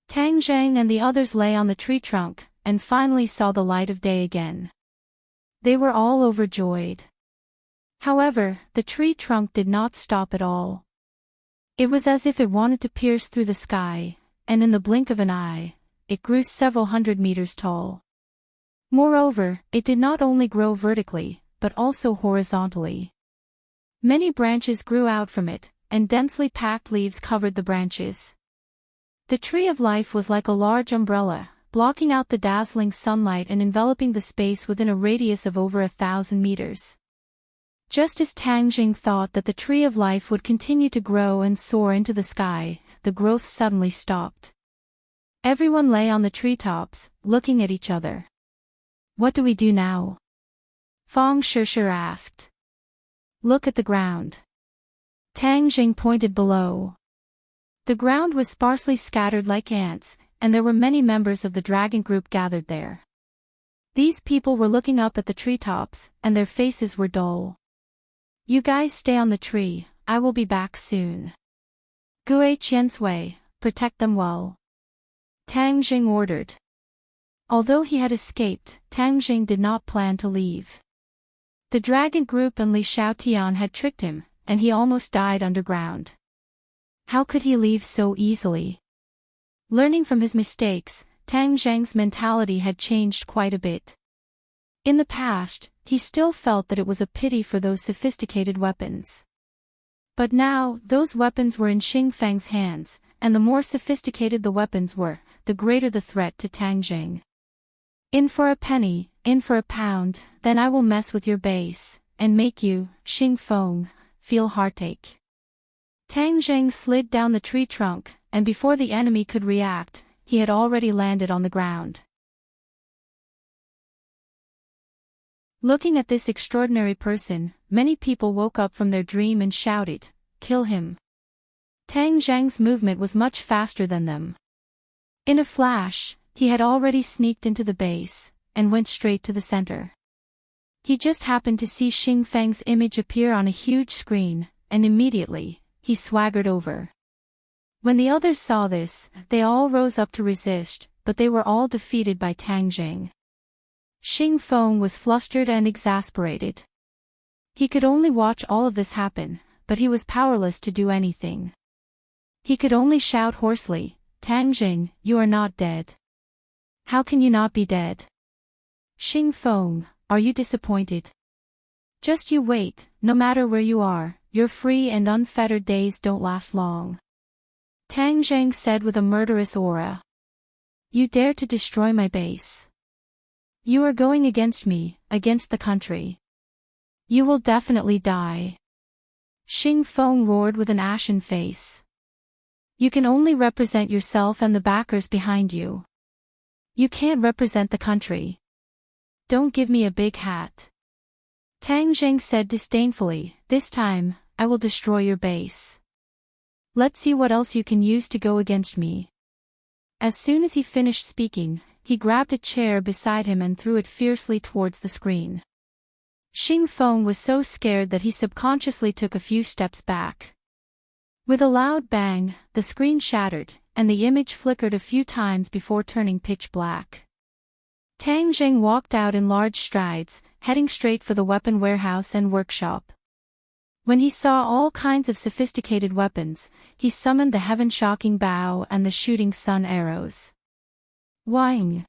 [SPEAKER 1] Tang Zheng and the others lay on the tree trunk, and finally saw the light of day again. They were all overjoyed. However, the tree trunk did not stop at all. It was as if it wanted to pierce through the sky, and in the blink of an eye, it grew several hundred meters tall. Moreover, it did not only grow vertically, but also horizontally. Many branches grew out from it, and densely packed leaves covered the branches. The tree of life was like a large umbrella, blocking out the dazzling sunlight and enveloping the space within a radius of over 1,000 meters. Just as Tang Zheng thought that the tree of life would continue to grow and soar into the sky, the growth suddenly stopped. Everyone lay on the treetops, looking at each other. What do we do now? Fang Shishir asked. Look at the ground. Tang Zheng pointed below. The ground was sparsely scattered like ants, and there were many members of the dragon group gathered there. These people were looking up at the treetops, and their faces were dull. You guys stay on the tree, I will be back soon. Gue Qiansui, protect them well. Tang Zheng ordered. Although he had escaped, Tang Zheng did not plan to leave. The dragon group and Li Xiaotian had tricked him, and he almost died underground. How could he leave so easily? Learning from his mistakes, Tang Zheng's mentality had changed quite a bit. In the past, he still felt that it was a pity for those sophisticated weapons. But now, those weapons were in Xing Feng's hands, and the more sophisticated the weapons were, the greater the threat to Tang Zheng. In for a penny, in for a pound, then I will mess with your base, and make you, Xing Feng, feel heartache. Tang Zheng slid down the tree trunk, and before the enemy could react, he had already landed on the ground. Looking at this extraordinary person, many people woke up from their dream and shouted, "Kill him!" Tang Zheng's movement was much faster than them. In a flash, he had already sneaked into the base, and went straight to the center. He just happened to see Xing Feng's image appear on a huge screen, and immediately, he swaggered over. When the others saw this, they all rose up to resist, but they were all defeated by Tang Zheng. Xing Feng was flustered and exasperated. He could only watch all of this happen, but he was powerless to do anything. He could only shout hoarsely, "Tang Zheng, you are not dead. How can you not be dead? Xing Feng, are you disappointed? Just you wait, no matter where you are, your free and unfettered days don't last long." Tang Zheng said with a murderous aura. You dare to destroy my base. You are going against me, against the country. You will definitely die. Xing Feng roared with an ashen face. You can only represent yourself and the backers behind you. You can't represent the country. Don't give me a big hat. Tang Zheng said disdainfully, this time, I will destroy your base. Let's see what else you can use to go against me. As soon as he finished speaking, he grabbed a chair beside him and threw it fiercely towards the screen. Xing Feng was so scared that he subconsciously took a few steps back. With a loud bang, the screen shattered, and the image flickered a few times before turning pitch black. Tang Zheng walked out in large strides, heading straight for the weapon warehouse and workshop. When he saw all kinds of sophisticated weapons, he summoned the heaven-shocking bow and the shooting sun arrows. Wang!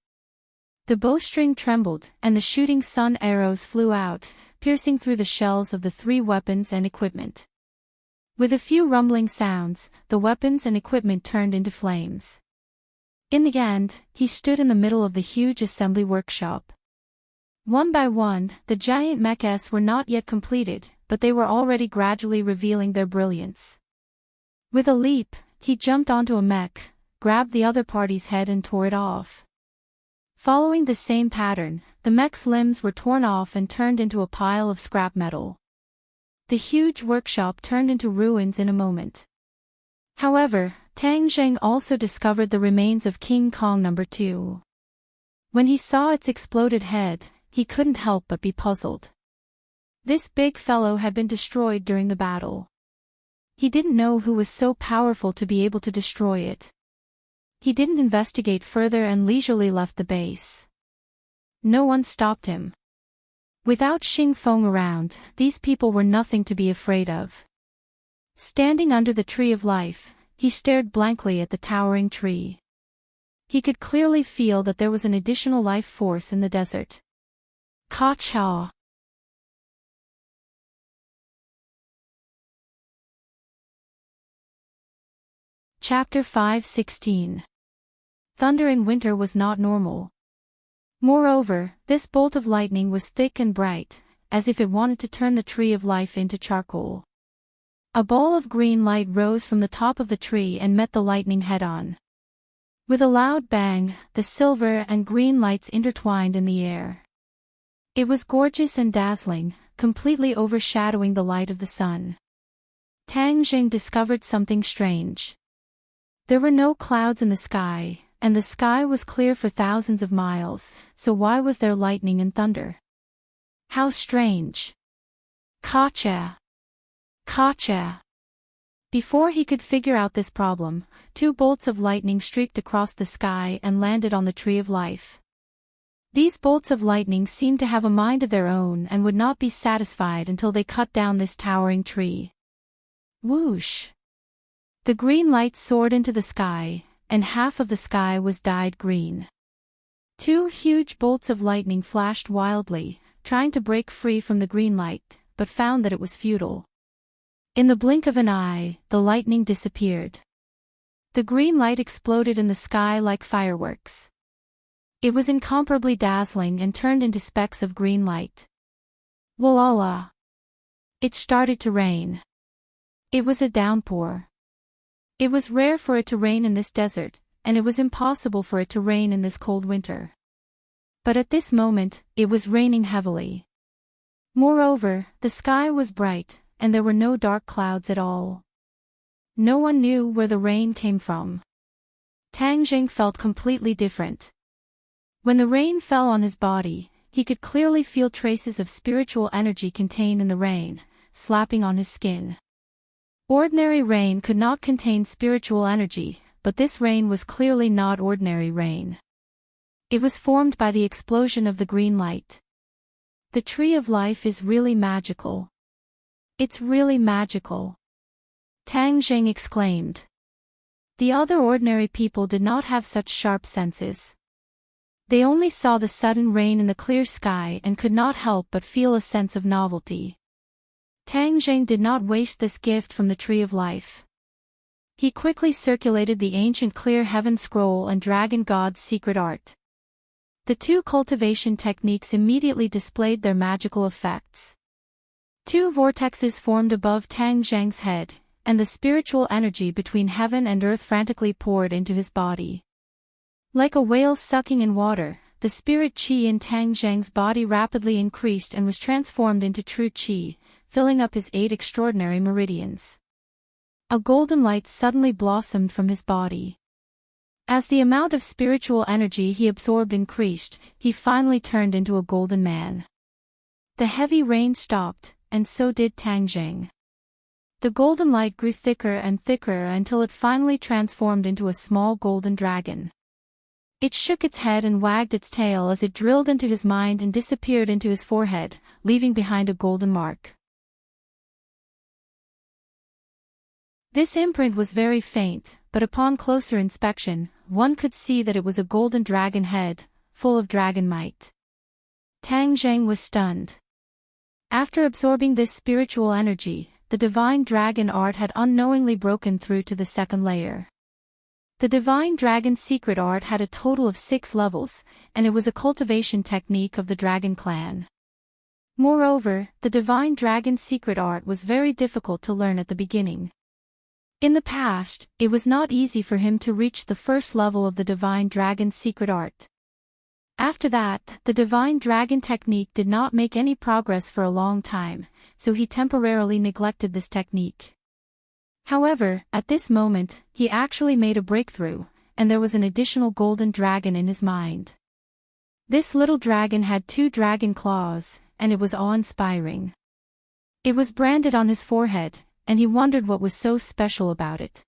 [SPEAKER 1] The bowstring trembled, and the shooting sun arrows flew out, piercing through the shells of the 3 weapons and equipment. With a few rumbling sounds, the weapons and equipment turned into flames. In the end, he stood in the middle of the huge assembly workshop. One by one, the giant mechs were not yet completed, but they were already gradually revealing their brilliance. With a leap, he jumped onto a mech, grabbed the other party's head and tore it off. Following the same pattern, the mech's limbs were torn off and turned into a pile of scrap metal. The huge workshop turned into ruins in a moment. However, Tang Zheng also discovered the remains of King Kong No. 2. When he saw its exploded head, he couldn't help but be puzzled. This big fellow had been destroyed during the battle. He didn't know who was so powerful to be able to destroy it. He didn't investigate further and leisurely left the base. No one stopped him. Without Xing Feng around, these people were nothing to be afraid of. Standing under the tree of life, he stared blankly at the towering tree. He could clearly feel that there was an additional life force in the desert. Ka-cha! Chapter 5:16. Thunder in winter was not normal. Moreover, this bolt of lightning was thick and bright, as if it wanted to turn the tree of life into charcoal. A ball of green light rose from the top of the tree and met the lightning head-on. With a loud bang, the silver and green lights intertwined in the air. It was gorgeous and dazzling, completely overshadowing the light of the sun. Tang Zheng discovered something strange. There were no clouds in the sky, and the sky was clear for thousands of miles, so why was there lightning and thunder? How strange! Ka-cha! Ka-cha! Before he could figure out this problem, 2 bolts of lightning streaked across the sky and landed on the tree of life. These bolts of lightning seemed to have a mind of their own and would not be satisfied until they cut down this towering tree. Whoosh! The green light soared into the sky, and half of the sky was dyed green. 2 huge bolts of lightning flashed wildly, trying to break free from the green light, but found that it was futile. In the blink of an eye, the lightning disappeared. The green light exploded in the sky like fireworks. It was incomparably dazzling and turned into specks of green light. Voila! It started to rain. It was a downpour. It was rare for it to rain in this desert, and it was impossible for it to rain in this cold winter. But at this moment, it was raining heavily. Moreover, the sky was bright, and there were no dark clouds at all. No one knew where the rain came from. Tang Zheng felt completely different. When the rain fell on his body, he could clearly feel traces of spiritual energy contained in the rain, slapping on his skin. Ordinary rain could not contain spiritual energy, but this rain was clearly not ordinary rain. It was formed by the explosion of the green light. The tree of life is really magical. It's really magical. Tang Zheng exclaimed. The other ordinary people did not have such sharp senses. They only saw the sudden rain in the clear sky and could not help but feel a sense of novelty. Tang Zheng did not waste this gift from the Tree of Life. He quickly circulated the ancient Clear Heaven Scroll and Dragon God's secret art. The 2 cultivation techniques immediately displayed their magical effects. 2 vortexes formed above Tang Zheng's head, and the spiritual energy between heaven and earth frantically poured into his body. Like a whale sucking in water, the spirit qi in Tang Zheng's body rapidly increased and was transformed into true qi, filling up his 8 extraordinary meridians. A golden light suddenly blossomed from his body. As the amount of spiritual energy he absorbed increased, he finally turned into a golden man. The heavy rain stopped, and so did Tang Zheng. The golden light grew thicker and thicker until it finally transformed into a small golden dragon. It shook its head and wagged its tail as it drilled into his mind and disappeared into his forehead, leaving behind a golden mark. This imprint was very faint, but upon closer inspection, one could see that it was a golden dragon head, full of dragon might. Tang Zheng was stunned. After absorbing this spiritual energy, the divine dragon art had unknowingly broken through to the second layer. The divine dragon secret art had a total of 6 levels, and it was a cultivation technique of the dragon clan. Moreover, the divine dragon secret art was very difficult to learn at the beginning. In the past, it was not easy for him to reach the first level of the divine dragon secret art. After that, the divine dragon technique did not make any progress for a long time, so he temporarily neglected this technique. However, at this moment, he actually made a breakthrough, and there was an additional golden dragon in his mind. This little dragon had 2 dragon claws, and it was awe-inspiring. It was branded on his forehead, and he wondered what was so special about it.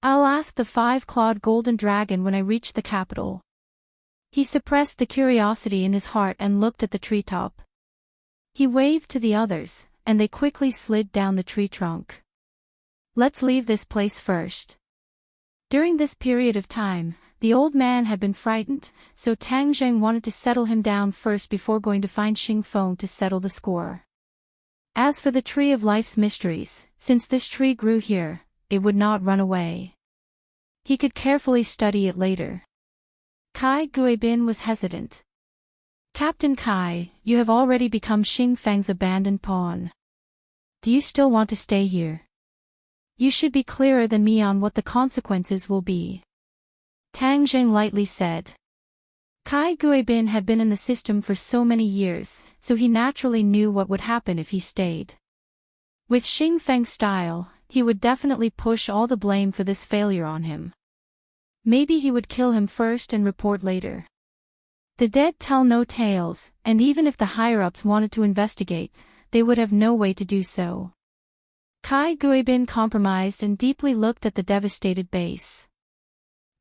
[SPEAKER 1] "I'll ask the 5-clawed golden dragon when I reach the capital." He suppressed the curiosity in his heart and looked at the treetop. He waved to the others, and they quickly slid down the tree trunk. "Let's leave this place first." During this period of time, the old man had been frightened, so Tang Zheng wanted to settle him down first before going to find Xing Feng to settle the score. As for the Tree of Life's mysteries, since this tree grew here, it would not run away. He could carefully study it later. Kai Guibin was hesitant. "Captain Kai, you have already become Xing Feng's abandoned pawn. Do you still want to stay here? You should be clearer than me on what the consequences will be." Tang Zheng lightly said. Kai Guibin had been in the system for so many years, so he naturally knew what would happen if he stayed. With Xing Feng's style, he would definitely push all the blame for this failure on him. Maybe he would kill him first and report later. The dead tell no tales, and even if the higher-ups wanted to investigate, they would have no way to do so. Kai Guibin compromised and deeply looked at the devastated base.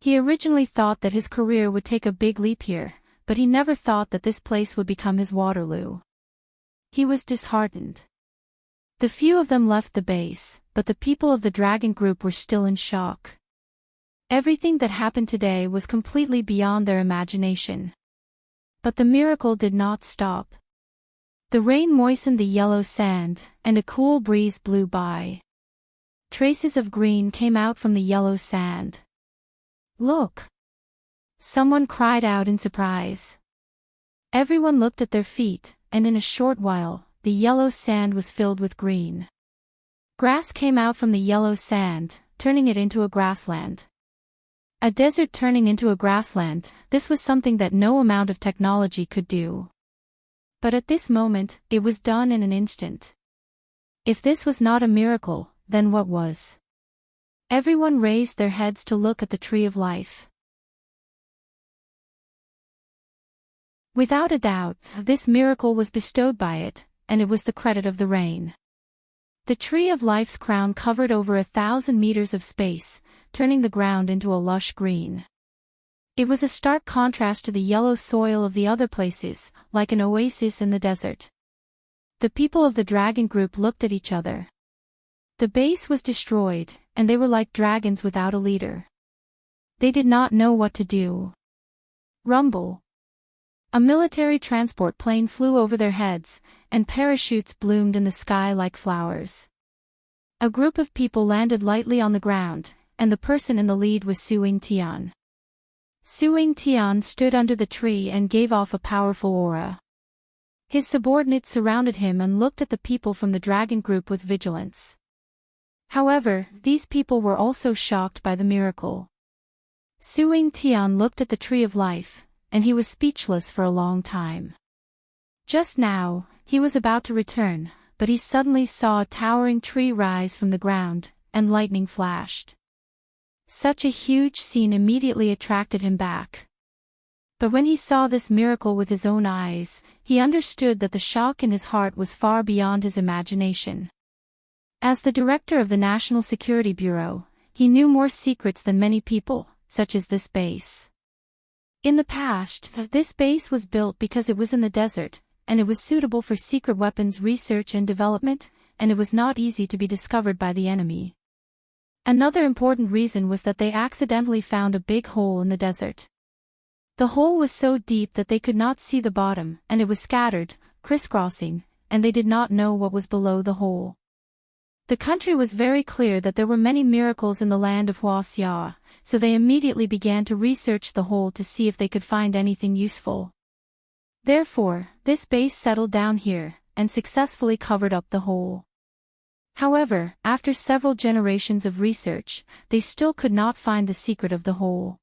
[SPEAKER 1] He originally thought that his career would take a big leap here, but he never thought that this place would become his Waterloo. He was disheartened. The few of them left the base, but the people of the dragon group were still in shock. Everything that happened today was completely beyond their imagination. But the miracle did not stop. The rain moistened the yellow sand, and a cool breeze blew by. Traces of green came out from the yellow sand. "Look!" Someone cried out in surprise. Everyone looked at their feet, and in a short while, the yellow sand was filled with green. Grass came out from the yellow sand, turning it into a grassland. A desert turning into a grassland, this was something that no amount of technology could do. But at this moment, it was done in an instant. If this was not a miracle, then what was? Everyone raised their heads to look at the Tree of Life. Without a doubt, this miracle was bestowed by it, and it was the credit of the rain. The Tree of Life's crown covered over 1,000 meters of space, turning the ground into a lush green. It was a stark contrast to the yellow soil of the other places, like an oasis in the desert. The people of the dragon group looked at each other. The base was destroyed, and they were like dragons without a leader. They did not know what to do. Rumble. A military transport plane flew over their heads, and parachutes bloomed in the sky like flowers. A group of people landed lightly on the ground, and the person in the lead was Suing Tian. Suing Tian stood under the tree and gave off a powerful aura. His subordinates surrounded him and looked at the people from the dragon group with vigilance. However, these people were also shocked by the miracle. Suing Tian looked at the Tree of Life, and he was speechless for a long time. Just now, he was about to return, but he suddenly saw a towering tree rise from the ground, and lightning flashed. Such a huge scene immediately attracted him back. But when he saw this miracle with his own eyes, he understood that the shock in his heart was far beyond his imagination. As the director of the National Security Bureau, he knew more secrets than many people, such as this base. In the past, this base was built because it was in the desert, and it was suitable for secret weapons research and development, and it was not easy to be discovered by the enemy. Another important reason was that they accidentally found a big hole in the desert. The hole was so deep that they could not see the bottom, and it was scattered, crisscrossing, and they did not know what was below the hole. The country was very clear that there were many miracles in the land of Huaxia, so they immediately began to research the hole to see if they could find anything useful. Therefore, this base settled down here, and successfully covered up the hole. However, after several generations of research, they still could not find the secret of the hole.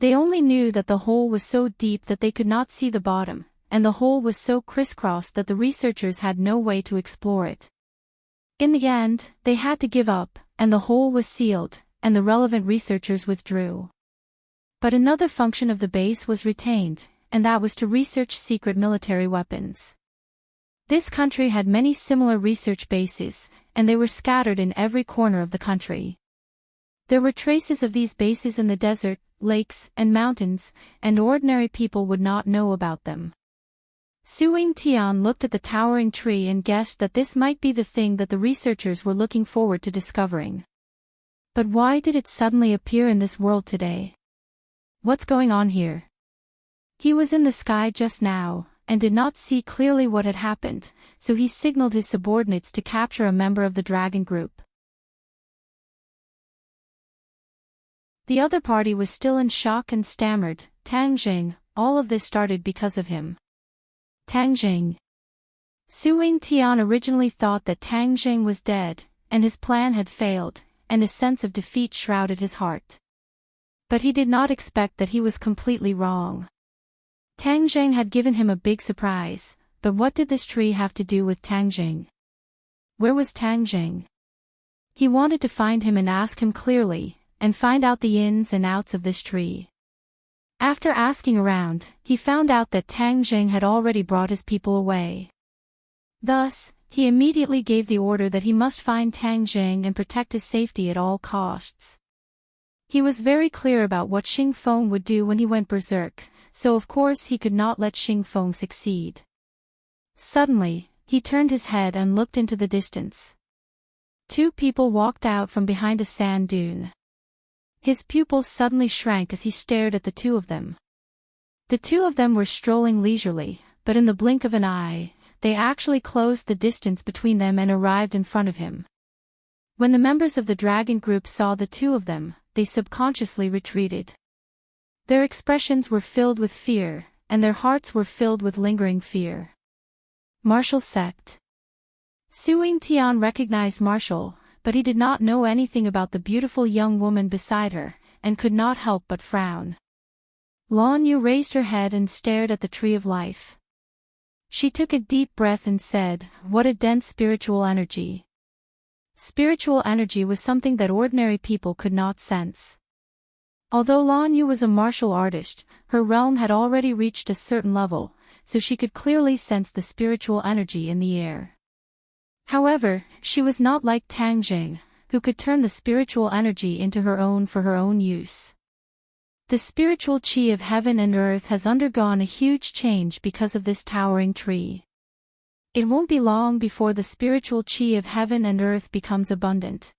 [SPEAKER 1] They only knew that the hole was so deep that they could not see the bottom, and the hole was so crisscrossed that the researchers had no way to explore it. In the end, they had to give up, and the hole was sealed, and the relevant researchers withdrew. But another function of the base was retained, and that was to research secret military weapons. This country had many similar research bases, and they were scattered in every corner of the country. There were traces of these bases in the desert, lakes, and mountains, and ordinary people would not know about them. Suing Tian looked at the towering tree and guessed that this might be the thing that the researchers were looking forward to discovering. But why did it suddenly appear in this world today? What's going on here? He was in the sky just now, and did not see clearly what had happened, so he signaled his subordinates to capture a member of the dragon group. The other party was still in shock and stammered, "Tang Jing, all of this started because of him." Tang Jing. Suing Tian originally thought that Tang Jing was dead, and his plan had failed, and a sense of defeat shrouded his heart. But he did not expect that he was completely wrong. Tang Jing had given him a big surprise, but what did this tree have to do with Tang Jing? Where was Tang Jing? He wanted to find him and ask him clearly, and find out the ins and outs of this tree. After asking around, he found out that Tang Jing had already brought his people away. Thus, he immediately gave the order that he must find Tang Jing and protect his safety at all costs. He was very clear about what Xing Feng would do when he went berserk, so of course he could not let Xing Feng succeed. Suddenly, he turned his head and looked into the distance. Two people walked out from behind a sand dune. His pupils suddenly shrank as he stared at the two of them. The two of them were strolling leisurely, but in the blink of an eye, they actually closed the distance between them and arrived in front of him. When the members of the dragon group saw the two of them, they subconsciously retreated. Their expressions were filled with fear, and their hearts were filled with lingering fear. Martial sect. Suing Tian recognized Martial, but he did not know anything about the beautiful young woman beside her, and could not help but frown. Lan Yu raised her head and stared at the tree of life. She took a deep breath and said, "What a dense spiritual energy." Spiritual energy was something that ordinary people could not sense. Although Lan Yu was a martial artist, her realm had already reached a certain level, so she could clearly sense the spiritual energy in the air. However, she was not like Tang Jing, who could turn the spiritual energy into her own for her own use. The spiritual qi of heaven and earth has undergone a huge change because of this towering tree. It won't be long before the spiritual qi of heaven and earth becomes abundant.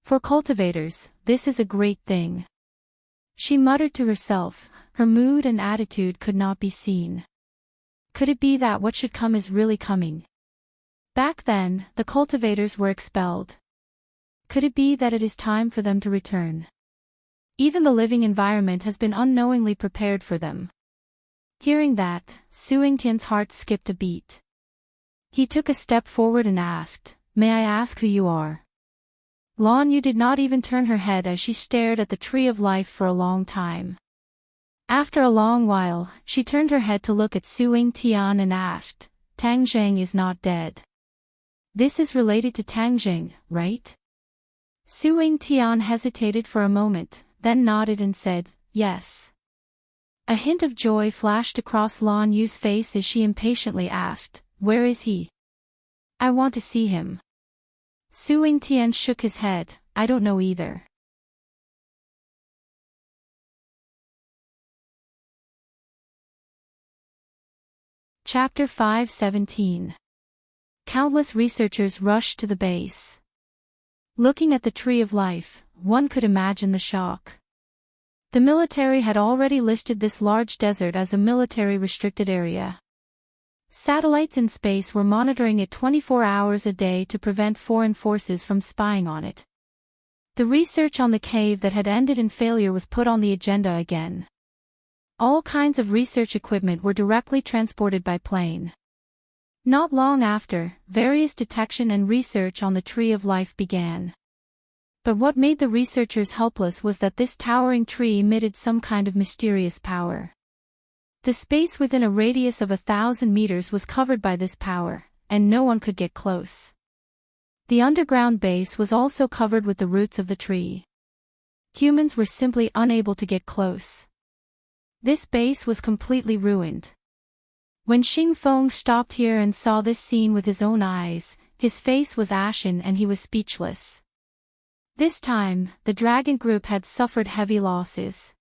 [SPEAKER 1] For cultivators, this is a great thing. She muttered to herself, her mood and attitude could not be seen. Could it be that what should come is really coming? Back then, the cultivators were expelled. Could it be that it is time for them to return? Even the living environment has been unknowingly prepared for them. Hearing that, Suing Tian's heart skipped a beat. He took a step forward and asked, "May I ask who you are?" Lan Yu did not even turn her head as she stared at the tree of life for a long time. After a long while, she turned her head to look at Suing Tian and asked, "Tang Jing is not dead. This is related to Tang Jing, right?" Suing Tian hesitated for a moment, then nodded and said, "Yes." A hint of joy flashed across Lan Yu's face as she impatiently asked, "Where is he? I want to see him." Su Yingtian shook his head, I don't know either. Chapter 5:17. Countless researchers rushed to the base. Looking at the Tree of Life, one could imagine the shock. The military had already listed this large desert as a military-restricted area. Satellites in space were monitoring it 24 hours a day to prevent foreign forces from spying on it. The research on the cave that had ended in failure was put on the agenda again. All kinds of research equipment were directly transported by plane. Not long after, various detection and research on the Tree of Life began. But what made the researchers helpless was that this towering tree emitted some kind of mysterious power. The space within a radius of 1,000 meters was covered by this power, and no one could get close. The underground base was also covered with the roots of the tree. Humans were simply unable to get close. This base was completely ruined. When Xing Feng stopped here and saw this scene with his own eyes, his face was ashen and he was speechless. This time, the dragon group had suffered heavy losses.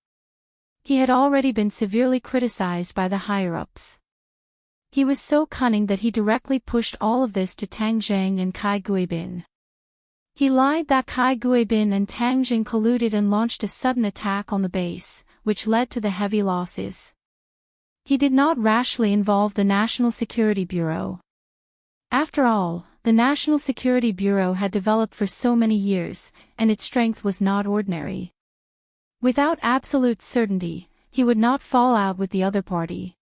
[SPEAKER 1] He had already been severely criticized by the higher-ups. He was so cunning that he directly pushed all of this to Tang Zheng and Kai Guibin. He lied that Kai Guibin and Tang Zheng colluded and launched a sudden attack on the base, which led to the heavy losses. He did not rashly involve the National Security Bureau. After all, the National Security Bureau had developed for so many years, and its strength was not ordinary. Without absolute certainty, he would not fall out with the other party.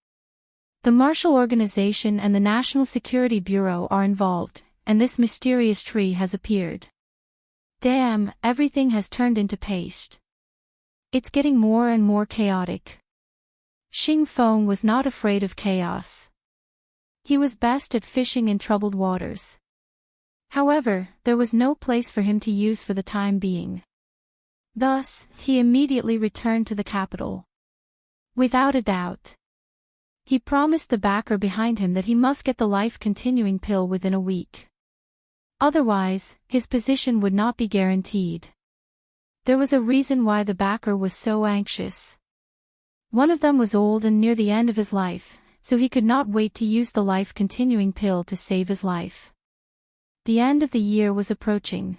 [SPEAKER 1] The Marshall Organization and the National Security Bureau are involved, and this mysterious tree has appeared. Damn, everything has turned into paste. It's getting more and more chaotic. Xing Feng was not afraid of chaos. He was best at fishing in troubled waters. However, there was no place for him to use for the time being. Thus, he immediately returned to the capital. Without a doubt. He promised the backer behind him that he must get the life-continuing pill within a week. Otherwise, his position would not be guaranteed. There was a reason why the backer was so anxious. One of them was old and near the end of his life, so he could not wait to use the life-continuing pill to save his life. The end of the year was approaching.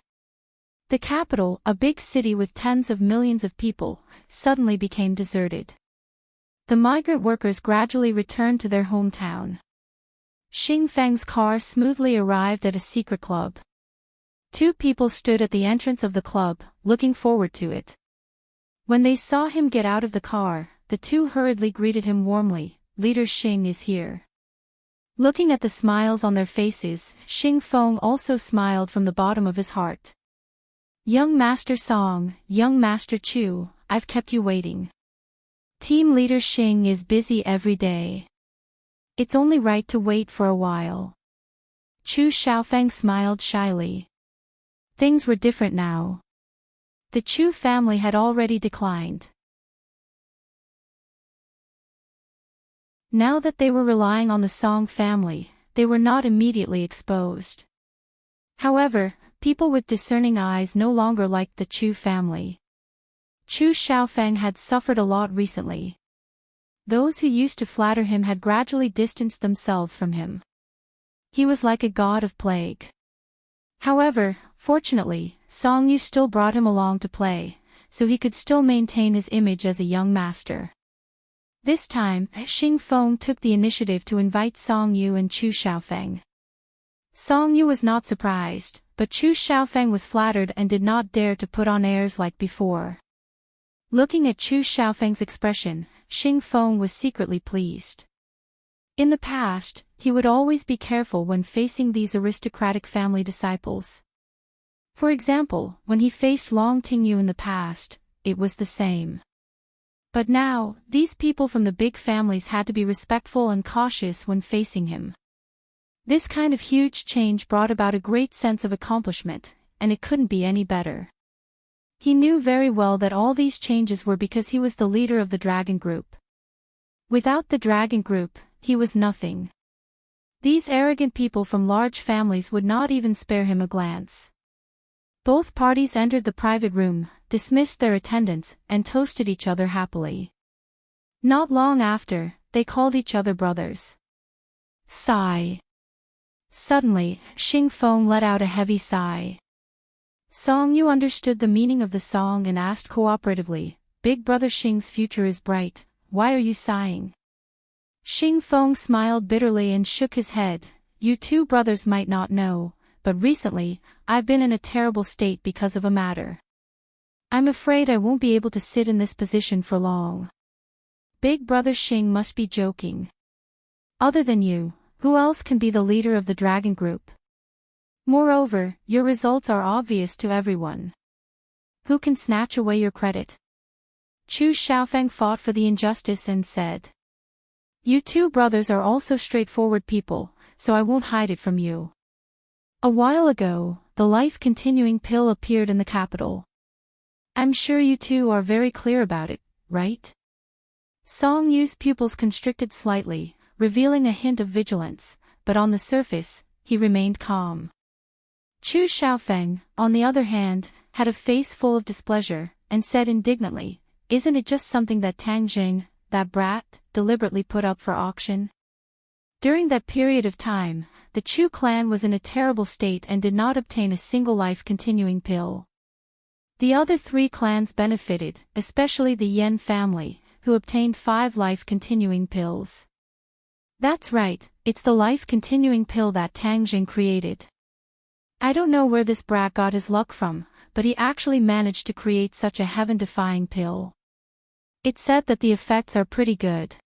[SPEAKER 1] The capital, a big city with tens of millions of people, suddenly became deserted. The migrant workers gradually returned to their hometown. Xing Feng's car smoothly arrived at a secret club. Two people stood at the entrance of the club, looking forward to it. When they saw him get out of the car, the two hurriedly greeted him warmly, "Leader Xing is here." Looking at the smiles on their faces, Xing Feng also smiled from the bottom of his heart. "Young Master Song, young Master Chu, I've kept you waiting. Team Leader Xing is busy every day. It's only right to wait for a while." Chu Xiaofeng smiled shyly. Things were different now. The Chu family had already declined. Now that they were relying on the Song family, they were not immediately exposed. However, people with discerning eyes no longer liked the Chu family. Chu Xiaofeng had suffered a lot recently. Those who used to flatter him had gradually distanced themselves from him. He was like a god of plague. However, fortunately, Song Yu still brought him along to play, so he could still maintain his image as a young master. This time, Xing Feng took the initiative to invite Song Yu and Chu Xiaofeng. Song Yu was not surprised, but Chu Xiaofeng was flattered and did not dare to put on airs like before. Looking at Chu Xiaofeng's expression, Xing Feng was secretly pleased. In the past, he would always be careful when facing these aristocratic family disciples. For example, when he faced Long Tingyu in the past, it was the same. But now, these people from the big families had to be respectful and cautious when facing him. This kind of huge change brought about a great sense of accomplishment, and it couldn't be any better. He knew very well that all these changes were because he was the leader of the Dragon Group. Without the Dragon Group, he was nothing. These arrogant people from large families would not even spare him a glance. Both parties entered the private room, dismissed their attendants, and toasted each other happily. Not long after, they called each other brothers. Sigh. Suddenly, Xing Feng let out a heavy sigh. Song Yu understood the meaning of the song and asked cooperatively, "Big brother Xing's future is bright, why are you sighing?" Xing Feng smiled bitterly and shook his head. "You two brothers might not know, but recently, I've been in a terrible state because of a matter. I'm afraid I won't be able to sit in this position for long." Big brother Xing must be joking. Other than you, who else can be the leader of the dragon group? Moreover, your results are obvious to everyone. Who can snatch away your credit? Chu Xiaofeng fought for the injustice and said. You two brothers are also straightforward people, so I won't hide it from you. A while ago, the life-continuing pill appeared in the capital. I'm sure you two are very clear about it, right? Song Yu's pupils constricted slightly, revealing a hint of vigilance, but on the surface, he remained calm. Chu Xiaofeng, on the other hand, had a face full of displeasure, and said indignantly, "Isn't it just something that Tang Jing, that brat, deliberately put up for auction?" During that period of time, the Chu clan was in a terrible state and did not obtain a single life-continuing pill. The other three clans benefited, especially the Yen family, who obtained 5 life-continuing pills. That's right, it's the life-continuing pill that Tang Jing created. I don't know where this brat got his luck from, but he actually managed to create such a heaven-defying pill. It's said that the effects are pretty good.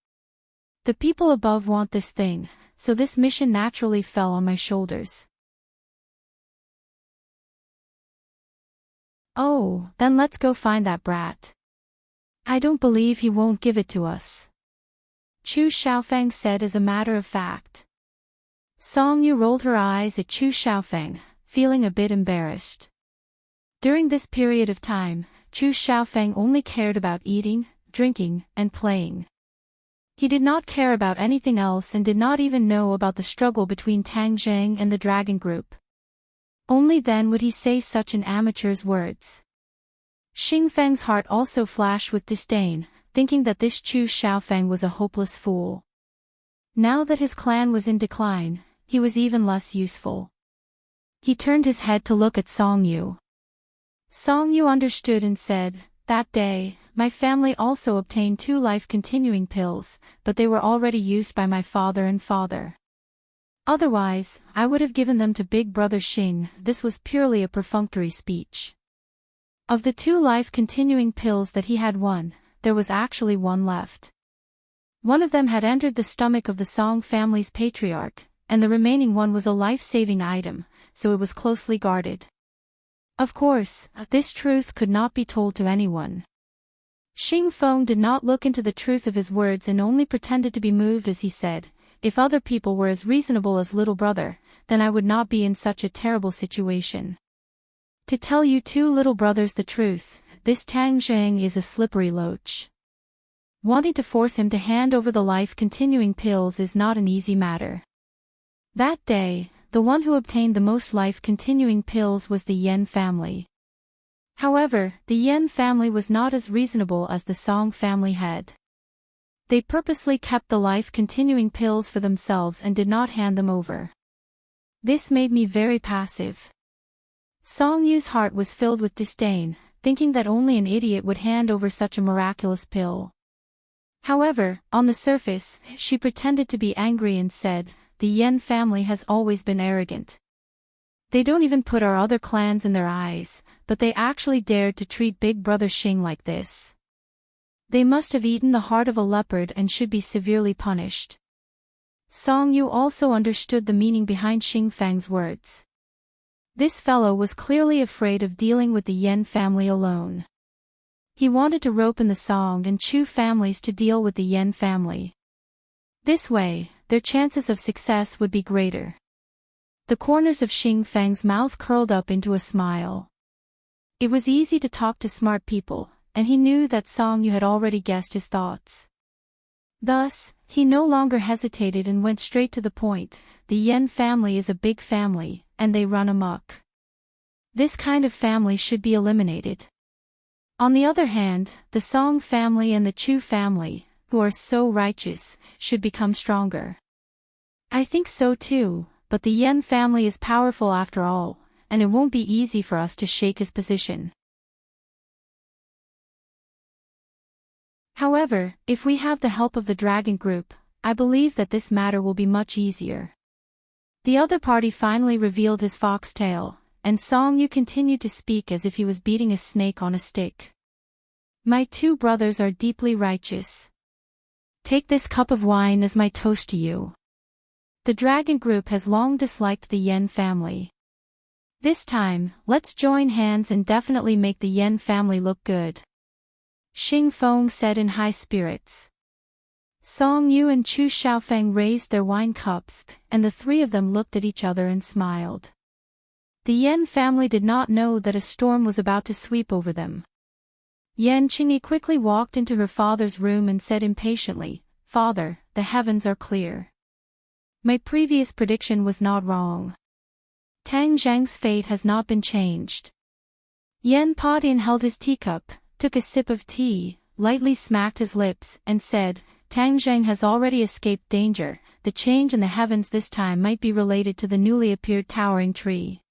[SPEAKER 1] The people above want this thing, so this mission naturally fell on my shoulders. Oh, then let's go find that brat. I don't believe he won't give it to us. Chu Xiaofeng said as a matter of fact. Song Yu rolled her eyes at Chu Xiaofeng, feeling a bit embarrassed. During this period of time, Chu Xiaofeng only cared about eating, drinking, and playing. He did not care about anything else and did not even know about the struggle between Tang Zhang and the dragon group. Only then would he say such an amateur's words. Xing Feng's heart also flashed with disdain, thinking that this Chu Xiaofeng was a hopeless fool. Now that his clan was in decline, he was even less useful. He turned his head to look at Song Yu. Song Yu understood and said, "That day, my family also obtained 2 life-continuing pills, but they were already used by my father and father. Otherwise, I would have given them to Big Brother Xing." This was purely a perfunctory speech. Of the 2 life-continuing pills that he had won, there was actually 1 left. One of them had entered the stomach of the Song family's patriarch, and the remaining one was a life-saving item, so it was closely guarded. Of course, this truth could not be told to anyone. Xing Feng did not look into the truth of his words and only pretended to be moved as he said, "If other people were as reasonable as little brother, then I would not be in such a terrible situation. To tell you 2 little brothers the truth, this Tang Zhang is a slippery loach. Wanting to force him to hand over the life-continuing pills is not an easy matter." That day, the one who obtained the most life-continuing pills was the Yen family. However, the Yen family was not as reasonable as the Song family had. They purposely kept the life-continuing pills for themselves and did not hand them over. This made me very passive. Song Yu's heart was filled with disdain, thinking that only an idiot would hand over such a miraculous pill. However, on the surface, she pretended to be angry and said, "The Yen family has always been arrogant. They don't even put our other clans in their eyes, but they actually dared to treat Big Brother Xing like this. They must have eaten the heart of a leopard and should be severely punished." Song Yu also understood the meaning behind Xing Feng's words. This fellow was clearly afraid of dealing with the Yen family alone. He wanted to rope in the Song and Chu families to deal with the Yen family. This way, their chances of success would be greater. The corners of Xing Feng's mouth curled up into a smile. It was easy to talk to smart people, and he knew that Song Yu had already guessed his thoughts. Thus, he no longer hesitated and went straight to the point. The Yen family is a big family, and they run amok. This kind of family should be eliminated. On the other hand, the Song family and the Chu family, who are so righteous, should become stronger. I think so too, but the Yen family is powerful after all, and it won't be easy for us to shake his position. However, if we have the help of the dragon group, I believe that this matter will be much easier. The other party finally revealed his foxtail, and Song Yu continued to speak as if he was beating a snake on a stick. My two brothers are deeply righteous. Take this cup of wine as my toast to you. The dragon group has long disliked the Yen family. This time, let's join hands and definitely make the Yen family look good. Xing Feng said in high spirits. Song Yu and Chu Xiaofeng raised their wine cups, and the three of them looked at each other and smiled. The Yen family did not know that a storm was about to sweep over them. Yan Qingyi quickly walked into her father's room and said impatiently, "Father, the heavens are clear. My previous prediction was not wrong. Tang Zhang's fate has not been changed." Yan Padian held his teacup, took a sip of tea, lightly smacked his lips, and said, Tang Zhang has already escaped danger. The change in the heavens this time might be related to the newly appeared towering tree.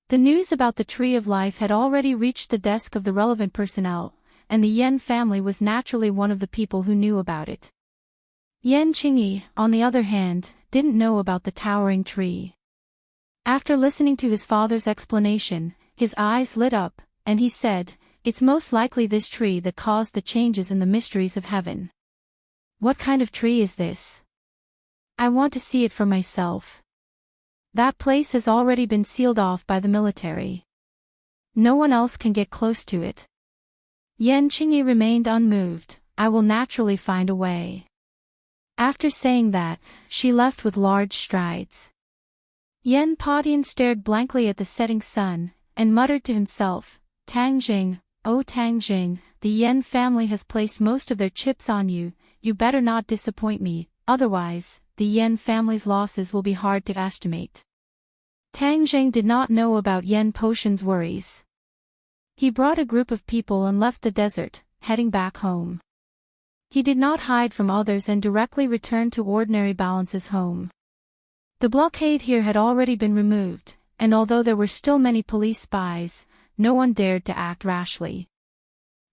[SPEAKER 1] The news about the Tree of Life had already reached the desk of the relevant personnel, and the Yen family was naturally one of the people who knew about it. Yan Qingyi, on the other hand, didn't know about the towering tree. After listening to his father's explanation, his eyes lit up, and he said, "It's most likely this tree that caused the changes in the mysteries of heaven." What kind of tree is this? I want to see it for myself. That place has already been sealed off by the military. No one else can get close to it. Yan Qingyi remained unmoved. I will naturally find a way. After saying that, she left with large strides. Yan Padian stared blankly at the setting sun, and muttered to himself, Tang Jing, oh Tang Jing, the Yen family has placed most of their chips on you, you better not disappoint me, otherwise, the Yen family's losses will be hard to estimate. Tang Jing did not know about Yen Potion's worries. He brought a group of people and left the desert, heading back home. He did not hide from others and directly returned to Ordinary Balance's home. The blockade here had already been removed, and although there were still many police spies, no one dared to act rashly.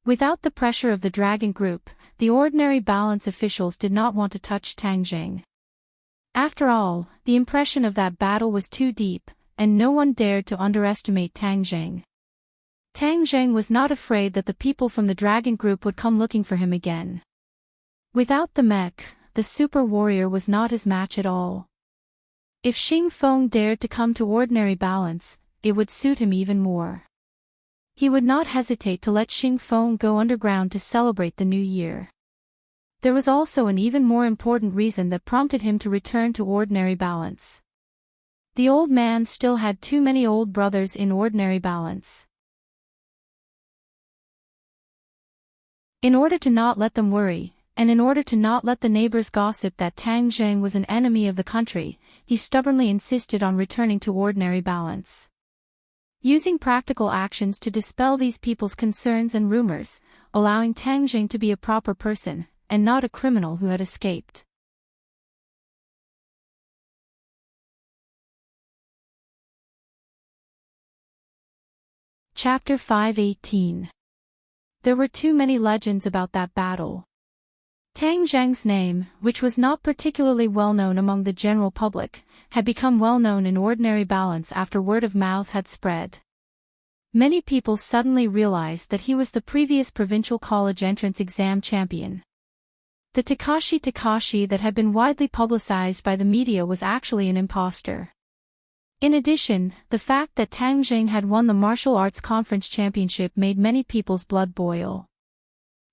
[SPEAKER 1] Without the pressure of the Dragon Group, the Ordinary Balance officials did not want to touch Tang Jing. After all, the impression of that battle was too deep, and no one dared to underestimate Tang Jing. Tang Jing was not afraid that the people from the Dragon Group would come looking for him again. Without the mech, the super warrior was not his match at all. If Xing Feng dared to come to Ordinary Balance, it would suit him even more. He would not hesitate to let Xing Feng go underground to celebrate the new year. There was also an even more important reason that prompted him to return to Ordinary Balance. The old man still had too many old brothers in Ordinary Balance. In order to not let them worry, and in order to not let the neighbors gossip that Tang Zheng was an enemy of the country, he stubbornly insisted on returning to Ordinary Balance. Using practical actions to dispel these people's concerns and rumors, allowing Tang Zheng to be a proper person, and not a criminal who had escaped. Chapter 5:18. There were too many legends about that battle. Tang Zheng's name, which was not particularly well known among the general public, had become well known in Ordinary Balance after word of mouth had spread. Many people suddenly realized that he was the previous provincial college entrance exam champion. The Takashi that had been widely publicized by the media was actually an imposter. In addition, the fact that Tang Jing had won the martial arts conference championship made many people's blood boil.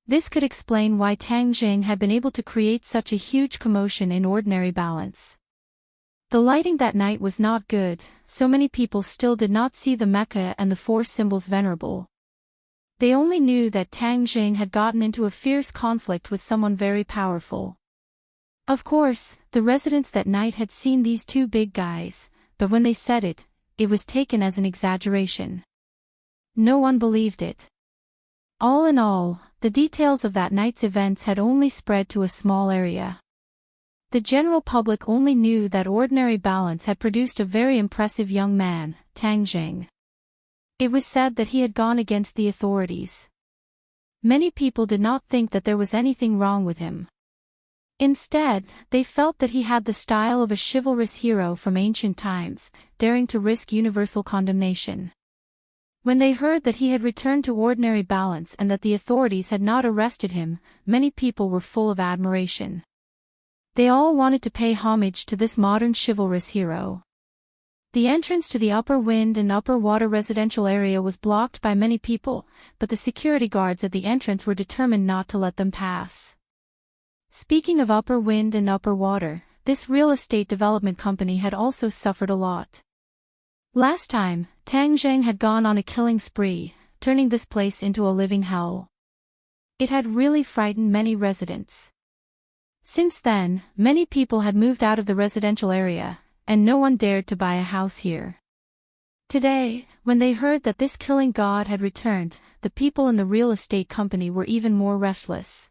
[SPEAKER 1] This could explain why Tang Jing had been able to create such a huge commotion in Ordinary Balance. The lighting that night was not good, so many people still did not see the mecha and the four symbols venerable. They only knew that Tang Jing had gotten into a fierce conflict with someone very powerful. Of course, the residents that night had seen these two big guys, but when they said it, it was taken as an exaggeration. No one believed it. All in all, the details of that night's events had only spread to a small area. The general public only knew that Ordinary Balance had produced a very impressive young man, Tang Zheng. It was said that he had gone against the authorities. Many people did not think that there was anything wrong with him. Instead, they felt that he had the style of a chivalrous hero from ancient times, daring to risk universal condemnation. When they heard that he had returned to Ordinary Balance and that the authorities had not arrested him, many people were full of admiration. They all wanted to pay homage to this modern chivalrous hero. The entrance to the Upper Wind and Upper Water residential area was blocked by many people, but the security guards at the entrance were determined not to let them pass. Speaking of Upper Wind and Upper Water, this real estate development company had also suffered a lot. Last time, Tang Zheng had gone on a killing spree, turning this place into a living hell. It had really frightened many residents. Since then, many people had moved out of the residential area, and no one dared to buy a house here. Today, when they heard that this killing god had returned, the people in the real estate company were even more restless.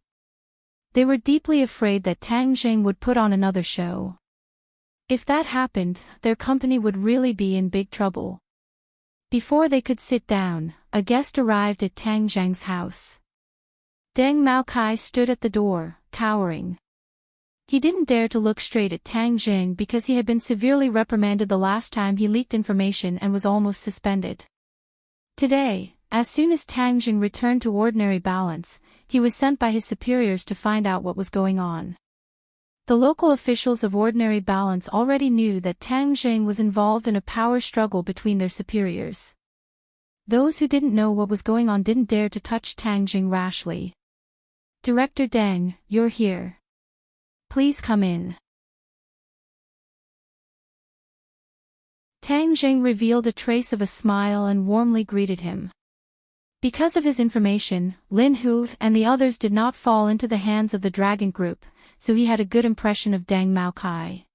[SPEAKER 1] They were deeply afraid that Tang Zheng would put on another show. If that happened, their company would really be in big trouble. Before they could sit down, a guest arrived at Tang Zheng's house. Deng Maokai stood at the door, cowering. He didn't dare to look straight at Tang Zheng because he had been severely reprimanded the last time he leaked information and was almost suspended. Today, as soon as Tang Zheng returned to Ordinary Balance, he was sent by his superiors to find out what was going on. The local officials of Ordinary Balance already knew that Tang Zheng was involved in a power struggle between their superiors. Those who didn't know what was going on didn't dare to touch Tang Zheng rashly. "Director Deng, you're here. Please come in." Tang Zheng revealed a trace of a smile and warmly greeted him. Because of his information, Lin Hu and the others did not fall into the hands of the Dragon Group, so he had a good impression of Deng Maokai.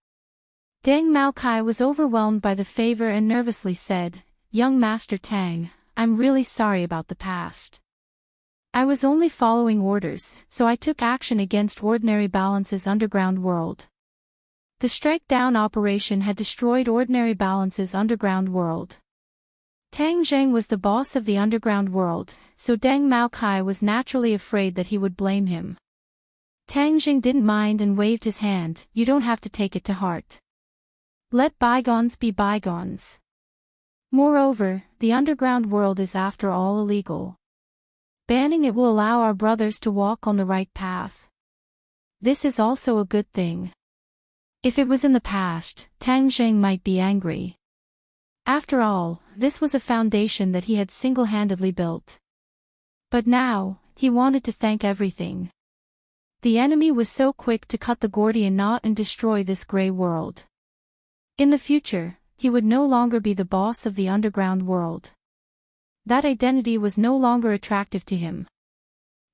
[SPEAKER 1] Deng Maokai was overwhelmed by the favor and nervously said, "Young Master Tang, I'm really sorry about the past. I was only following orders, so I took action against Ordinary Balance's underground world. The strike-down operation had destroyed Ordinary Balance's underground world. Tang Zheng was the boss of the underground world, so Deng Maokai was naturally afraid that he would blame him." Tang Zheng didn't mind and waved his hand. "You don't have to take it to heart. Let bygones be bygones. Moreover, the underground world is after all illegal. Banning it will allow our brothers to walk on the right path. This is also a good thing." If it was in the past, Tang Zheng might be angry. After all, this was a foundation that he had single-handedly built. But now, he wanted to thank everything. The enemy was so quick to cut the Gordian knot and destroy this gray world. In the future, he would no longer be the boss of the underground world. That identity was no longer attractive to him.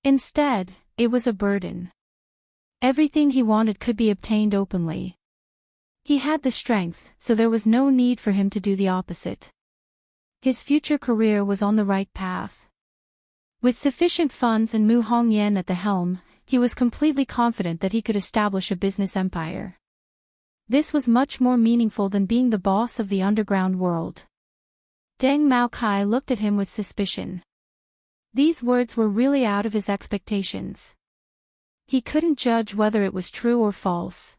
[SPEAKER 1] Instead, it was a burden. Everything he wanted could be obtained openly. He had the strength, so there was no need for him to do the opposite. His future career was on the right path. With sufficient funds and Mu Hongyan at the helm, he was completely confident that he could establish a business empire. This was much more meaningful than being the boss of the underground world. Deng Maokai looked at him with suspicion. These words were really out of his expectations. He couldn't judge whether it was true or false.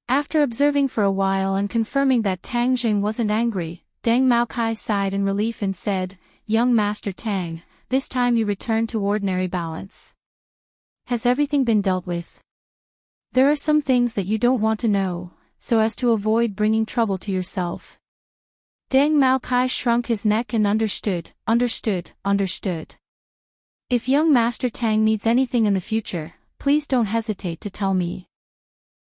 [SPEAKER 1] After observing for a while and confirming that Tang Zheng wasn't angry, Deng Maokai sighed in relief and said, "Young Master Tang, this time you return to Ordinary Balance. Has everything been dealt with? There are some things that you don't want to know, so as to avoid bringing trouble to yourself." Deng Maokai shrunk his neck and understood. "If young Master Tang needs anything in the future, please don't hesitate to tell me."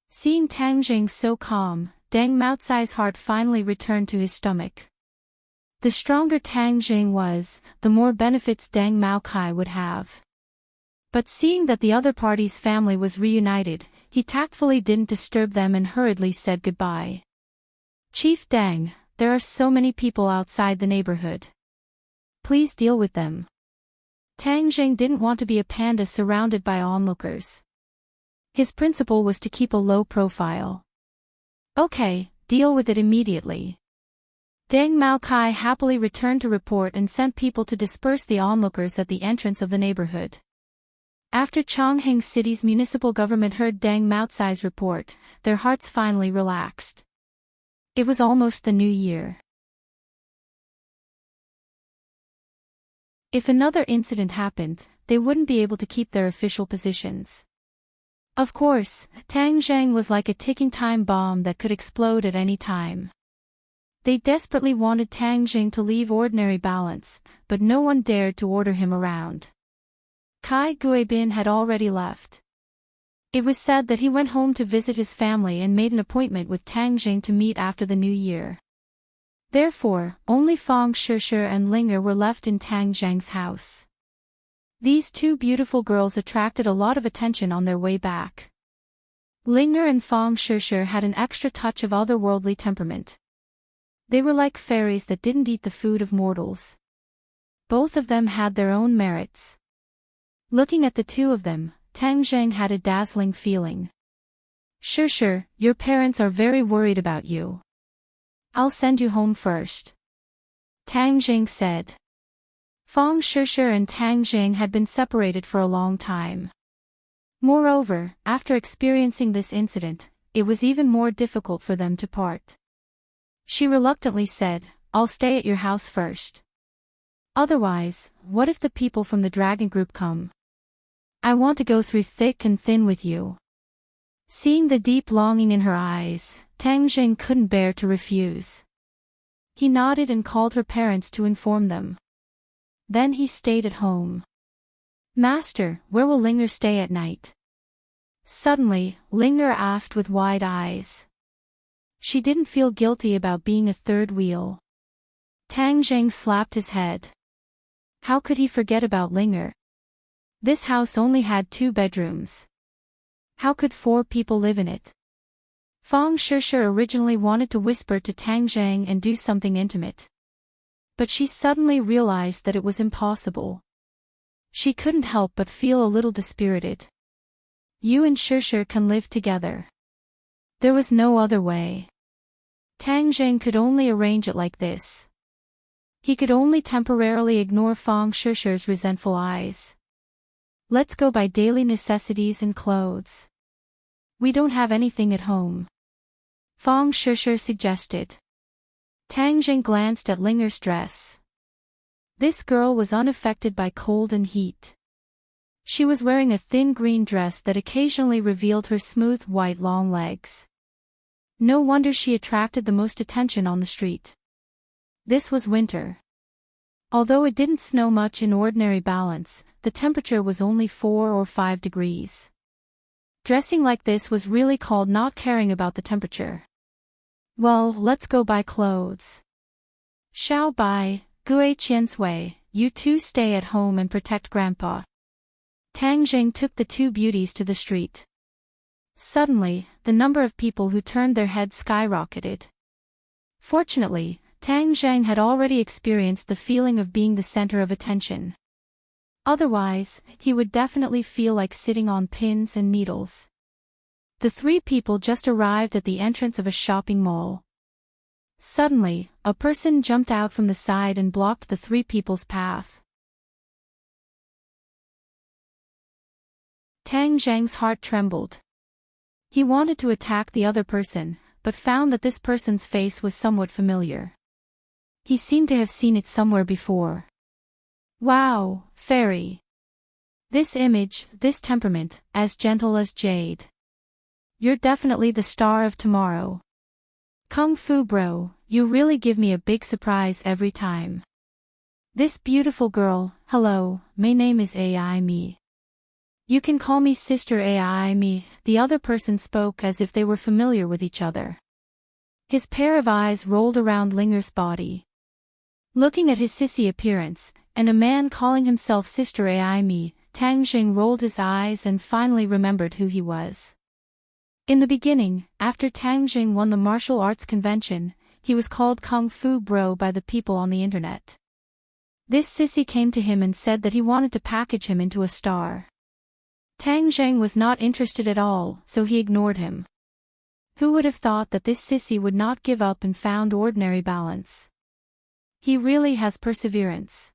[SPEAKER 1] Seeing Tang Zheng so calm, Deng Maocai's heart finally returned to his stomach. The stronger Tang Zheng was, the more benefits Deng Maokai would have. But seeing that the other party's family was reunited, he tactfully didn't disturb them and hurriedly said goodbye. "Chief Deng, there are so many people outside the neighborhood. Please deal with them. Tang Zheng didn't want to be a panda surrounded by onlookers. His principle was to keep a low profile. Okay, deal with it immediately. Deng Maokai happily returned to report and sent people to disperse the onlookers at the entrance of the neighborhood. After Chongqing City's municipal government heard Deng Maocai's report, their hearts finally relaxed. It was almost the new year. If another incident happened, they wouldn't be able to keep their official positions. Of course, Tang Zheng was like a ticking time bomb that could explode at any time. They desperately wanted Tang Zheng to leave ordinary balance, but no one dared to order him around. Kai Guibin had already left. It was said that he went home to visit his family and made an appointment with Tang Zheng to meet after the new year. Therefore, only Fang Shishir and Linger were left in Tang Zheng's house. These two beautiful girls attracted a lot of attention on their way back. Linger and Fang Shishir had an extra touch of otherworldly temperament. They were like fairies that didn't eat the food of mortals. Both of them had their own merits. Looking at the two of them, Tang Zheng had a dazzling feeling. Shishir, your parents are very worried about you. I'll send you home first. Tang Zheng said. Fang Shishir and Tang Zheng had been separated for a long time. Moreover, after experiencing this incident, it was even more difficult for them to part. She reluctantly said, I'll stay at your house first. Otherwise, what if the people from the dragon group come? I want to go through thick and thin with you. Seeing the deep longing in her eyes, Tang Zheng couldn't bear to refuse. He nodded and called her parents to inform them. Then he stayed at home. Master, where will Linger stay at night? Suddenly, Linger asked with wide eyes. She didn't feel guilty about being a third wheel. Tang Zheng slapped his head. How could he forget about Linger? This house only had 2 bedrooms. How could 4 people live in it? Fang Shishir originally wanted to whisper to Tang Zheng and do something intimate. But she suddenly realized that it was impossible. She couldn't help but feel a little dispirited. You and Shishir can live together. There was no other way. Tang Zheng could only arrange it like this. He could only temporarily ignore Fang Shishir's resentful eyes. Let's go buy daily necessities and clothes. We don't have anything at home. Fang Shishir suggested. Tang Zheng glanced at Linger's dress. This girl was unaffected by cold and heat. She was wearing a thin green dress that occasionally revealed her smooth white long legs. No wonder she attracted the most attention on the street. This was winter. Although it didn't snow much in ordinary balance, the temperature was only 4 or 5 degrees. Dressing like this was really called not caring about the temperature. Well, let's go buy clothes. Xiao Bai, Gue Qiansui, you two stay at home and protect Grandpa. Tang Zheng took the 2 beauties to the street. Suddenly, the number of people who turned their heads skyrocketed. Fortunately, Tang Zheng had already experienced the feeling of being the center of attention. Otherwise, he would definitely feel like sitting on pins and needles. The 3 people just arrived at the entrance of a shopping mall. Suddenly, a person jumped out from the side and blocked the 3 people's path. Tang Zheng's heart trembled. He wanted to attack the other person, but found that this person's face was somewhat familiar. He seemed to have seen it somewhere before. Wow, fairy. This image, this temperament, as gentle as jade. You're definitely the star of tomorrow. Kung Fu Bro, you really give me a big surprise every time. This beautiful girl, hello, my name is Ai Mi. You can call me Sister Ai Mi, the other person spoke as if they were familiar with each other. His pair of eyes rolled around Linger's body. Looking at his sissy appearance, and a man calling himself Sister Ai Mi, Tang Zheng rolled his eyes and finally remembered who he was. In the beginning, after Tang Zheng won the martial arts convention, he was called Kung Fu Bro by the people on the internet. This sissy came to him and said that he wanted to package him into a star. Tang Zheng was not interested at all, so he ignored him. Who would have thought that this sissy would not give up and found ordinary balance? He really has perseverance.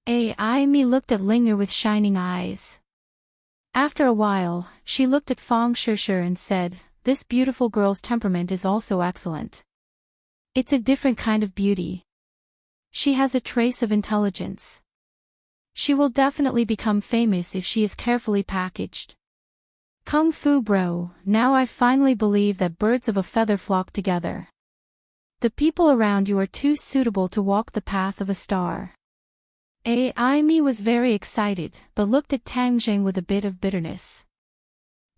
[SPEAKER 1] Amy looked at Linger with shining eyes. After a while, she looked at Fang Shishir and said, "This beautiful girl's temperament is also excellent. It's a different kind of beauty. She has a trace of intelligence. She will definitely become famous if she is carefully packaged." Kung Fu Bro, now I finally believe that birds of a feather flock together. The people around you are too suitable to walk the path of a star. Amy was very excited, but looked at Tang Zheng with a bit of bitterness.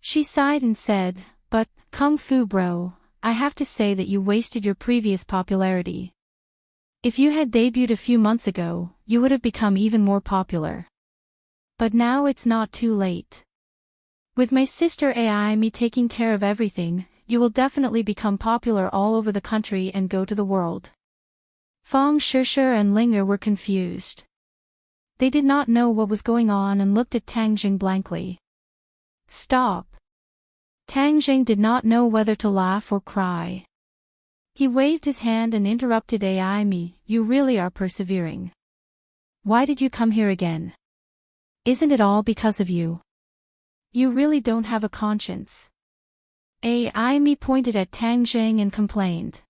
[SPEAKER 1] She sighed and said, "But, Kung Fu Bro, I have to say that you wasted your previous popularity. If you had debuted a few months ago, you would have become even more popular. But now it's not too late. With my sister Amy taking care of everything, you will definitely become popular all over the country and go to the world." Fang Shishir and Linger were confused. They did not know what was going on and looked at Tang Zheng blankly. "Stop." Tang Zheng did not know whether to laugh or cry. He waved his hand and interrupted Amy, "You really are persevering. Why did you come here again? Isn't it all because of you? You really don't have a conscience." Amy pointed at Tang Zheng and complained.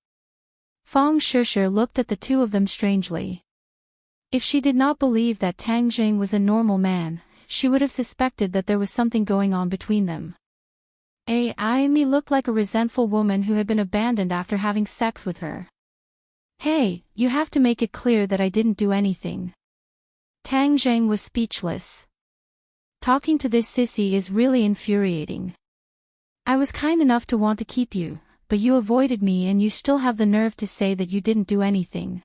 [SPEAKER 1] Fang Shishir looked at the two of them strangely. If she did not believe that Tang Zheng was a normal man, she would have suspected that there was something going on between them. Amy looked like a resentful woman who had been abandoned after having sex with her. "Hey, you have to make it clear that I didn't do anything." Tang Zheng was speechless. Talking to this sissy is really infuriating. I was kind enough to want to keep you, but you avoided me and you still have the nerve to say that you didn't do anything.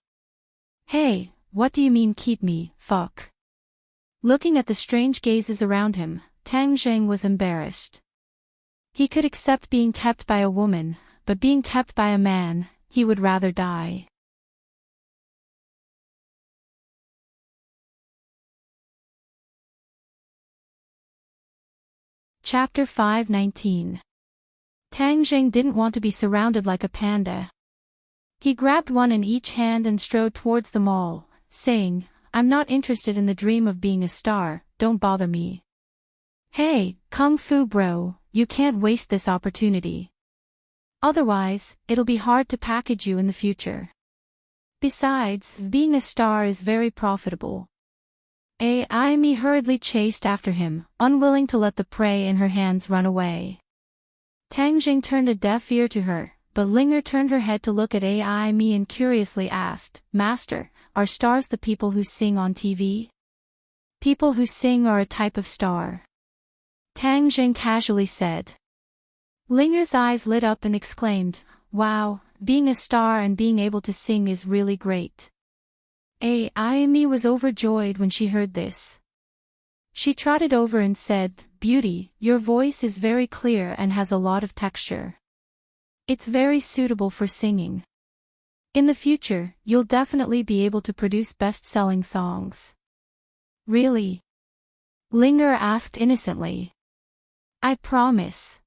[SPEAKER 1] Hey, what do you mean keep me, fuck? Looking at the strange gazes around him, Tang Zheng was embarrassed. He could accept being kept by a woman, but being kept by a man, he would rather die. Chapter 5:19. Tang Zheng didn't want to be surrounded like a panda. He grabbed one in each hand and strode towards them all, saying, "I'm not interested in the dream of being a star, don't bother me. Hey, Kung Fu Bro, you can't waste this opportunity. Otherwise, it'll be hard to package you in the future. Besides, being a star is very profitable." Amy hurriedly chased after him, unwilling to let the prey in her hands run away. Tang Zheng turned a deaf ear to her, but Linger turned her head to look at Amy and curiously asked, "Master, are stars the people who sing on TV?" "People who sing are a type of star," Tang Zheng casually said. Linger's eyes lit up and exclaimed, "Wow, being a star and being able to sing is really great." Amy was overjoyed when she heard this. She trotted over and said, "Beauty, your voice is very clear and has a lot of texture. It's very suitable for singing. In the future, you'll definitely be able to produce best-selling songs." "Really?" Linger asked innocently. "I promise."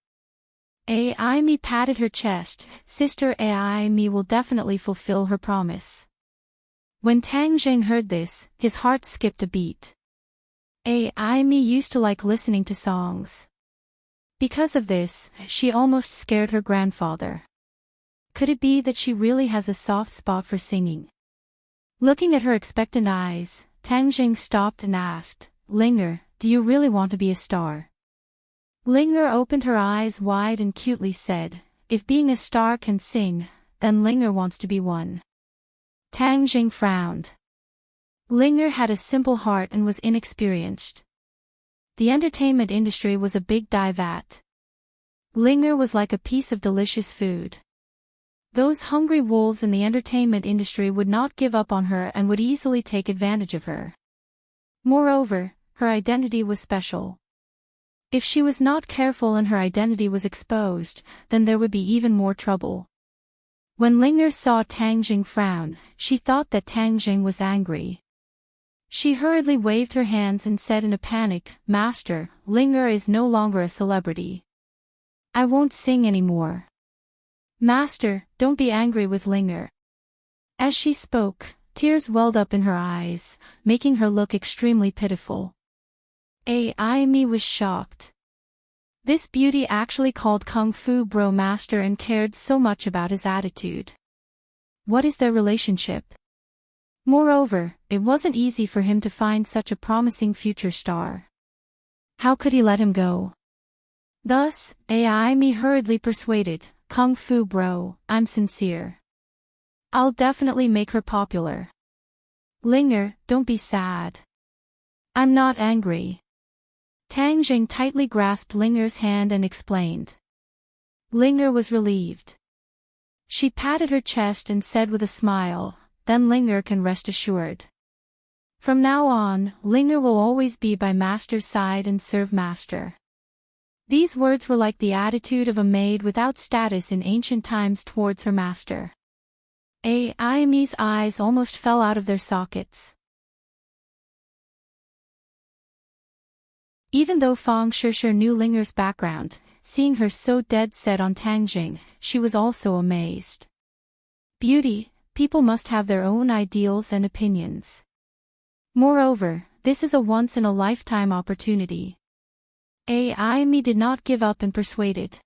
[SPEAKER 1] Amy patted her chest. Sister Amy will definitely fulfill her promise. When Tang Zheng heard this, his heart skipped a beat. Amy used to like listening to songs. Because of this, she almost scared her grandfather. Could it be that she really has a soft spot for singing? Looking at her expectant eyes, Tang Zheng stopped and asked, "Linger, do you really want to be a star?" Linger opened her eyes wide and cutely said, "If being a star can sing, then Linger wants to be one." Tang Zheng frowned. Linger had a simple heart and was inexperienced. The entertainment industry was a big vat. Linger was like a piece of delicious food. Those hungry wolves in the entertainment industry would not give up on her and would easily take advantage of her. Moreover, her identity was special. If she was not careful and her identity was exposed, then there would be even more trouble. When Linger saw Tang Jing frown, she thought that Tang Jing was angry. She hurriedly waved her hands and said in a panic, "Master, Linger is no longer a celebrity. I won't sing anymore. Master, don't be angry with Linger." As she spoke, tears welled up in her eyes, making her look extremely pitiful. Amy was shocked. This beauty actually called Kung Fu Bro master and cared so much about his attitude. What is their relationship? Moreover, it wasn't easy for him to find such a promising future star. How could he let him go? Thus, Amy hurriedly persuaded, "Kung Fu Bro, I'm sincere. I'll definitely make her popular. Linger, don't be sad. I'm not angry." Tang Jing tightly grasped Linger's hand and explained. Linger was relieved. She patted her chest and said with a smile, "Then Linger can rest assured. From now on, Linger will always be by Master's side and serve Master." These words were like the attitude of a maid without status in ancient times towards her master. Amy's eyes almost fell out of their sockets. Even though Fang Shishir knew Linger's background, seeing her so dead set on Tang Jing, she was also amazed. Beauty, people must have their own ideals and opinions. Moreover, this is a once-in-a-lifetime opportunity. Amy did not give up and persuaded.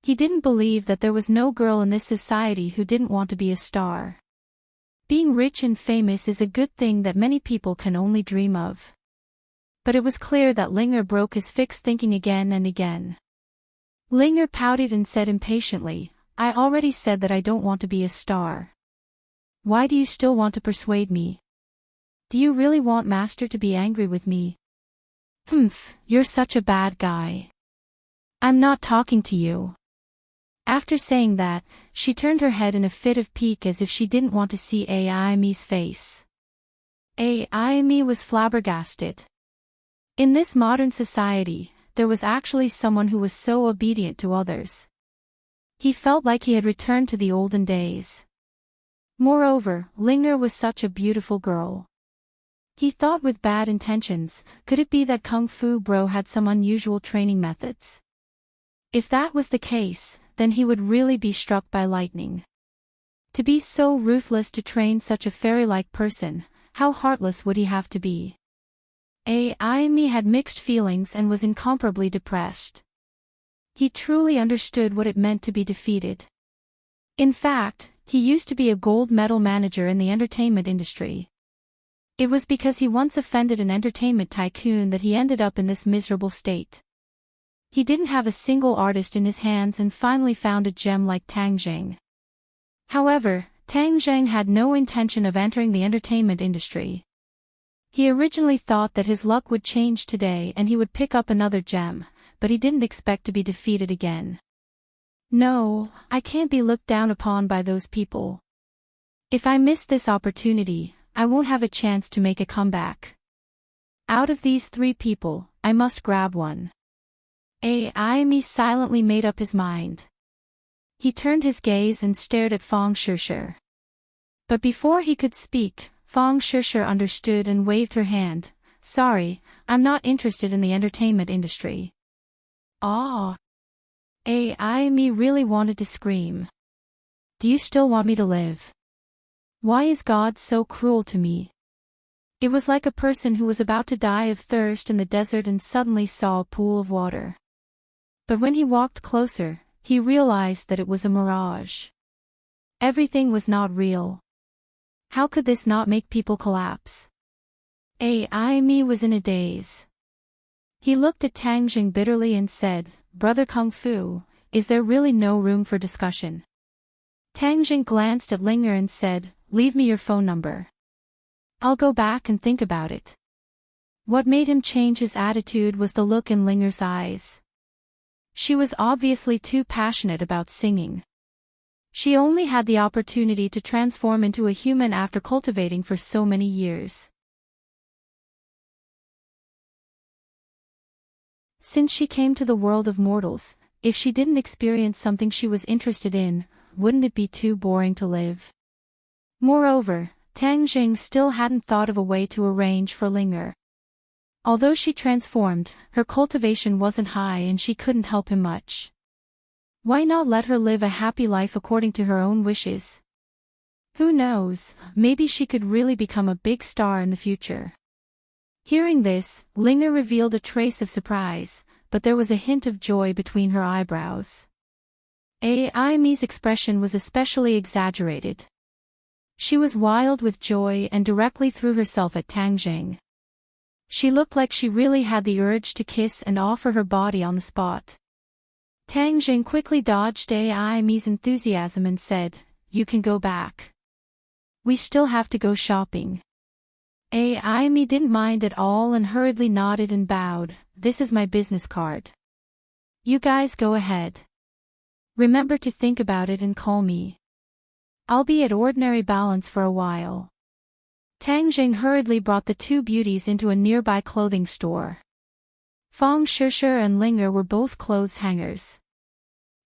[SPEAKER 1] He didn't believe that there was no girl in this society who didn't want to be a star. Being rich and famous is a good thing that many people can only dream of. But it was clear that Linger broke his fixed thinking again and again. Linger pouted and said impatiently, "I already said that I don't want to be a star. Why do you still want to persuade me? Do you really want Master to be angry with me?" "Humph, you're such a bad guy. I'm not talking to you." After saying that, she turned her head in a fit of pique as if she didn't want to see Amy's face. Amy was flabbergasted. In this modern society, there was actually someone who was so obedient to others. He felt like he had returned to the olden days. Moreover, Linger was such a beautiful girl. He thought with bad intentions, could it be that Kung Fu Bro had some unusual training methods? If that was the case, then he would really be struck by lightning. To be so ruthless to train such a fairy-like person, how heartless would he have to be? Amy had mixed feelings and was incomparably depressed. He truly understood what it meant to be defeated. In fact, he used to be a gold medal manager in the entertainment industry. It was because he once offended an entertainment tycoon that he ended up in this miserable state. He didn't have a single artist in his hands and finally found a gem like Tang Jing. However, Tang Jing had no intention of entering the entertainment industry. He originally thought that his luck would change today and he would pick up another gem, but he didn't expect to be defeated again. No, I can't be looked down upon by those people. If I miss this opportunity, I won't have a chance to make a comeback. Out of these three people, I must grab one. Amy silently made up his mind. He turned his gaze and stared at Fang Shishir. But before he could speak, Fang Shishir understood and waved her hand. "Sorry, I'm not interested in the entertainment industry." Ah! Amy really wanted to scream. "Do you still want me to live? Why is God so cruel to me?" It was like a person who was about to die of thirst in the desert and suddenly saw a pool of water. But when he walked closer, he realized that it was a mirage. Everything was not real. How could this not make people collapse? Amy was in a daze. He looked at Tang Jing bitterly and said, "Brother Kung Fu, is there really no room for discussion?" Tang Jing glanced at Linger and said, "Leave me your phone number. I'll go back and think about it." What made him change his attitude was the look in Linger's eyes. She was obviously too passionate about singing. She only had the opportunity to transform into a human after cultivating for so many years. Since she came to the world of mortals, if she didn't experience something she was interested in, wouldn't it be too boring to live? Moreover, Tang Jing still hadn't thought of a way to arrange for Linger. Although she transformed, her cultivation wasn't high and she couldn't help him much. Why not let her live a happy life according to her own wishes? Who knows, maybe she could really become a big star in the future. Hearing this, Linger revealed a trace of surprise, but there was a hint of joy between her eyebrows. Aimee's expression was especially exaggerated. She was wild with joy and directly threw herself at Tang Jing. She looked like she really had the urge to kiss and offer her body on the spot. Tang Jing quickly dodged Aimee's enthusiasm and said, "You can go back. We still have to go shopping." Aimee didn't mind at all and hurriedly nodded and bowed. "This is my business card. You guys go ahead. Remember to think about it and call me. I'll be at ordinary balance for a while." Tang Jing hurriedly brought the two beauties into a nearby clothing store. Fong Shishir and Linger were both clothes hangers.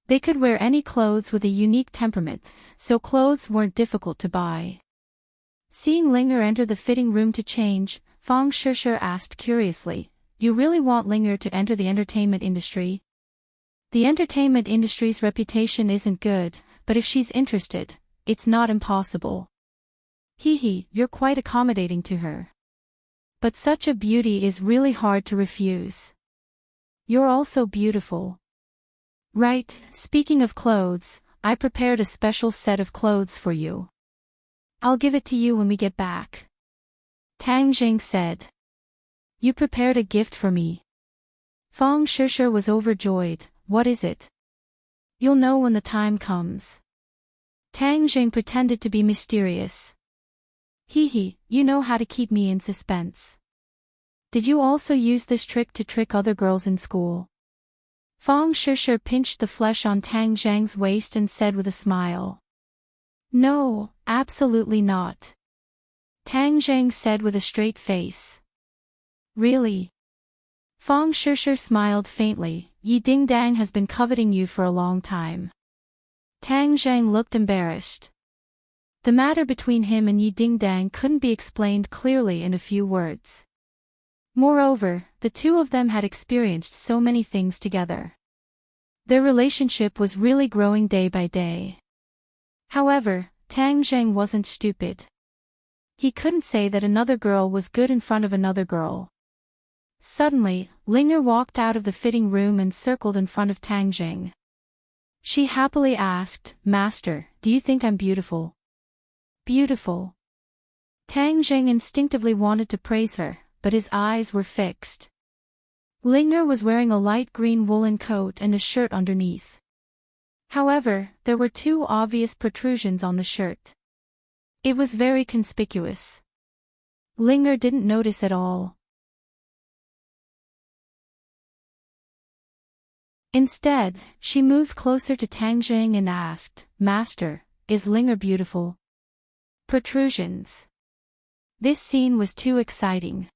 [SPEAKER 1] They could wear any clothes with a unique temperament, so clothes weren't difficult to buy. Seeing Linger enter the fitting room to change, Fong Shishir asked curiously, "You really want Linger to enter the entertainment industry?" "The entertainment industry's reputation isn't good, but if she's interested, it's not impossible." "Hee, you're quite accommodating to her. But such a beauty is really hard to refuse. You're also beautiful." "Right, speaking of clothes, I prepared a special set of clothes for you. I'll give it to you when we get back," Tang Jing said. "You prepared a gift for me?" Fong Shishir was overjoyed. "What is it?" "You'll know when the time comes." Tang Jing pretended to be mysterious. "Hee, you know how to keep me in suspense. Did you also use this trick to trick other girls in school?" Fong Shishir pinched the flesh on Tang Jing's waist and said with a smile. "No, absolutely not," Tang Jing said with a straight face. "Really?" Fong Shishir smiled faintly. "Yi Dingdang has been coveting you for a long time." Tang Jing looked embarrassed. The matter between him and Yi Dingdang couldn't be explained clearly in a few words. Moreover, the two of them had experienced so many things together. Their relationship was really growing day by day. However, Tang Jing wasn't stupid. He couldn't say that another girl was good in front of another girl. Suddenly, Linger walked out of the fitting room and circled in front of Tang Jing. She happily asked, "Master, do you think I'm beautiful?" "Beautiful." Tang Jing instinctively wanted to praise her, but his eyes were fixed. Linger was wearing a light green woolen coat and a shirt underneath. However, there were two obvious protrusions on the shirt. It was very conspicuous. Linger didn't notice at all. Instead, she moved closer to Tang Jing and asked, "Master, is Linger beautiful?" Protrusions. This scene was too exciting.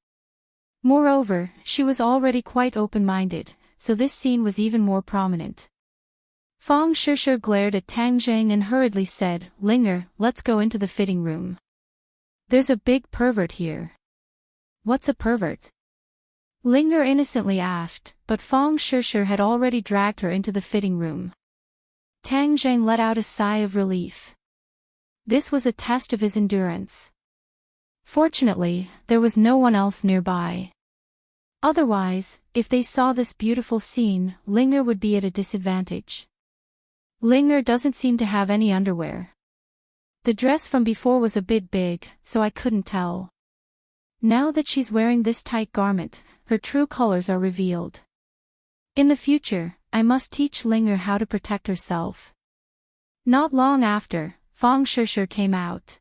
[SPEAKER 1] Moreover, she was already quite open-minded, so this scene was even more prominent. Fong Shishir glared at Tang Jing and hurriedly said, "Linger, let's go into the fitting room. There's a big pervert here." "What's a pervert?" Linger innocently asked, but Fong Shishir had already dragged her into the fitting room. Tang Jing let out a sigh of relief. This was a test of his endurance. Fortunately, there was no one else nearby. Otherwise, if they saw this beautiful scene, Linger would be at a disadvantage. Linger doesn't seem to have any underwear. The dress from before was a bit big, so I couldn't tell. Now that she's wearing this tight garment, her true colors are revealed. In the future, I must teach Linger how to protect herself. Not long after, Fong Shishir came out.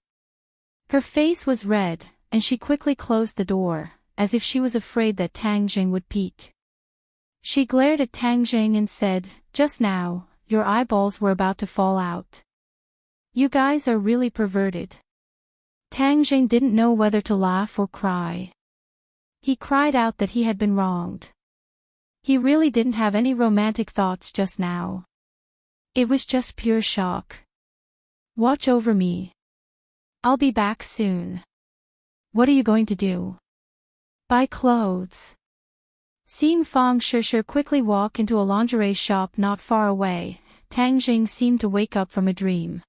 [SPEAKER 1] Her face was red, and she quickly closed the door, as if she was afraid that Tang Jing would peek. She glared at Tang Jing and said, "Just now, your eyeballs were about to fall out. You guys are really perverted." Tang Jing didn't know whether to laugh or cry. He cried out that he had been wronged. He really didn't have any romantic thoughts just now. It was just pure shock. Watch over me. I'll be back soon. What are you going to do? Buy clothes. Seeing Fang Shishir quickly walk into a lingerie shop not far away, Tang Jing seemed to wake up from a dream.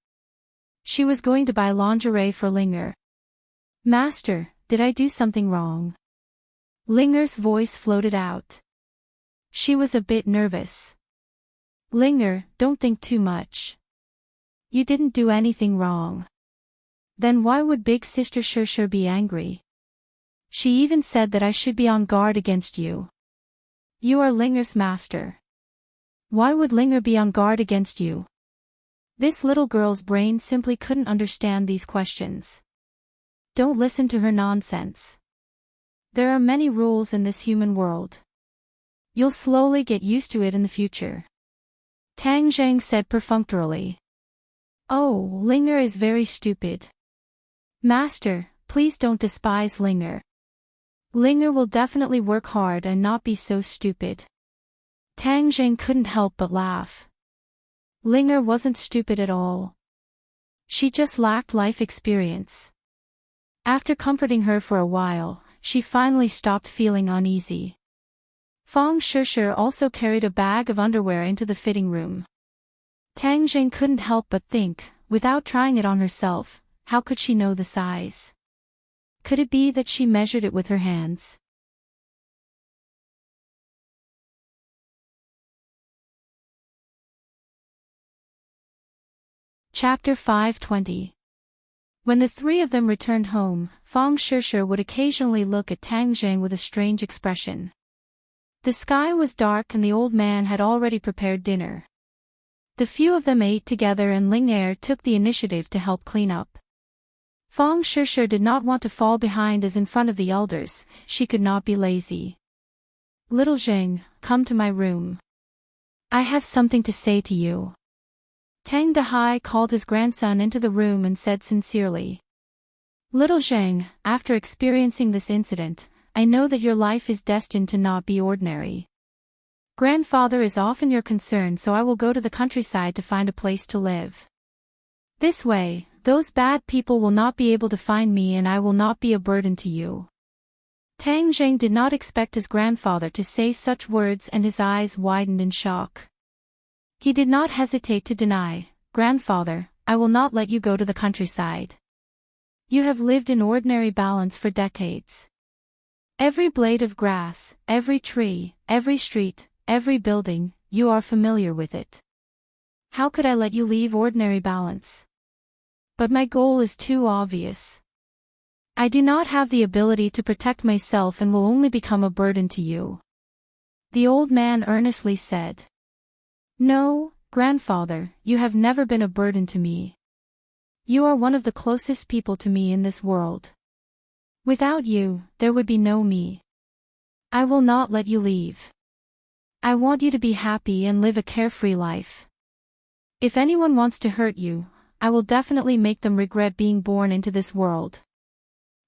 [SPEAKER 1] She was going to buy lingerie for Linger. Master, did I do something wrong? Linger's voice floated out. She was a bit nervous. Linger, don't think too much. You didn't do anything wrong. Then why would Big Sister Shishir be angry? She even said that I should be on guard against you. You are Linger's master. Why would Linger be on guard against you? This little girl's brain simply couldn't understand these questions. Don't listen to her nonsense. There are many rules in this human world. You'll slowly get used to it in the future. Tang Zhang said perfunctorily. Oh, Linger is very stupid. Master, please don't despise Linger. Linger will definitely work hard and not be so stupid. Tang Zhang couldn't help but laugh. Linger wasn't stupid at all. She just lacked life experience. After comforting her for a while, she finally stopped feeling uneasy. Fang Shishir also carried a bag of underwear into the fitting room. Tang Jing couldn't help but think, without trying it on herself, how could she know the size? Could it be that she measured it with her hands? Chapter 520. When the three of them returned home, Fang Shishir would occasionally look at Tang Jing with a strange expression. The sky was dark and the old man had already prepared dinner. The few of them ate together and Ling Er took the initiative to help clean up. Fang Shishir did not want to fall behind as in front of the elders, she could not be lazy. Little Jing, come to my room. I have something to say to you. Tang Dahai called his grandson into the room and said sincerely. Little Zheng, after experiencing this incident, I know that your life is destined to not be ordinary. Grandfather is often your concern, so I will go to the countryside to find a place to live. This way, those bad people will not be able to find me and I will not be a burden to you. Tang Zheng did not expect his grandfather to say such words and his eyes widened in shock. He did not hesitate to deny, Grandfather, I will not let you go to the countryside. You have lived in ordinary balance for decades. Every blade of grass, every tree, every street, every building, you are familiar with it. How could I let you leave ordinary balance? But my goal is too obvious. I do not have the ability to protect myself and will only become a burden to you. The old man earnestly said. No, Grandfather, you have never been a burden to me. You are one of the closest people to me in this world. Without you, there would be no me. I will not let you leave. I want you to be happy and live a carefree life. If anyone wants to hurt you, I will definitely make them regret being born into this world.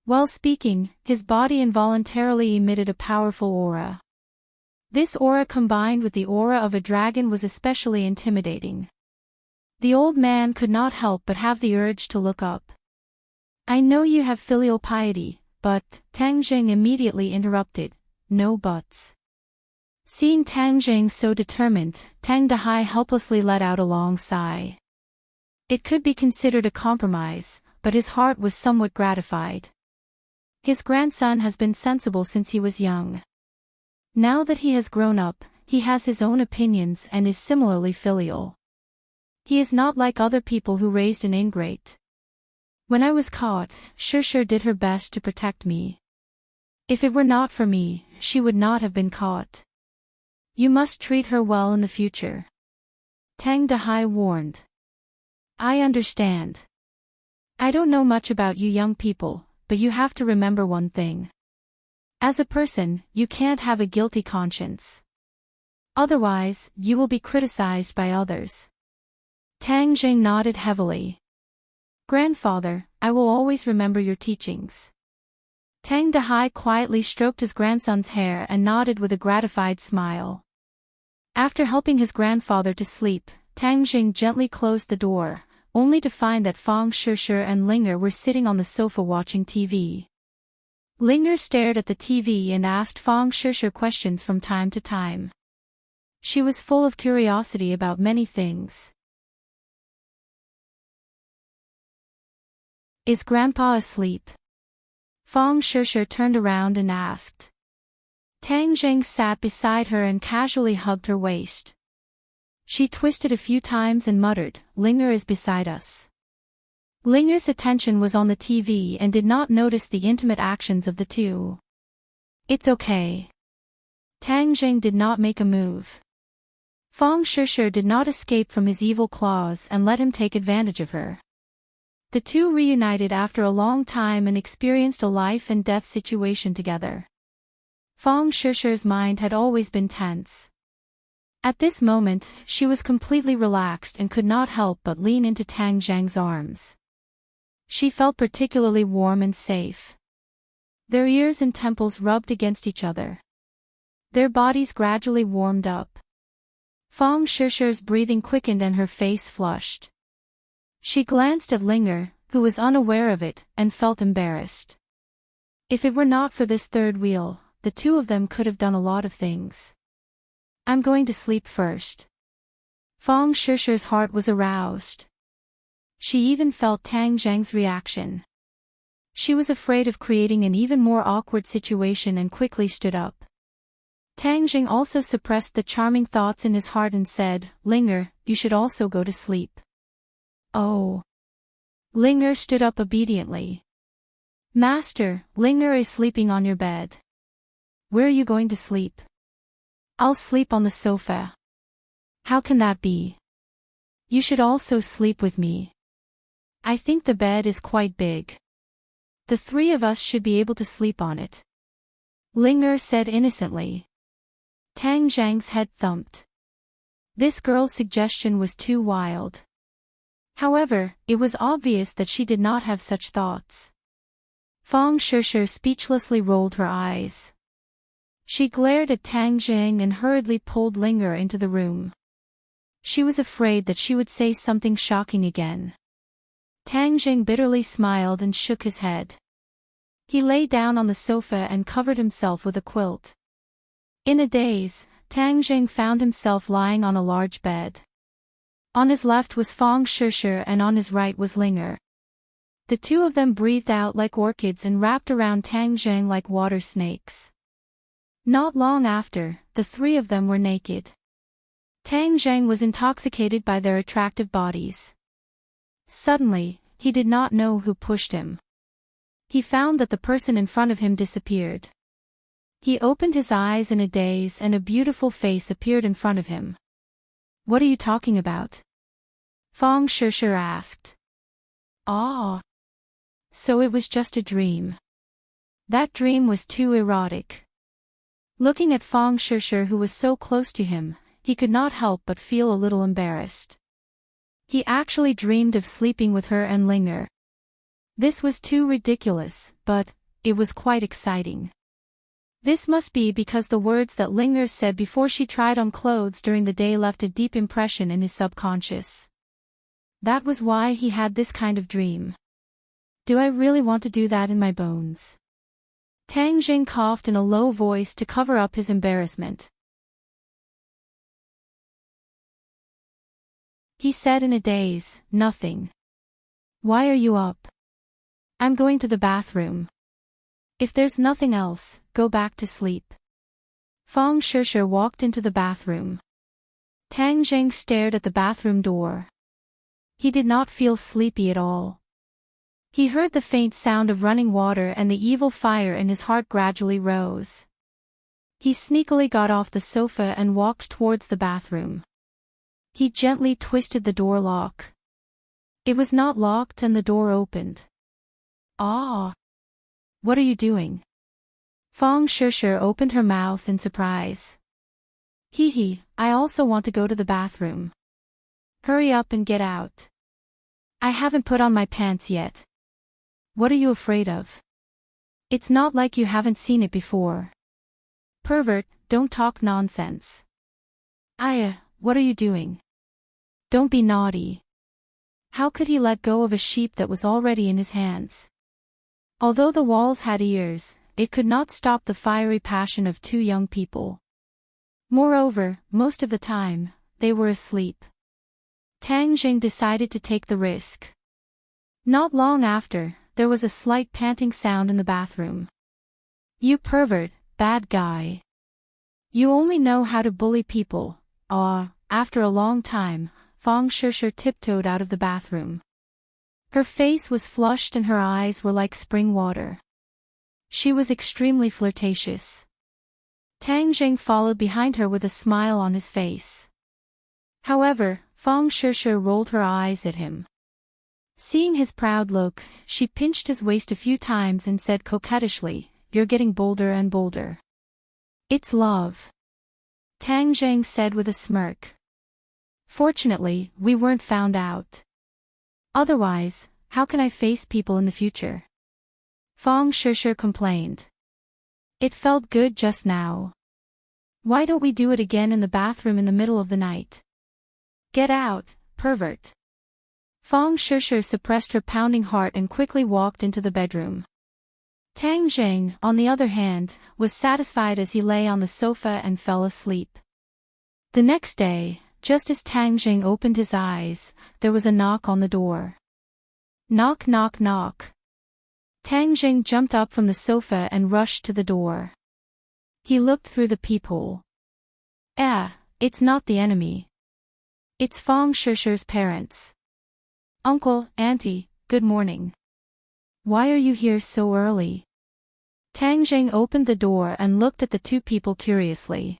[SPEAKER 1] While speaking, his body involuntarily emitted a powerful aura. This aura combined with the aura of a dragon was especially intimidating. The old man could not help but have the urge to look up. I know you have filial piety, but, Tang Jing immediately interrupted, no buts. Seeing Tang Jing so determined, Tang Dahai helplessly let out a long sigh. It could be considered a compromise, but his heart was somewhat gratified. His grandson has been sensible since he was young. Now that he has grown up, he has his own opinions and is similarly filial. He is not like other people who raised an ingrate. When I was caught, Shishir did her best to protect me. If it were not for me, she would not have been caught. You must treat her well in the future. Tang Dahai warned. I understand. I don't know much about you young people, but you have to remember one thing. As a person, you can't have a guilty conscience. Otherwise, you will be criticized by others. Tang Jing nodded heavily. Grandfather, I will always remember your teachings. Tang Dahai quietly stroked his grandson's hair and nodded with a gratified smile. After helping his grandfather to sleep, Tang Jing gently closed the door, only to find that Fong Shishir and Linger were sitting on the sofa watching TV. Linger stared at the TV and asked Fong Shishir questions from time to time. She was full of curiosity about many things. Is Grandpa asleep? Fong Shishir turned around and asked. Tang Zheng sat beside her and casually hugged her waist. She twisted a few times and muttered, Linger is beside us. Linger's attention was on the TV and did not notice the intimate actions of the two. It's okay. Tang Zheng did not make a move. Fong Shishir did not escape from his evil claws and let him take advantage of her. The two reunited after a long time and experienced a life and death situation together. Fong Shishir's mind had always been tense. At this moment, she was completely relaxed and could not help but lean into Tang Zheng's arms. She felt particularly warm and safe. Their ears and temples rubbed against each other. Their bodies gradually warmed up. Fong Shishir's breathing quickened and her face flushed. She glanced at Linger, who was unaware of it, and felt embarrassed. If it were not for this third wheel, the two of them could have done a lot of things. I'm going to sleep first. Fong Shishir's heart was aroused. She even felt Tang Zheng's reaction. She was afraid of creating an even more awkward situation and quickly stood up. Tang Zheng also suppressed the charming thoughts in his heart and said, Linger, you should also go to sleep. Oh. Linger stood up obediently. Master, Linger is sleeping on your bed. Where are you going to sleep? I'll sleep on the sofa. How can that be? You should also sleep with me. I think the bed is quite big. The three of us should be able to sleep on it. Linger said innocently. Tang Zheng's head thumped. This girl's suggestion was too wild. However, it was obvious that she did not have such thoughts. Fong Shishir speechlessly rolled her eyes. She glared at Tang Zheng and hurriedly pulled Linger into the room. She was afraid that she would say something shocking again. Tang Zheng bitterly smiled and shook his head. He lay down on the sofa and covered himself with a quilt. In a daze, Tang Zheng found himself lying on a large bed. On his left was Fong Shishir and on his right was Linger. The two of them breathed out like orchids and wrapped around Tang Zheng like water snakes. Not long after, the three of them were naked. Tang Zheng was intoxicated by their attractive bodies. Suddenly, he did not know who pushed him. He found that the person in front of him disappeared. He opened his eyes in a daze and a beautiful face appeared in front of him. What are you talking about? Fong Shishir asked. Ah. So it was just a dream. That dream was too erotic. Looking at Fong Shishir who was so close to him, he could not help but feel a little embarrassed. He actually dreamed of sleeping with her and Linger. This was too ridiculous, but it was quite exciting. This must be because the words that Linger said before she tried on clothes during the day left a deep impression in his subconscious. That was why he had this kind of dream. Do I really want to do that in my bones? Tang Zheng coughed in a low voice to cover up his embarrassment. He said in a daze, nothing. Why are you up? I'm going to the bathroom. If there's nothing else, go back to sleep. Fong Shishir walked into the bathroom. Tang Zheng stared at the bathroom door. He did not feel sleepy at all. He heard the faint sound of running water and the evil fire in his heart gradually rose. He sneakily got off the sofa and walked towards the bathroom. He gently twisted the door lock. It was not locked and the door opened. Ah! What are you doing? Fong Shishir opened her mouth in surprise. Hee, I also want to go to the bathroom. Hurry up and get out. I haven't put on my pants yet. What are you afraid of? It's not like you haven't seen it before. Pervert, don't talk nonsense. Aya, what are you doing? Don't be naughty. How could he let go of a sheep that was already in his hands? Although the walls had ears, it could not stop the fiery passion of two young people. Moreover, most of the time, they were asleep. Tang Jing decided to take the risk. Not long after, there was a slight panting sound in the bathroom. You pervert, bad guy. You only know how to bully people. After a long time, Fang Shishir tiptoed out of the bathroom. Her face was flushed and her eyes were like spring water. She was extremely flirtatious. Tang Jing followed behind her with a smile on his face. However, Fang Shishir rolled her eyes at him. Seeing his proud look, she pinched his waist a few times and said coquettishly, "You're getting bolder and bolder." "It's love," Tang Jing said with a smirk. "Fortunately, we weren't found out. Otherwise, how can I face people in the future?" Fang Shishir complained. "It felt good just now. Why don't we do it again in the bathroom in the middle of the night?" "Get out, pervert." Fang Shishir suppressed her pounding heart and quickly walked into the bedroom. Tang Jing, on the other hand, was satisfied as he lay on the sofa and fell asleep. The next day, just as Tang Jing opened his eyes, there was a knock on the door. Knock, knock, knock. Tang Jing jumped up from the sofa and rushed to the door. He looked through the peephole. It's not the enemy. It's Fang Shishir's parents. "Uncle, Auntie, good morning. Why are you here so early?" Tang Jing opened the door and looked at the two people curiously.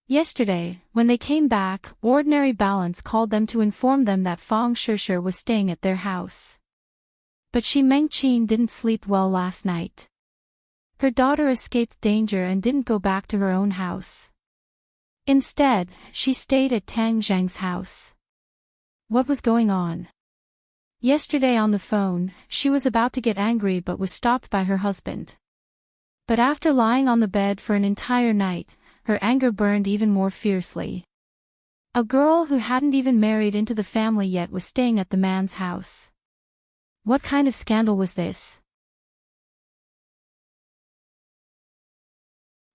[SPEAKER 1] Yesterday, when they came back, Ordinary Balance called them to inform them that Fang Shishir was staying at their house. But Shi Mengqin didn't sleep well last night. Her daughter escaped danger and didn't go back to her own house. Instead, she stayed at Tang Jing's house. What was going on? Yesterday on the phone, she was about to get angry but was stopped by her husband. But after lying on the bed for an entire night, her anger burned even more fiercely. A girl who hadn't even married into the family yet was staying at the man's house. What kind of scandal was this?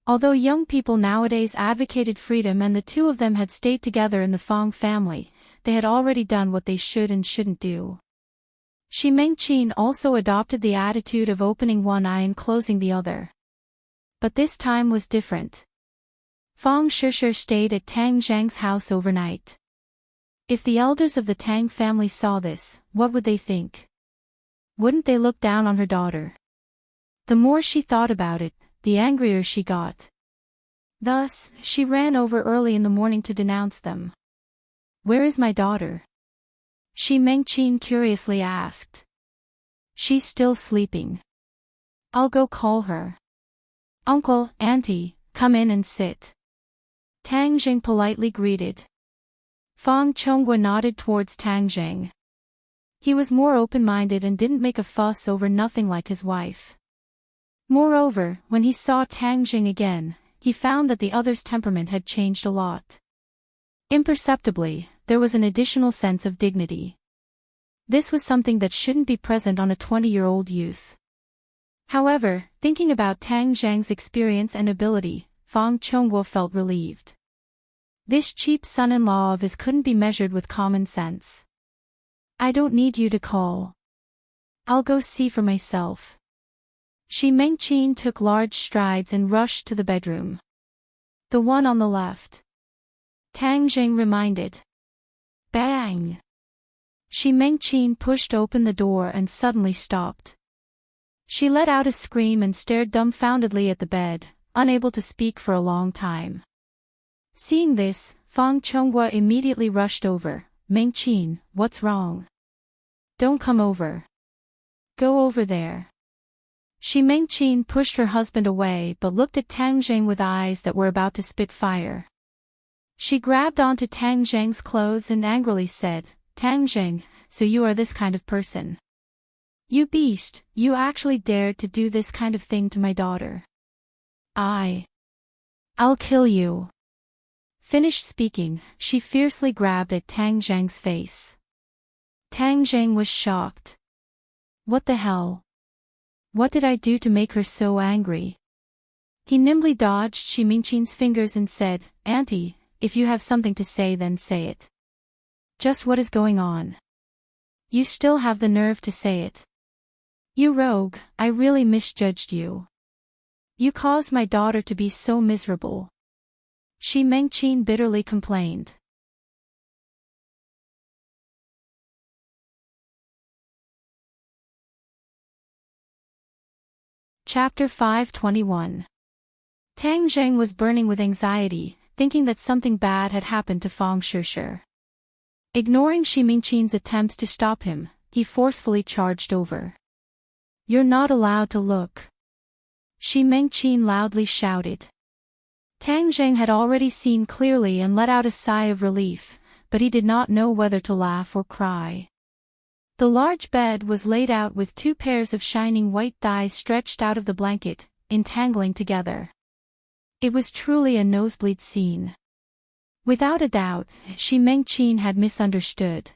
[SPEAKER 1] Although young people nowadays advocated freedom and the two of them had stayed together in the Fang family, they had already done what they should and shouldn't do. Shi Mengqin also adopted the attitude of opening one eye and closing the other. But this time was different. Fang Shishir stayed at Tang Zhang's house overnight. If the elders of the Tang family saw this, what would they think? Wouldn't they look down on her daughter? The more she thought about it, the angrier she got. Thus, she ran over early in the morning to denounce them. "Where is my daughter?" Shi Mengqin curiously asked. "She's still sleeping. I'll go call her." "Uncle, Auntie, come in and sit." Tang Jing politely greeted. Fang Chonghua nodded towards Tang Jing. He was more open-minded and didn't make a fuss over nothing like his wife. Moreover, when he saw Tang Jing again, he found that the other's temperament had changed a lot. Imperceptibly, there was an additional sense of dignity. This was something that shouldn't be present on a 20-year-old youth. However, thinking about Tang Zhang's experience and ability, Fang Chonghua felt relieved. This cheap son-in-law of his couldn't be measured with common sense. "I don't need you to call. I'll go see for myself." Shi Mengqin took large strides and rushed to the bedroom. "The one on the left," Tang Jing reminded. Bang! Shi Mengqin pushed open the door and suddenly stopped. She let out a scream and stared dumbfoundedly at the bed, unable to speak for a long time. Seeing this, Fang Chonghua immediately rushed over. "Mengqin, what's wrong? Don't come over. Go over there." Shi Mengqin pushed her husband away but looked at Tang Jing with eyes that were about to spit fire. She grabbed onto Tang Jing's clothes and angrily said, "Tang Jing, so you are this kind of person. You beast, you actually dared to do this kind of thing to my daughter. I'll kill you." Finished speaking, she fiercely grabbed at Tang Zhang's face. Tang Zheng was shocked. What the hell? What did I do to make her so angry? He nimbly dodged Xi Mingqing's fingers and said, Auntie, if you have something to say then say it. Just what is going on? You still have the nerve to say it. You rogue, I really misjudged you. You caused my daughter to be so miserable. Xi Mingqing bitterly complained. Chapter 521. Tang Zheng was burning with anxiety, thinking that something bad had happened to Fang Shishir. Ignoring Xi Mingqing's attempts to stop him, he forcefully charged over. You're not allowed to look. Xi Mingqing loudly shouted. Tang Zheng had already seen clearly and let out a sigh of relief, but he did not know whether to laugh or cry. The large bed was laid out with 2 pairs of shining white thighs stretched out of the blanket, entangling together. It was truly a nosebleed scene. Without a doubt, Xi Mingqing had misunderstood.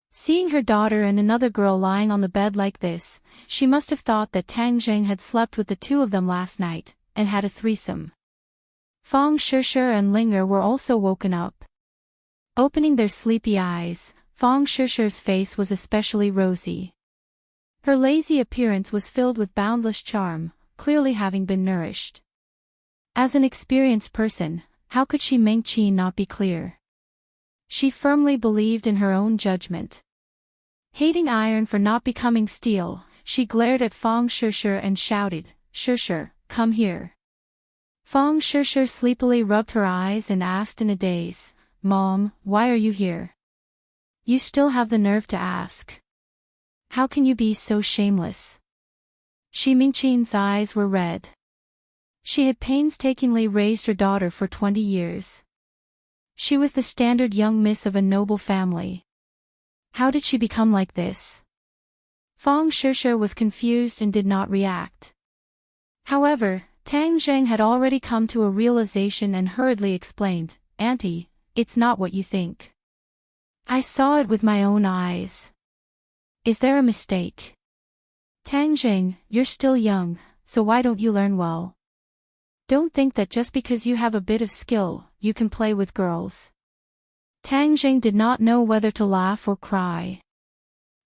[SPEAKER 1] Seeing her daughter and another girl lying on the bed like this, she must have thought that Tang Zheng had slept with the 2 of them last night, and had a threesome. Fang Shishir and Linger were also woken up. Opening their sleepy eyes, Fang Shishir's face was especially rosy. Her lazy appearance was filled with boundless charm, clearly having been nourished. As an experienced person, how could Xi Mingqing not be clear? She firmly believed in her own judgment. Hating iron for not becoming steel, she glared at Fang Shishir and shouted, Shishir, come here. Fang Shishir sleepily rubbed her eyes and asked in a daze, Mom, why are you here? You still have the nerve to ask. How can you be so shameless? Xi Mingqing's eyes were red. She had painstakingly raised her daughter for 20 years. She was the standard young miss of a noble family. How did she become like this? Fang Shishir was confused and did not react. However, Tang Zheng had already come to a realization and hurriedly explained, Auntie, it's not what you think. I saw it with my own eyes. Is there a mistake? Tang Zheng, you're still young, so why don't you learn well? Don't think that just because you have a bit of skill, you can play with girls. Tang Zheng did not know whether to laugh or cry.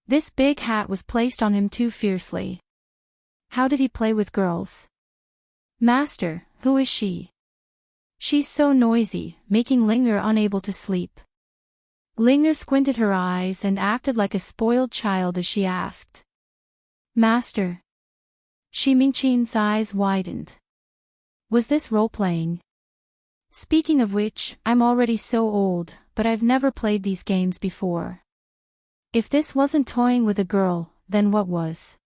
[SPEAKER 1] This big hat was placed on him too fiercely. How did he play with girls? Master, who is she? She's so noisy, making Linger unable to sleep. Linger squinted her eyes and acted like a spoiled child as she asked. Master. Xi Mingqing's eyes widened. Was this role-playing? Speaking of which, I'm already so old, but I've never played these games before. If this wasn't toying with a girl, then what was?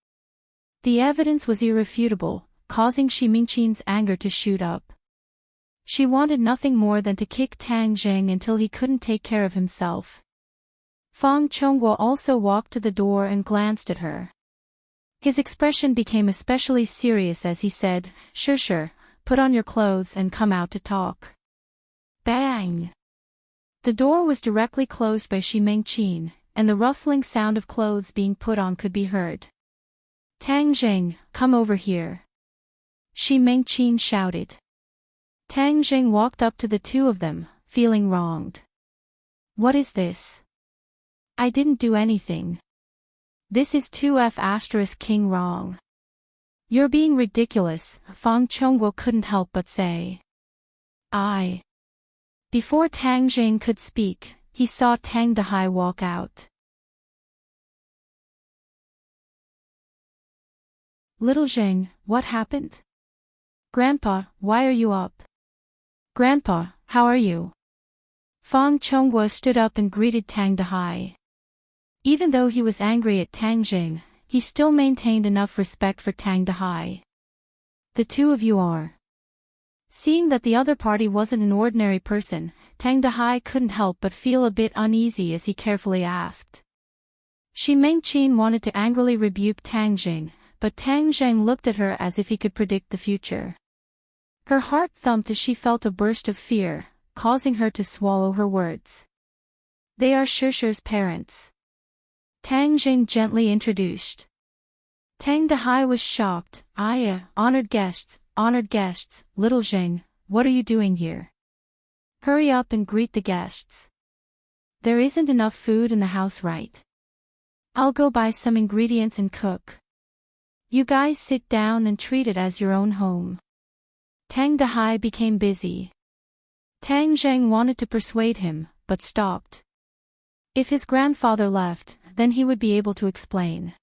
[SPEAKER 1] The evidence was irrefutable, causing Xi Mingqing's anger to shoot up. She wanted nothing more than to kick Tang Zheng until he couldn't take care of himself. Fang Chongguo also walked to the door and glanced at her. His expression became especially serious as he said, Shishir, put on your clothes and come out to talk. Bang! The door was directly closed by Xi Mingqing, and the rustling sound of clothes being put on could be heard. Tang Zheng, come over here. Xi Mingqing shouted. Tang Zheng walked up to the 2 of them, feeling wronged. What is this? I didn't do anything. This is 2F** King wrong. You're being ridiculous, Fang Chongguo couldn't help but say. Before Tang Zheng could speak, he saw Tang Dahai walk out. Little Zheng, what happened? Grandpa, why are you up? Grandpa, how are you? Fang Chongguo stood up and greeted Tang Dahai. Even though he was angry at Tang Zheng, he still maintained enough respect for Tang Dahai. The 2 of you are. Seeing that the other party wasn't an ordinary person, Tang Dahai couldn't help but feel a bit uneasy as he carefully asked. Xi Mingqing wanted to angrily rebuke Tang Zheng, but Tang Zheng looked at her as if he could predict the future. Her heart thumped as she felt a burst of fear, causing her to swallow her words. They are Shishir's parents. Tang Jing gently introduced. Tang Dehai was shocked. Honored guests, little Jing, what are you doing here? Hurry up and greet the guests. There isn't enough food in the house, right? I'll go buy some ingredients and cook. You guys sit down and treat it as your own home. Tang Dehai became busy. Tang Zheng wanted to persuade him, but stopped. If his grandfather left, then he would be able to explain.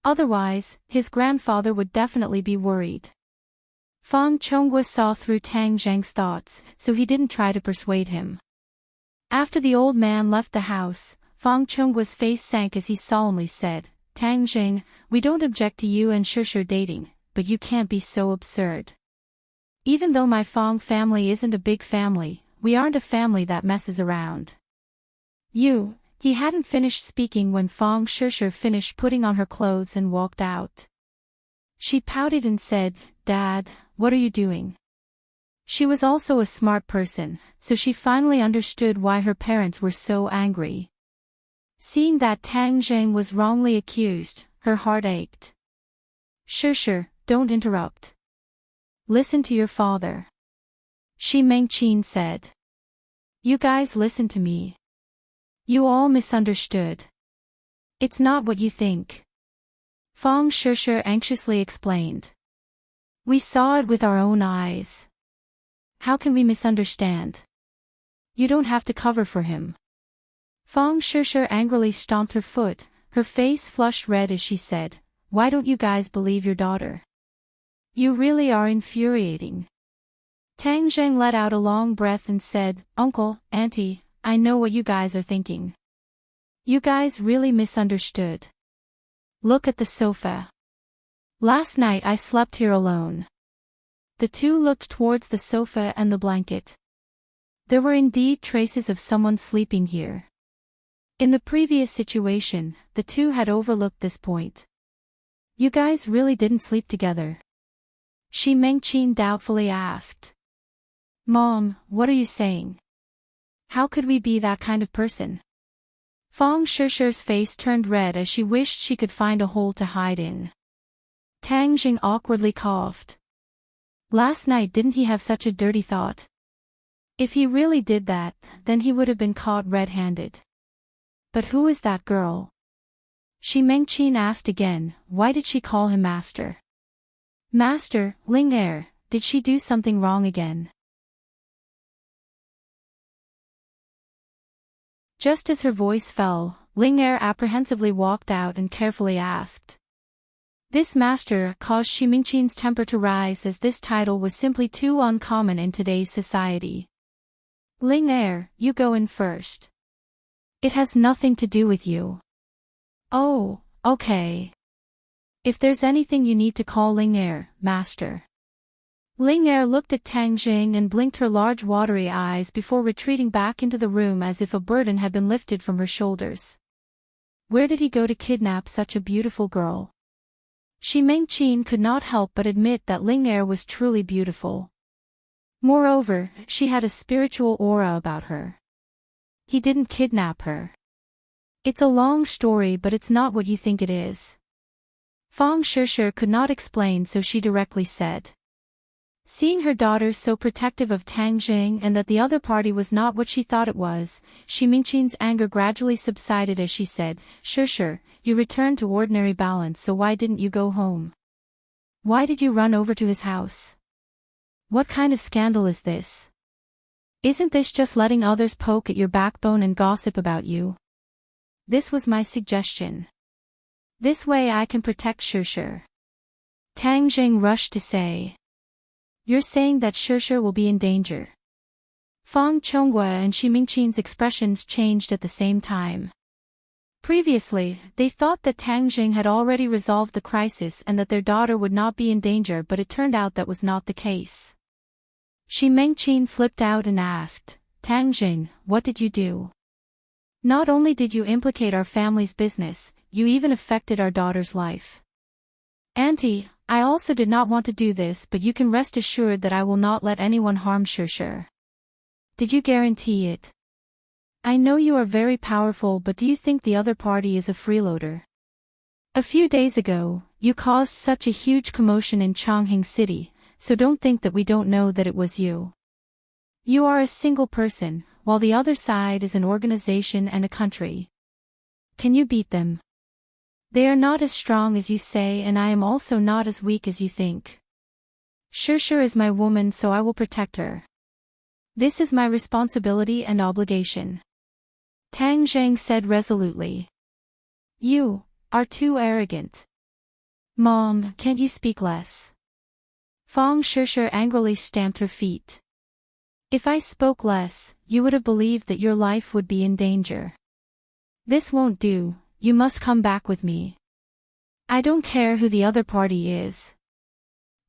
[SPEAKER 1] Otherwise, his grandfather would definitely be worried. Fang Chonghua saw through Tang Zheng's thoughts, so he didn't try to persuade him. After the old man left the house, Fang Chonggua's face sank as he solemnly said, Tang Jing, we don't object to you and Shishir dating, but you can't be so absurd. Even though my Fang family isn't a big family, we aren't a family that messes around. He hadn't finished speaking when Fang Shishir finished putting on her clothes and walked out. She pouted and said, Dad, what are you doing? She was also a smart person, so she finally understood why her parents were so angry. Seeing that Tang Zheng was wrongly accused, her heart ached. Shishir, don't interrupt. Listen to your father. Shi Mengqin said. You guys listen to me. You all misunderstood. It's not what you think. Fang Shishir anxiously explained. We saw it with our own eyes. How can we misunderstand? You don't have to cover for him. Fang Shishir angrily stomped her foot, her face flushed red as she said, Why don't you guys believe your daughter? You really are infuriating. Tang Zheng let out a long breath and said, Uncle, Auntie, I know what you guys are thinking. You guys really misunderstood. Look at the sofa. Last night I slept here alone. The two looked towards the sofa and the blanket. There were indeed traces of someone sleeping here. In the previous situation, the two had overlooked this point. You guys really didn't sleep together? Shi Mengqin doubtfully asked. Mom, what are you saying? How could we be that kind of person? Fang Shishir's face turned red as she wished she could find a hole to hide in. Tang Jing awkwardly coughed. Last night didn't he have such a dirty thought? If he really did that, then he would have been caught red-handed. But who is that girl? Shi Mengqin asked again, why did she call him master? Master, Ling Er, did she do something wrong again? Just as her voice fell, Ling Er apprehensively walked out and carefully asked. This master caused Shi Mengqin's temper to rise as this title was simply too uncommon in today's society. Ling Er, you go in first. It has nothing to do with you. Oh, okay. If there's anything you need to call Ling Er, master. Ling Er looked at Tang Jing and blinked her large watery eyes before retreating back into the room as if a burden had been lifted from her shoulders. Where did he go to kidnap such a beautiful girl? Shi Mengqin could not help but admit that Ling Er was truly beautiful. Moreover, she had a spiritual aura about her. He didn't kidnap her. It's a long story, but it's not what you think it is. Fang Shishir could not explain, so she directly said. Seeing her daughter so protective of Tang Jing and that the other party was not what she thought it was, Shi Mengqin's anger gradually subsided as she said, Shishir, you returned to ordinary balance, so why didn't you go home? Why did you run over to his house? What kind of scandal is this? Isn't this just letting others poke at your backbone and gossip about you? This was my suggestion. This way I can protect Shishir. Tang Jing rushed to say. You're saying that Shishir will be in danger. Fang Chonghua and Shi Mengqin's expressions changed at the same time. Previously, they thought that Tang Jing had already resolved the crisis and that their daughter would not be in danger, but it turned out that was not the case. Shi Mengqin flipped out and asked, Tang Jing, what did you do? Not only did you implicate our family's business, you even affected our daughter's life. Auntie, I also did not want to do this, but you can rest assured that I will not let anyone harm Shishir. Did you guarantee it? I know you are very powerful, but do you think the other party is a freeloader? A few days ago, you caused such a huge commotion in Chongqing City, so don't think that we don't know that it was you. You are a single person, while the other side is an organization and a country. Can you beat them? They are not as strong as you say, and I am also not as weak as you think. Shirshir is my woman, so I will protect her. This is my responsibility and obligation. Tang Zheng said resolutely. You are too arrogant. Mom, can't you speak less? Fong Shirshir angrily stamped her feet. If I spoke less, you would have believed that your life would be in danger. This won't do, you must come back with me. I don't care who the other party is.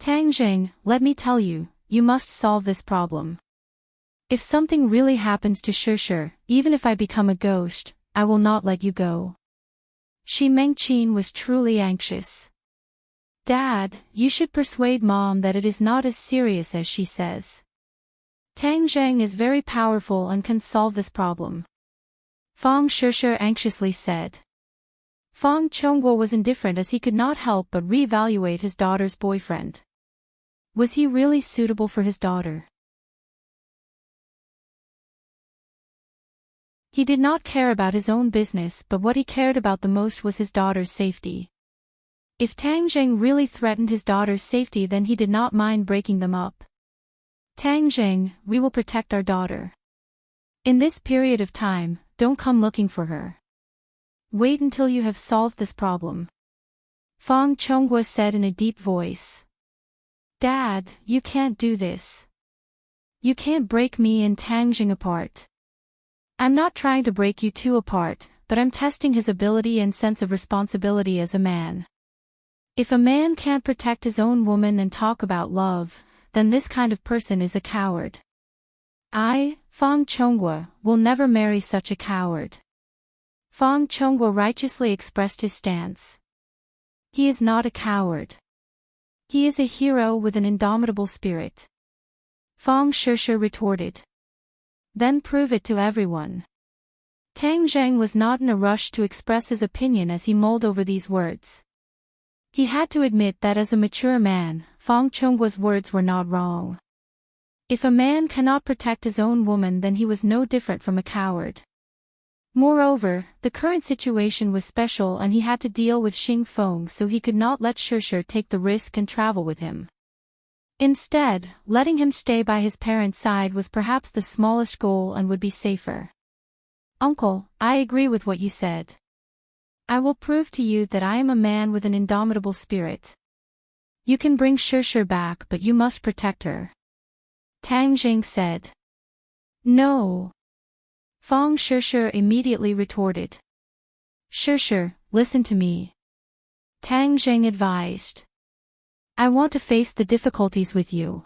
[SPEAKER 1] Tang Zheng, let me tell you, you must solve this problem. If something really happens to Shirshir, even if I become a ghost, I will not let you go. Shi Mengqin was truly anxious. Dad, you should persuade Mom that it is not as serious as she says. Tang Zheng is very powerful and can solve this problem. Fong Shirshir anxiously said. Fong Chongguo was indifferent as he could not help but reevaluate his daughter's boyfriend. Was he really suitable for his daughter? He did not care about his own business, but what he cared about the most was his daughter's safety. If Tang Zheng really threatened his daughter's safety, then he did not mind breaking them up. Tang Zheng, we will protect our daughter. In this period of time, don't come looking for her. Wait until you have solved this problem. Fong Chongguo said in a deep voice. Dad, you can't do this. You can't break me and Tang Zheng apart. I'm not trying to break you two apart, but I'm testing his ability and sense of responsibility as a man. If a man can't protect his own woman and talk about love, then this kind of person is a coward. I, Fong Chongguo, will never marry such a coward. Fong Chongguo righteously expressed his stance. He is not a coward. He is a hero with an indomitable spirit. Fong Shirshir retorted. Then prove it to everyone. Tang Zheng was not in a rush to express his opinion as he mulled over these words. He had to admit that as a mature man, Fong Chongguo's words were not wrong. If a man cannot protect his own woman, then he was no different from a coward. Moreover, the current situation was special and he had to deal with Xing Feng, so he could not let Shirshir take the risk and travel with him. Instead, letting him stay by his parents' side was perhaps the smallest goal and would be safer. Uncle, I agree with what you said. I will prove to you that I am a man with an indomitable spirit. You can bring Shirshir back, but you must protect her. Tang Zheng said. No. Fong Shirshir immediately retorted. Shirshir, listen to me. Tang Zheng advised. I want to face the difficulties with you.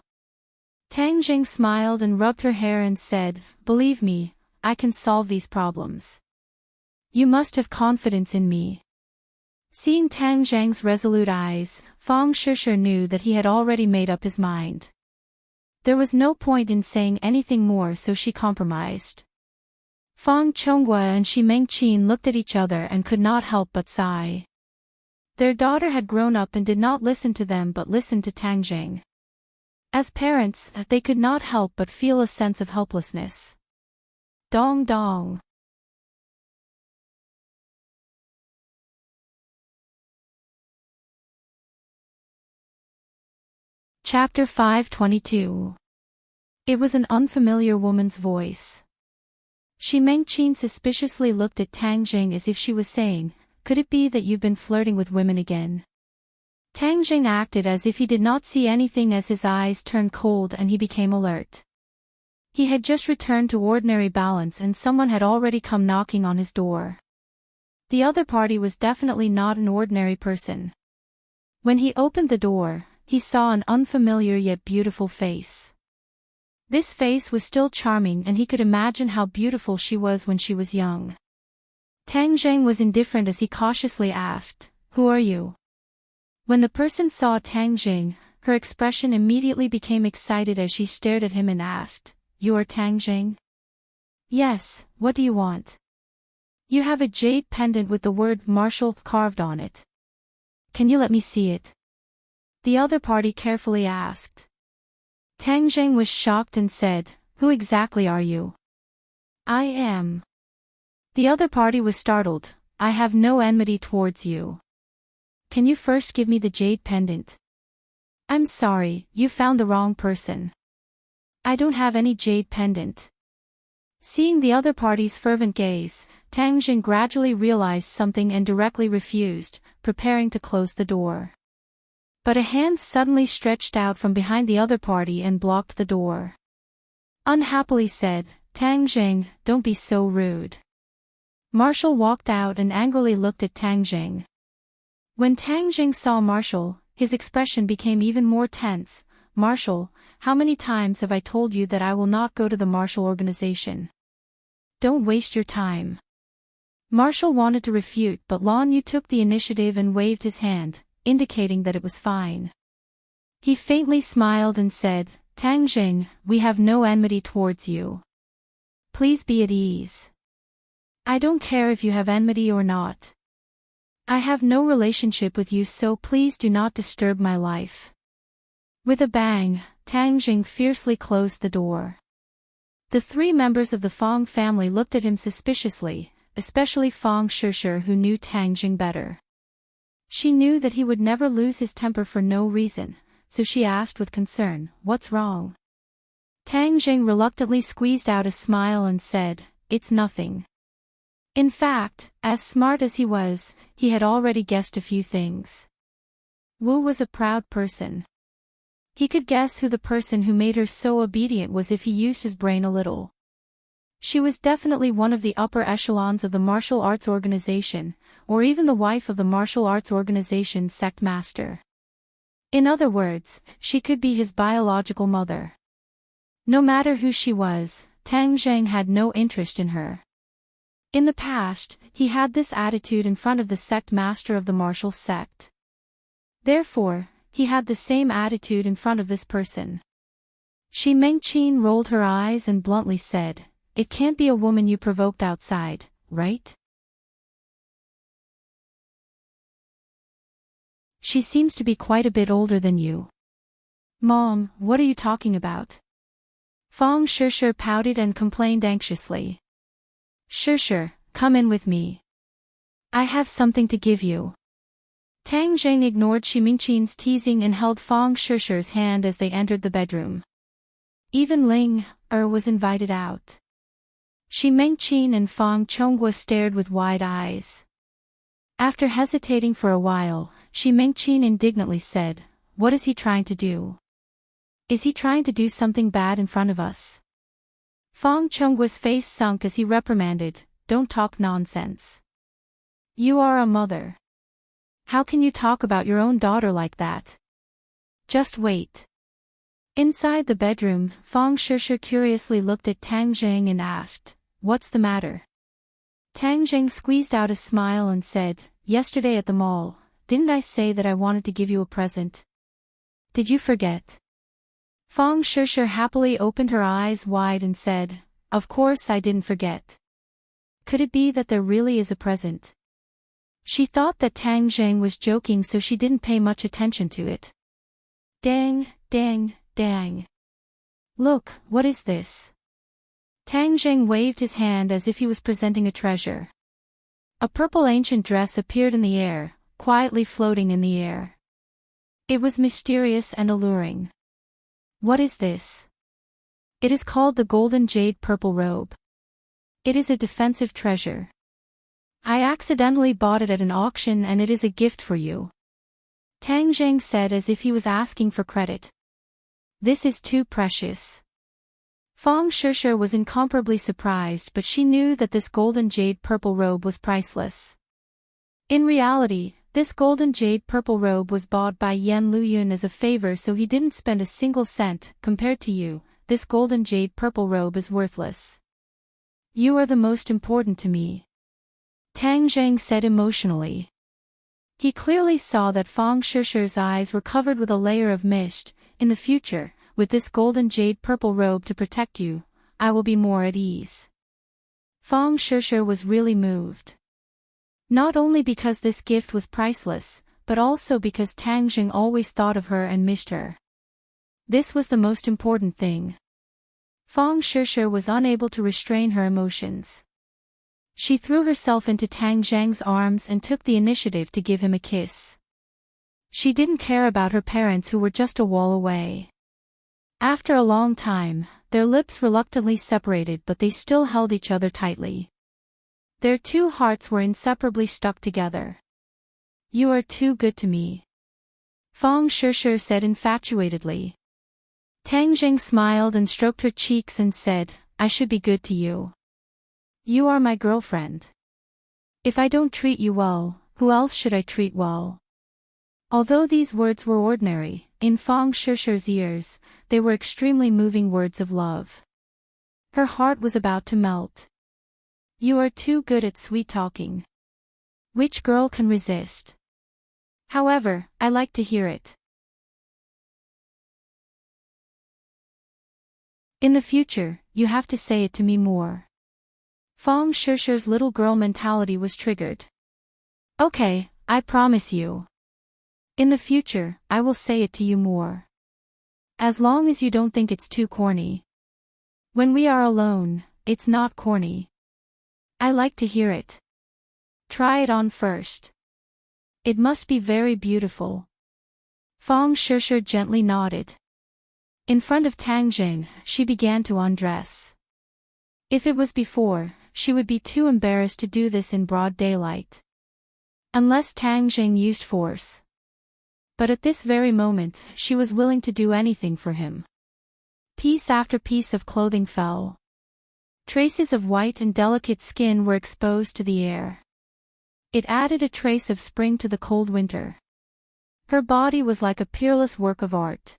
[SPEAKER 1] Tang Zheng smiled and rubbed her hair and said, believe me, I can solve these problems. You must have confidence in me. Seeing Tang Zheng's resolute eyes, Fong Shirshir knew that he had already made up his mind. There was no point in saying anything more, so she compromised. Fong Chongguo and Shi Mengqin looked at each other and could not help but sigh. Their daughter had grown up and did not listen to them but listened to Tang Zheng. As parents, they could not help but feel a sense of helplessness. Dong dong. Chapter 522. It was an unfamiliar woman's voice. Shi Mengqin suspiciously looked at Tang Zheng as if she was saying, could it be that you've been flirting with women again? Tang Zheng acted as if he did not see anything as his eyes turned cold and he became alert. He had just returned to ordinary balance and someone had already come knocking on his door. The other party was definitely not an ordinary person. When he opened the door, he saw an unfamiliar yet beautiful face. This face was still charming and he could imagine how beautiful she was when she was young. Tang Zheng was indifferent as he cautiously asked, who are you? When the person saw Tang Zheng, her expression immediately became excited as she stared at him and asked, you are Tang Zheng? Yes, what do you want? You have a jade pendant with the word Marshall carved on it. Can you let me see it? The other party carefully asked. Tang Zheng was shocked and said, Who exactly are you? I am. The other party was startled. I have no enmity towards you. Can you first give me the jade pendant? I'm sorry, you found the wrong person. I don't have any jade pendant. Seeing the other party's fervent gaze, Tang Zheng gradually realized something and directly refused, preparing to close the door. But a hand suddenly stretched out from behind the other party and blocked the door. Unhappily said, Tang Zheng, don't be so rude. Marshall walked out and angrily looked at Tang Zheng. When Tang Zheng saw Marshall, his expression became even more tense. Marshall, how many times have I told you that I will not go to the Marshall organization? Don't waste your time. Marshall wanted to refute, but Lan Yu took the initiative and waved his hand, indicating that it was fine. He faintly smiled and said, Tang Zheng, we have no enmity towards you. Please be at ease. I don't care if you have enmity or not. I have no relationship with you, so please do not disturb my life. With a bang, Tang Zheng fiercely closed the door. The three members of the Fong family looked at him suspiciously, especially Fong Shishir, who knew Tang Zheng better. She knew that he would never lose his temper for no reason, so she asked with concern, What's wrong? Tang Zheng reluctantly squeezed out a smile and said, It's nothing. In fact, as smart as he was, he had already guessed a few things. Wu was a proud person. He could guess who the person who made her so obedient was if he used his brain a little. She was definitely one of the upper echelons of the martial arts organization, or even the wife of the martial arts organization's sect master. In other words, she could be his biological mother. No matter who she was, Tang Zheng had no interest in her. In the past, he had this attitude in front of the sect master of the martial sect. Therefore, he had the same attitude in front of this person. Shi Mengqin rolled her eyes and bluntly said, It can't be a woman you provoked outside, right? She seems to be quite a bit older than you. Mom, what are you talking about? Fong Shishir pouted and complained anxiously. Shishir, come in with me. I have something to give you. Tang Zheng ignored Shi Mingqin's teasing and held Fong Shishir's hand as they entered the bedroom. Even Ling was invited out. Shi Mingqin and Fong Chonghua stared with wide eyes. After hesitating for a while, Shi Mingqin indignantly said, What is he trying to do? Is he trying to do something bad in front of us? Fong Chonghua's face sunk as he reprimanded, Don't talk nonsense. You are a mother. How can you talk about your own daughter like that? Just wait. Inside the bedroom, Fong Shishir curiously looked at Tang Zheng and asked, What's the matter? Tang Zheng squeezed out a smile and said, Yesterday at the mall, didn't I say that I wanted to give you a present? Did you forget? Fong Shishir happily opened her eyes wide and said, Of course I didn't forget. Could it be that there really is a present? She thought that Tang Zheng was joking, so she didn't pay much attention to it. Dang, dang, dang. Look, what is this? Tang Zheng waved his hand as if he was presenting a treasure. A purple ancient dress appeared in the air, quietly floating in the air. It was mysterious and alluring. What is this? It is called the Golden Jade Purple Robe. It is a defensive treasure. I accidentally bought it at an auction and it is a gift for you. Tang Zheng said as if he was asking for credit. This is too precious. Fong Shishir was incomparably surprised, but she knew that this golden jade purple robe was priceless. In reality, this golden jade purple robe was bought by Yan Luyun as a favor, so he didn't spend a single cent. Compared to you, this golden jade purple robe is worthless. You are the most important to me. Tang Zheng said emotionally. He clearly saw that Fong Shishir's eyes were covered with a layer of mist. In the future, with this golden jade purple robe to protect you, I will be more at ease. Feng Shishir was really moved. Not only because this gift was priceless, but also because Tang Jing always thought of her and missed her. This was the most important thing. Feng Shishir was unable to restrain her emotions. She threw herself into Tang Zhang's arms and took the initiative to give him a kiss. She didn't care about her parents who were just a wall away. After a long time, their lips reluctantly separated, but they still held each other tightly. Their two hearts were inseparably stuck together. "You are too good to me," Feng Shishir said infatuatedly. Tang Jing smiled and stroked her cheeks and said, "I should be good to you. You are my girlfriend. If I don't treat you well, who else should I treat well?" Although these words were ordinary, in Feng Shishir's ears, they were extremely moving words of love. Her heart was about to melt. "You are too good at sweet-talking. Which girl can resist? However, I like to hear it. In the future, you have to say it to me more." Feng Shishir's little girl mentality was triggered. "Okay, I promise you. In the future, I will say it to you more. As long as you don't think it's too corny. When we are alone, it's not corny. I like to hear it. Try it on first. It must be very beautiful." Feng Shishir gently nodded. In front of Tang Jing, she began to undress. If it was before, she would be too embarrassed to do this in broad daylight. Unless Tang Jing used force. But at this very moment, she was willing to do anything for him. Piece after piece of clothing fell. Traces of white and delicate skin were exposed to the air. It added a trace of spring to the cold winter. Her body was like a peerless work of art.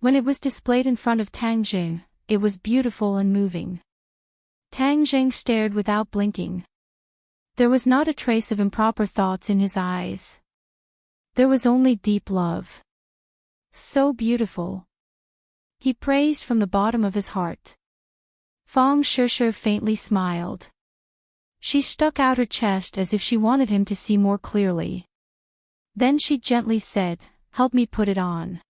[SPEAKER 1] When it was displayed in front of Tang Jing, it was beautiful and moving. Tang Jing stared without blinking. There was not a trace of improper thoughts in his eyes. There was only deep love. So beautiful. He praised from the bottom of his heart. Feng Shishir faintly smiled. She stuck out her chest as if she wanted him to see more clearly. Then she gently said, "Help me put it on."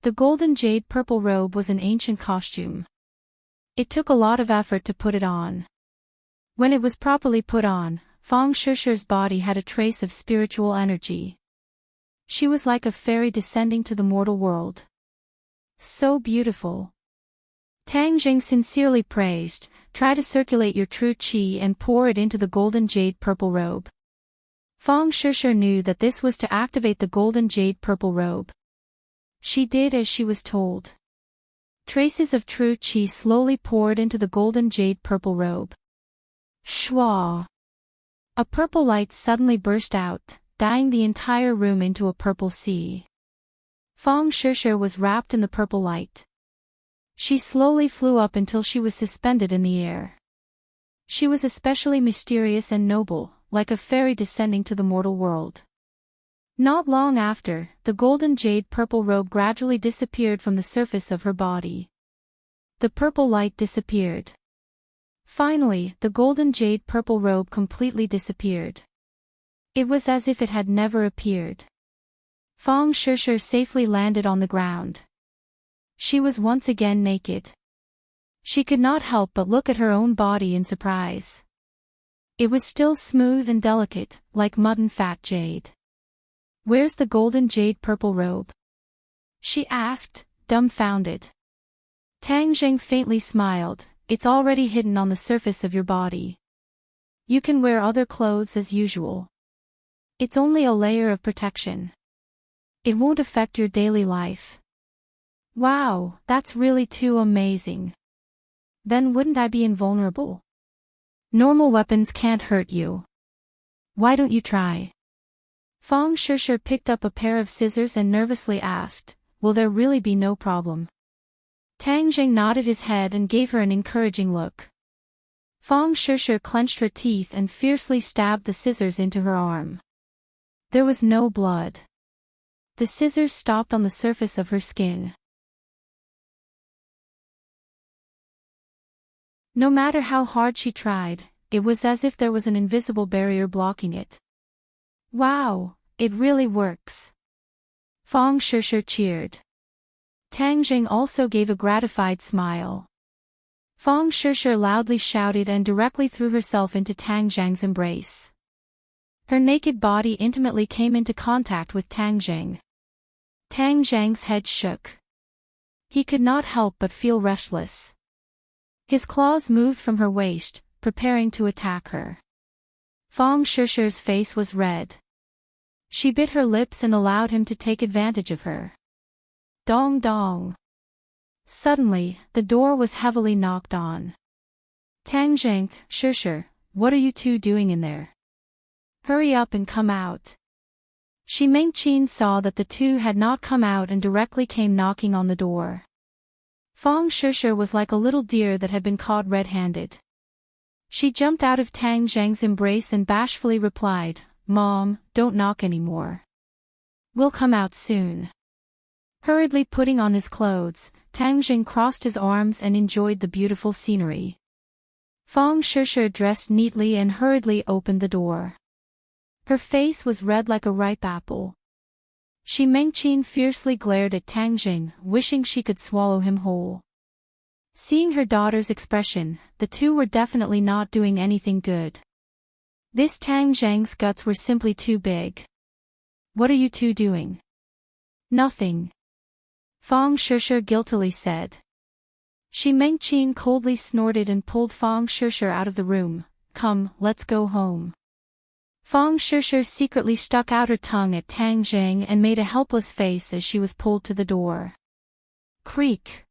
[SPEAKER 1] The golden jade purple robe was an ancient costume. It took a lot of effort to put it on. When it was properly put on, Feng Shishir's body had a trace of spiritual energy. She was like a fairy descending to the mortal world. So beautiful. Tang Jing sincerely praised, "Try to circulate your true qi and pour it into the golden jade purple robe." Feng Shishir knew that this was to activate the golden jade purple robe. She did as she was told. Traces of true qi slowly poured into the golden jade purple robe. Shwa! A purple light suddenly burst out, dyeing the entire room into a purple sea. Feng Shishir was wrapped in the purple light. She slowly flew up until she was suspended in the air. She was especially mysterious and noble, like a fairy descending to the mortal world. Not long after, the golden jade purple robe gradually disappeared from the surface of her body. The purple light disappeared. Finally, the golden jade purple robe completely disappeared. It was as if it had never appeared. Feng Shishir safely landed on the ground. She was once again naked. She could not help but look at her own body in surprise. It was still smooth and delicate, like mud and fat jade. "Where's the golden jade purple robe?" she asked, dumbfounded. Tang Jing faintly smiled, "It's already hidden on the surface of your body. You can wear other clothes as usual. It's only a layer of protection. It won't affect your daily life." "Wow, that's really too amazing. Then wouldn't I be invulnerable? Normal weapons can't hurt you. Why don't you try?" Feng Shishir picked up a pair of scissors and nervously asked, "Will there really be no problem?" Tang Jing nodded his head and gave her an encouraging look. Feng Shishir clenched her teeth and fiercely stabbed the scissors into her arm. There was no blood. The scissors stopped on the surface of her skin. No matter how hard she tried, it was as if there was an invisible barrier blocking it. Wow, it really works. Fang Shishir cheered. Tang Jing also gave a gratified smile. Fang Shishir loudly shouted and directly threw herself into Tang Zhang's embrace. Her naked body intimately came into contact with Tang Jing. Tang Zhang's head shook. He could not help but feel restless. His claws moved from her waist, preparing to attack her. Fang Shishir's face was red. She bit her lips and allowed him to take advantage of her. Dong dong. Suddenly, the door was heavily knocked on. Tang Jing, Shishir, what are you two doing in there? Hurry up and come out. Shi Mengqin saw that the two had not come out and directly came knocking on the door. Fang Shishir was like a little deer that had been caught red-handed. She jumped out of Tang Zhang's embrace and bashfully replied, "Mom, don't knock anymore. We'll come out soon." Hurriedly putting on his clothes, Tang Jing crossed his arms and enjoyed the beautiful scenery. Fang Shishir dressed neatly and hurriedly opened the door. Her face was red like a ripe apple. Shi Mengqin fiercely glared at Tang Jing, wishing she could swallow him whole. Seeing her daughter's expression, the two were definitely not doing anything good. This Tang Zhang's guts were simply too big. What are you two doing? Nothing. Fang Shishir guiltily said. Shi Mengqin coldly snorted and pulled Fang Shishir out of the room. Come, let's go home. Fang Shishir secretly stuck out her tongue at Tang Jing and made a helpless face as she was pulled to the door. Creak.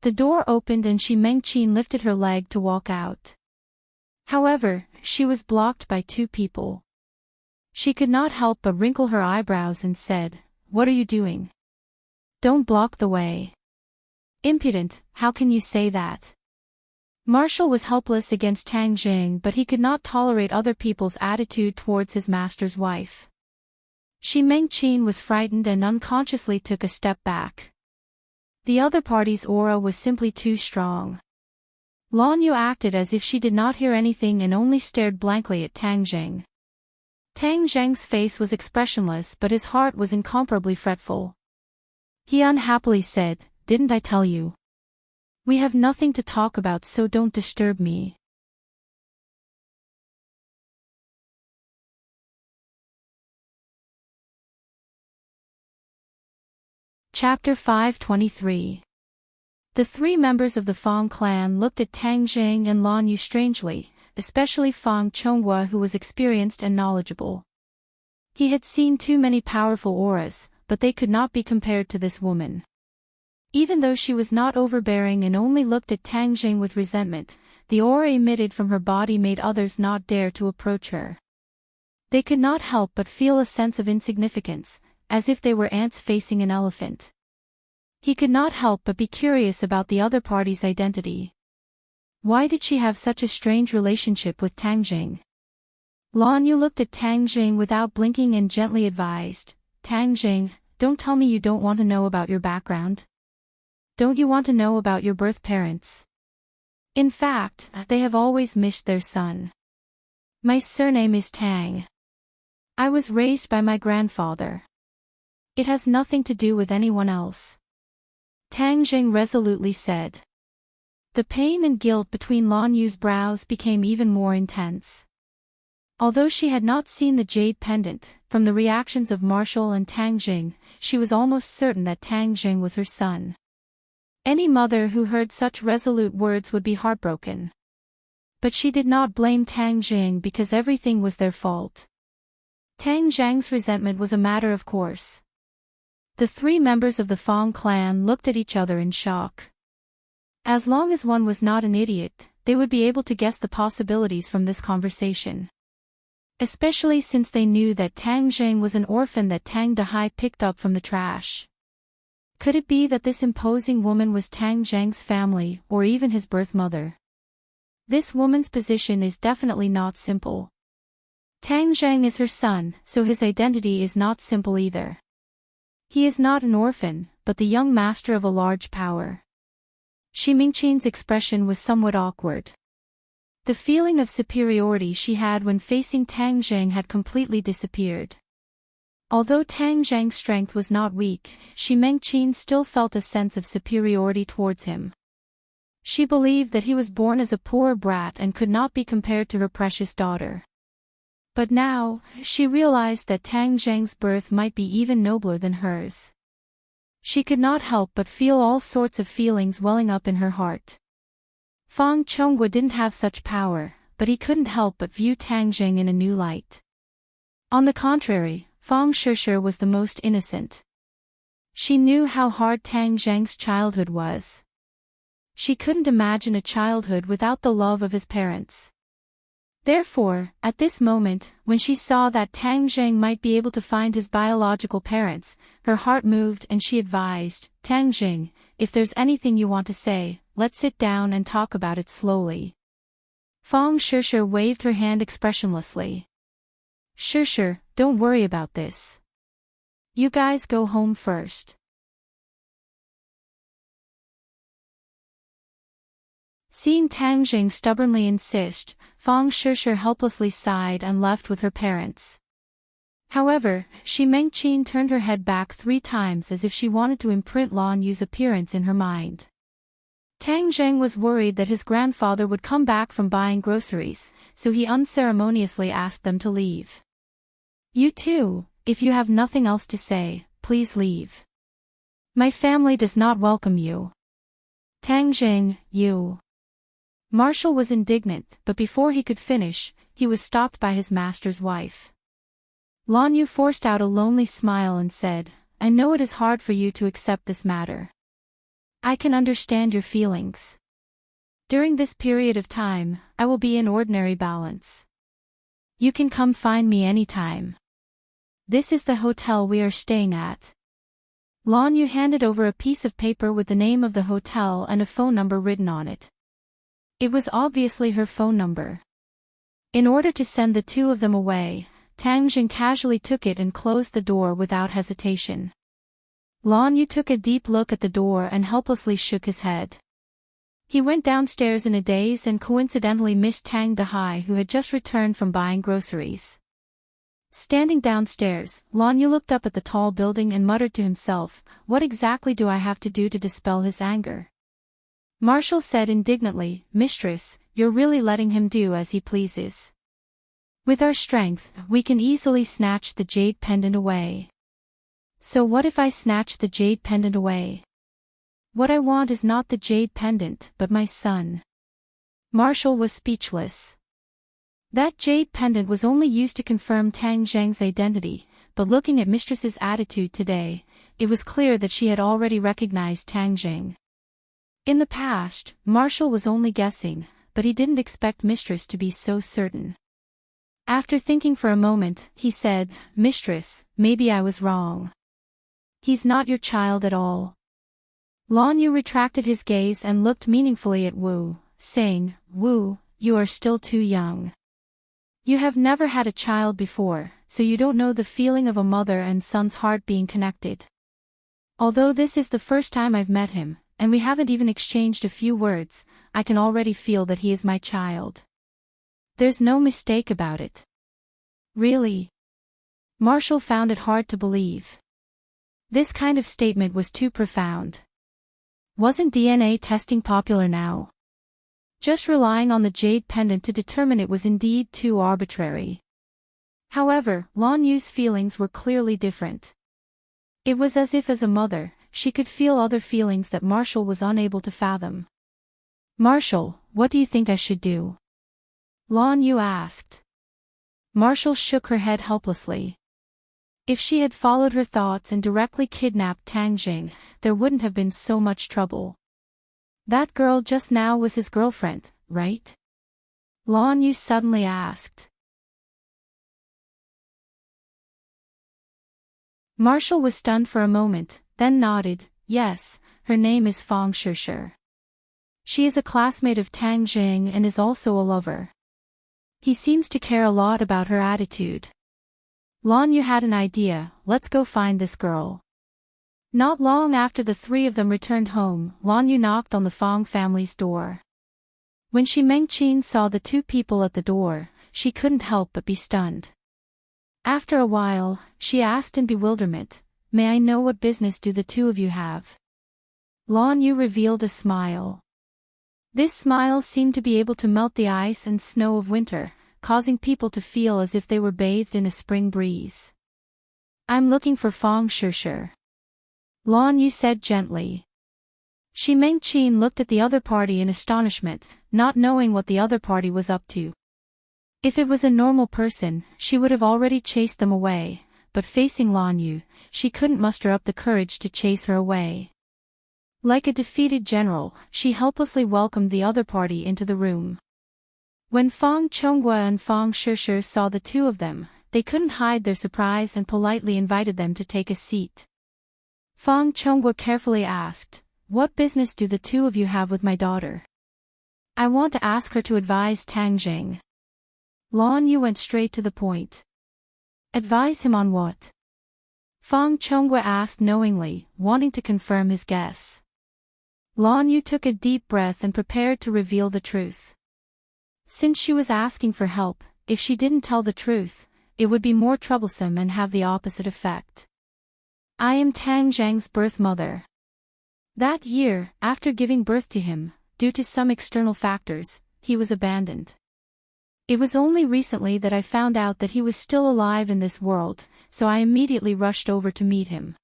[SPEAKER 1] The door opened and Shi Mengqin lifted her leg to walk out. However, she was blocked by two people. She could not help but wrinkle her eyebrows and said, "What are you doing? Don't block the way." Impudent, how can you say that? Marshall was helpless against Tang Jing, but he could not tolerate other people's attitude towards his master's wife. Shi Mengqin was frightened and unconsciously took a step back. The other party's aura was simply too strong. Lan Yu acted as if she did not hear anything and only stared blankly at Tang Jing. Tang Zhang's face was expressionless, but his heart was incomparably fretful. He unhappily said, "Didn't I tell you? We have nothing to talk about, so don't disturb me." Chapter 523. The three members of the Fang clan looked at Tang Jing and Lan Yu strangely, especially Fang Chonghua, who was experienced and knowledgeable. He had seen too many powerful auras, but they could not be compared to this woman. Even though she was not overbearing and only looked at Tang Jing with resentment, the aura emitted from her body made others not dare to approach her. They could not help but feel a sense of insignificance, as if they were ants facing an elephant. He could not help but be curious about the other party's identity. Why did she have such a strange relationship with Tang Jing? Lan Yu looked at Tang Jing without blinking and gently advised, "Tang Jing, don't tell me you don't want to know about your background. Don't you want to know about your birth parents? In fact, they have always missed their son. My surname is Tang. I was raised by my grandfather. It has nothing to do with anyone else." Tang Jing resolutely said. The pain and guilt between Lan Yu's brows became even more intense. Although she had not seen the jade pendant, from the reactions of Marshall and Tang Jing, she was almost certain that Tang Jing was her son. Any mother who heard such resolute words would be heartbroken. But she did not blame Tang Jing because everything was their fault. Tang Zhang's resentment was a matter of course. The three members of the Fang clan looked at each other in shock. As long as one was not an idiot, they would be able to guess the possibilities from this conversation. Especially since they knew that Tang Jing was an orphan that Tang Dahai picked up from the trash. Could it be that this imposing woman was Tang Zhang's family, or even his birth mother? This woman's position is definitely not simple. Tang Zhang is her son, so his identity is not simple either. He is not an orphan, but the young master of a large power. Shi Mingqian's expression was somewhat awkward. The feeling of superiority she had when facing Tang Zheng had completely disappeared. Although Tang Zheng's strength was not weak, Shi Mingqian still felt a sense of superiority towards him. She believed that he was born as a poor brat and could not be compared to her precious daughter. But now, she realized that Tang Zheng's birth might be even nobler than hers. She could not help but feel all sorts of feelings welling up in her heart. Fang Chonghua didn't have such power, but he couldn't help but view Tang Zheng in a new light. On the contrary, Fang Shishir was the most innocent. She knew how hard Tang Zheng's childhood was. She couldn't imagine a childhood without the love of his parents. Therefore, at this moment, when she saw that Tang Zheng might be able to find his biological parents, her heart moved and she advised, "Tang Zheng, if there's anything you want to say, let's sit down and talk about it slowly." Fang Shishir waved her hand expressionlessly. "Shishir, don't worry about this. You guys go home first." Seeing Tang Zheng stubbornly insist, Fang Shishir helplessly sighed and left with her parents. However, Shi Mingqian turned her head back 3 times as if she wanted to imprint Lan Yu's appearance in her mind. Tang Zheng was worried that his grandfather would come back from buying groceries, so he unceremoniously asked them to leave. "You too, if you have nothing else to say, please leave. My family does not welcome you." "Tang Zheng, you..." Marshall was indignant, but before he could finish, he was stopped by his master's wife. Lan Yu forced out a lonely smile and said, "I know it is hard for you to accept this matter. I can understand your feelings. During this period of time, I will be in ordinary balance. You can come find me anytime. This is the hotel we are staying at." Lan Yu handed over a piece of paper with the name of the hotel and a phone number written on it. It was obviously her phone number. In order to send the two of them away, Tang Zheng casually took it and closed the door without hesitation. Lan Yu took a deep look at the door and helplessly shook his head. He went downstairs in a daze and coincidentally missed Tang Dehai, who had just returned from buying groceries. Standing downstairs, Lan Yu looked up at the tall building and muttered to himself, "What exactly do I have to do to dispel his anger?" Marshall said indignantly, "Mistress, you're really letting him do as he pleases. With our strength, we can easily snatch the jade pendant away." "So what if I snatch the jade pendant away? What I want is not the jade pendant, but my son." Marshall was speechless. That jade pendant was only used to confirm Tang Zheng's identity, but looking at Mistress's attitude today, it was clear that she had already recognized Tang Zheng. In the past, Marshall was only guessing, but he didn't expect Mistress to be so certain. After thinking for a moment, he said, "Mistress, maybe I was wrong. He's not your child at all." Lan Yu retracted his gaze and looked meaningfully at Wu, saying, "Wu, you are still too young. You have never had a child before, so you don't know the feeling of a mother and son's heart being connected. Although this is the first time I've met him, and we haven't even exchanged a few words, I can already feel that he is my child. There's no mistake about it." "Really?" Marshall found it hard to believe. This kind of statement was too profound. Wasn't DNA testing popular now? Just relying on the jade pendant to determine it was indeed too arbitrary. However, Lan Yu's feelings were clearly different. It was as if as a mother, she could feel other feelings that Marshall was unable to fathom. "Marshall, what do you think I should do?" Lan Yu asked. Marshall shook her head helplessly. If she had followed her thoughts and directly kidnapped Tang Zheng, there wouldn't have been so much trouble. That girl just now was his girlfriend, right? Lan Yu suddenly asked. Marshall was stunned for a moment, then nodded. "Yes, her name is Fang Shishir. She is a classmate of Tang Zheng and is also a lover. He seems to care a lot about her attitude." Lan Yu had an idea, "Let's go find this girl." Not long after the three of them returned home, Lan Yu knocked on the Fong family's door. When Mengqin saw the two people at the door, she couldn't help but be stunned. After a while, she asked in bewilderment, "May I know what business do the two of you have?" Lan Yu revealed a smile. This smile seemed to be able to melt the ice and snow of winter, causing people to feel as if they were bathed in a spring breeze. "I'm looking for Fong Shishir," Lan Yu said gently. Mengqin looked at the other party in astonishment, not knowing what the other party was up to. If it was a normal person, she would have already chased them away, but facing Lan Yu, she couldn't muster up the courage to chase her away. Like a defeated general, she helplessly welcomed the other party into the room. When Fong Chonghua and Fong Shishir saw the two of them, they couldn't hide their surprise and politely invited them to take a seat. Fong Chonghua carefully asked, "What business do the two of you have with my daughter?" "I want to ask her to advise Tang Zheng." Lan Yu went straight to the point. "Advise him on what?" Fong Chonghua asked knowingly, wanting to confirm his guess. Lan Yu took a deep breath and prepared to reveal the truth. Since she was asking for help, if she didn't tell the truth, it would be more troublesome and have the opposite effect. "I am Tang Zheng's birth mother. That year, after giving birth to him, due to some external factors, he was abandoned. It was only recently that I found out that he was still alive in this world, so I immediately rushed over to meet him.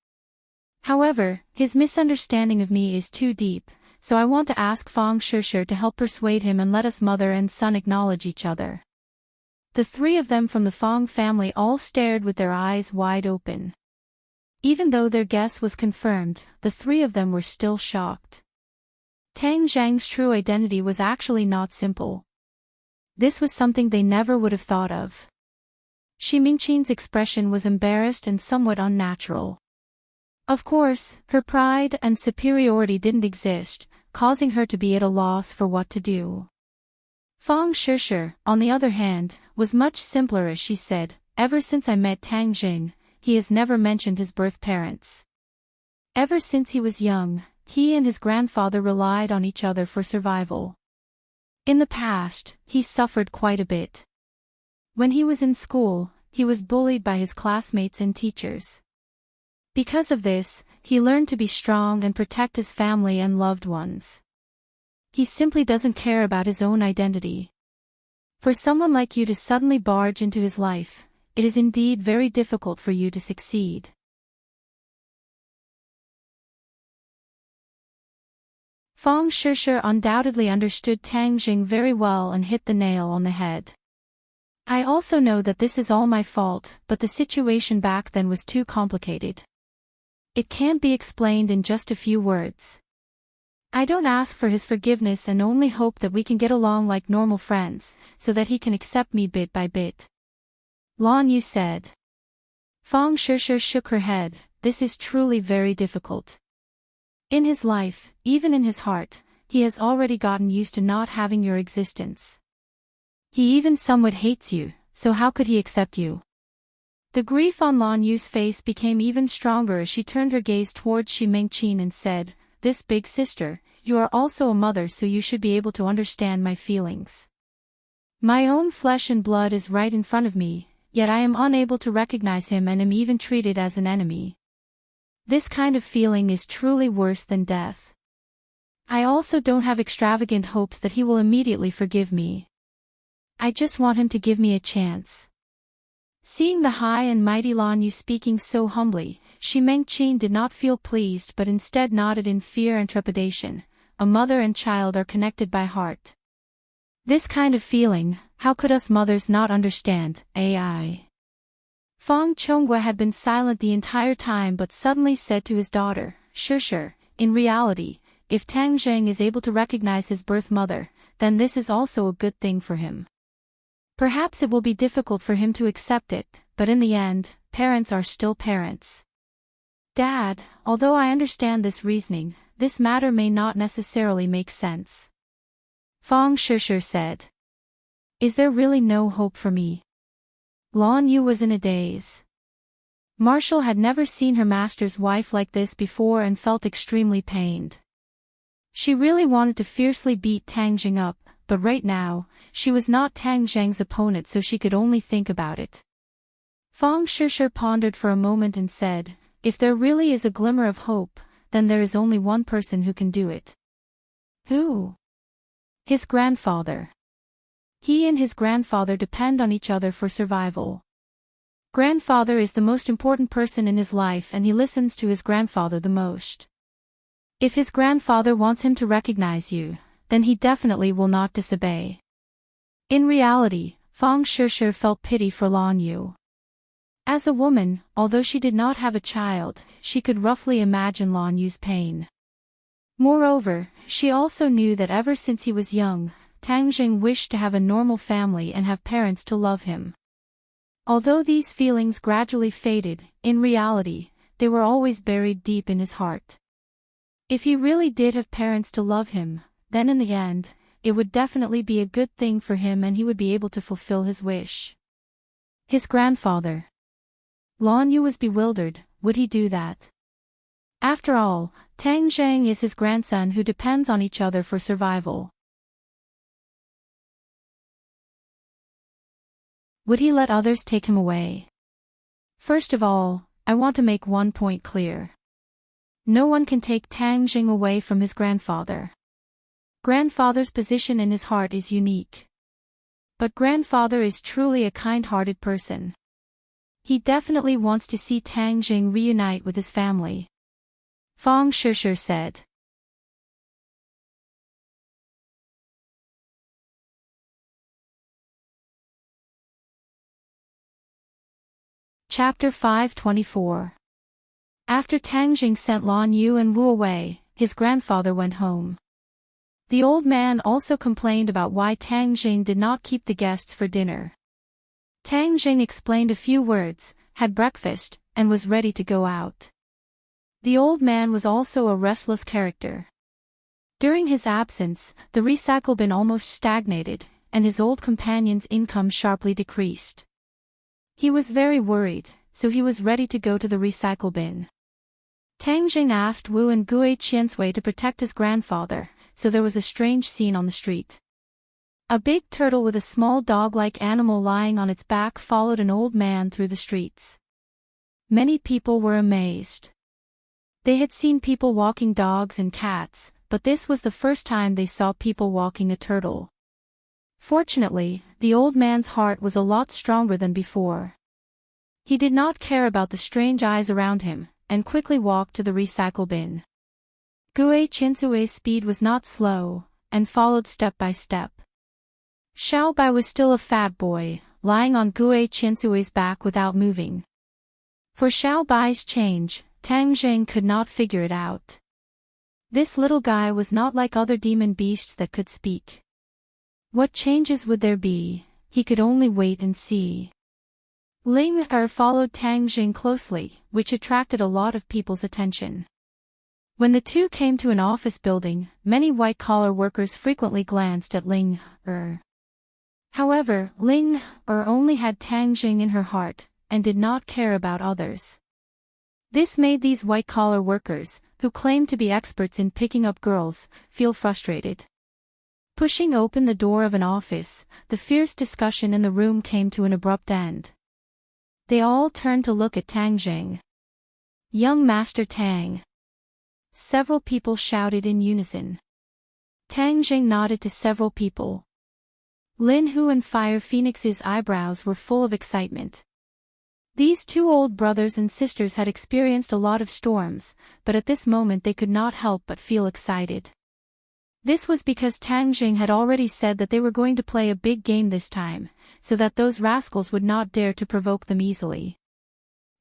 [SPEAKER 1] However, his misunderstanding of me is too deep, so I want to ask Fong Shishir to help persuade him and let us mother and son acknowledge each other." The three of them from the Fong family all stared with their eyes wide open. Even though their guess was confirmed, the three of them were still shocked. Tang Zheng's true identity was actually not simple. This was something they never would have thought of. Mengqin's expression was embarrassed and somewhat unnatural. Of course, her pride and superiority didn't exist, causing her to be at a loss for what to do. Fong Shishir, on the other hand, was much simpler as she said, "Ever since I met Tang Zheng, he has never mentioned his birth parents. Ever since he was young, he and his grandfather relied on each other for survival. In the past, he suffered quite a bit. When he was in school, he was bullied by his classmates and teachers. Because of this, he learned to be strong and protect his family and loved ones. He simply doesn't care about his own identity. For someone like you to suddenly barge into his life, it is indeed very difficult for you to succeed." Fong Shishir undoubtedly understood Tang Zheng very well and hit the nail on the head. "I also know that this is all my fault, but the situation back then was too complicated. It can't be explained in just a few words. I don't ask for his forgiveness and only hope that we can get along like normal friends, so that he can accept me bit by bit," Lan Yu said. Fong Shishir shook her head. "This is truly very difficult. In his life, even in his heart, he has already gotten used to not having your existence. He even somewhat hates you, so how could he accept you?" The grief on Lan Yu's face became even stronger as she turned her gaze towards Mengqin and said, "This big sister, you are also a mother, so you should be able to understand my feelings. My own flesh and blood is right in front of me, yet I am unable to recognize him and am even treated as an enemy. This kind of feeling is truly worse than death. I also don't have extravagant hopes that he will immediately forgive me. I just want him to give me a chance." Seeing the high and mighty Lan Yu speaking so humbly, Mengqin did not feel pleased but instead nodded in fear and trepidation. A mother and child are connected by heart. This kind of feeling, how could us mothers not understand, AI? Fong Chonghua had been silent the entire time but suddenly said to his daughter, "Shishir, in reality, if Tang Zheng is able to recognize his birth mother, then this is also a good thing for him. Perhaps it will be difficult for him to accept it, but in the end, parents are still parents. Dad, although I understand this reasoning, this matter may not necessarily make sense," Fong Shishir said. "Is there really no hope for me?" Lan Yu was in a daze. Marshall had never seen her master's wife like this before and felt extremely pained. She really wanted to fiercely beat Tang Jing up, but right now, she was not Tang Zheng's opponent, so she could only think about it. Fang Shishir pondered for a moment and said, "If there really is a glimmer of hope, then there is only one person who can do it." Who? His grandfather. He and his grandfather depend on each other for survival. Grandfather is the most important person in his life and he listens to his grandfather the most. If his grandfather wants him to recognize you, then he definitely will not disobey. In reality, Fang Shishir felt pity for Lan Yu. As a woman, although she did not have a child, she could roughly imagine Lan Yu's pain. Moreover, she also knew that ever since he was young, Tang Jing wished to have a normal family and have parents to love him. Although these feelings gradually faded, in reality, they were always buried deep in his heart. If he really did have parents to love him, then in the end, it would definitely be a good thing for him and he would be able to fulfill his wish. His grandfather. Lan Yu was bewildered. Would he do that? After all, Tang Zheng is his grandson who depends on each other for survival. Would he let others take him away? First of all, I want to make one point clear. No one can take Tang Jing away from his grandfather. Grandfather's position in his heart is unique. But grandfather is truly a kind-hearted person. He definitely wants to see Tang Jing reunite with his family. Fang Shishir said. Chapter 524. After Tang Jing sent Lan Yu and Wu away, his grandfather went home. The old man also complained about why Tang Jing did not keep the guests for dinner. Tang Jing explained a few words, had breakfast, and was ready to go out. The old man was also a restless character. During his absence, the recycle bin almost stagnated, and his old companion's income sharply decreased. He was very worried, so he was ready to go to the recycle bin. Tang Jing asked Wu and Gue Qiansui to protect his grandfather, so there was a strange scene on the street. A big turtle with a small dog-like animal lying on its back followed an old man through the streets. Many people were amazed. They had seen people walking dogs and cats, but this was the first time they saw people walking a turtle. Fortunately, the old man's heart was a lot stronger than before. He did not care about the strange eyes around him, and quickly walked to the recycle bin. Gue Qinsui's speed was not slow, and followed step by step. Xiao Bai was still a fat boy, lying on Gue Qinsui's back without moving. For Xiao Bai's change, Tang Jing could not figure it out. This little guy was not like other demon beasts that could speak. What changes would there be? He could only wait and see. Ling Er followed Tang Jing closely, which attracted a lot of people's attention. When the two came to an office building, many white-collar workers frequently glanced at Ling Er. However, Ling Er only had Tang Jing in her heart, and did not care about others. This made these white-collar workers, who claimed to be experts in picking up girls, feel frustrated. Pushing open the door of an office, the fierce discussion in the room came to an abrupt end. They all turned to look at Tang Jing. "Young Master Tang." Several people shouted in unison. Tang Jing nodded to several people. Lin Hu and Fire Phoenix's eyebrows were full of excitement. These two old brothers and sisters had experienced a lot of storms, but at this moment they could not help but feel excited. This was because Tang Jing had already said that they were going to play a big game this time, so that those rascals would not dare to provoke them easily.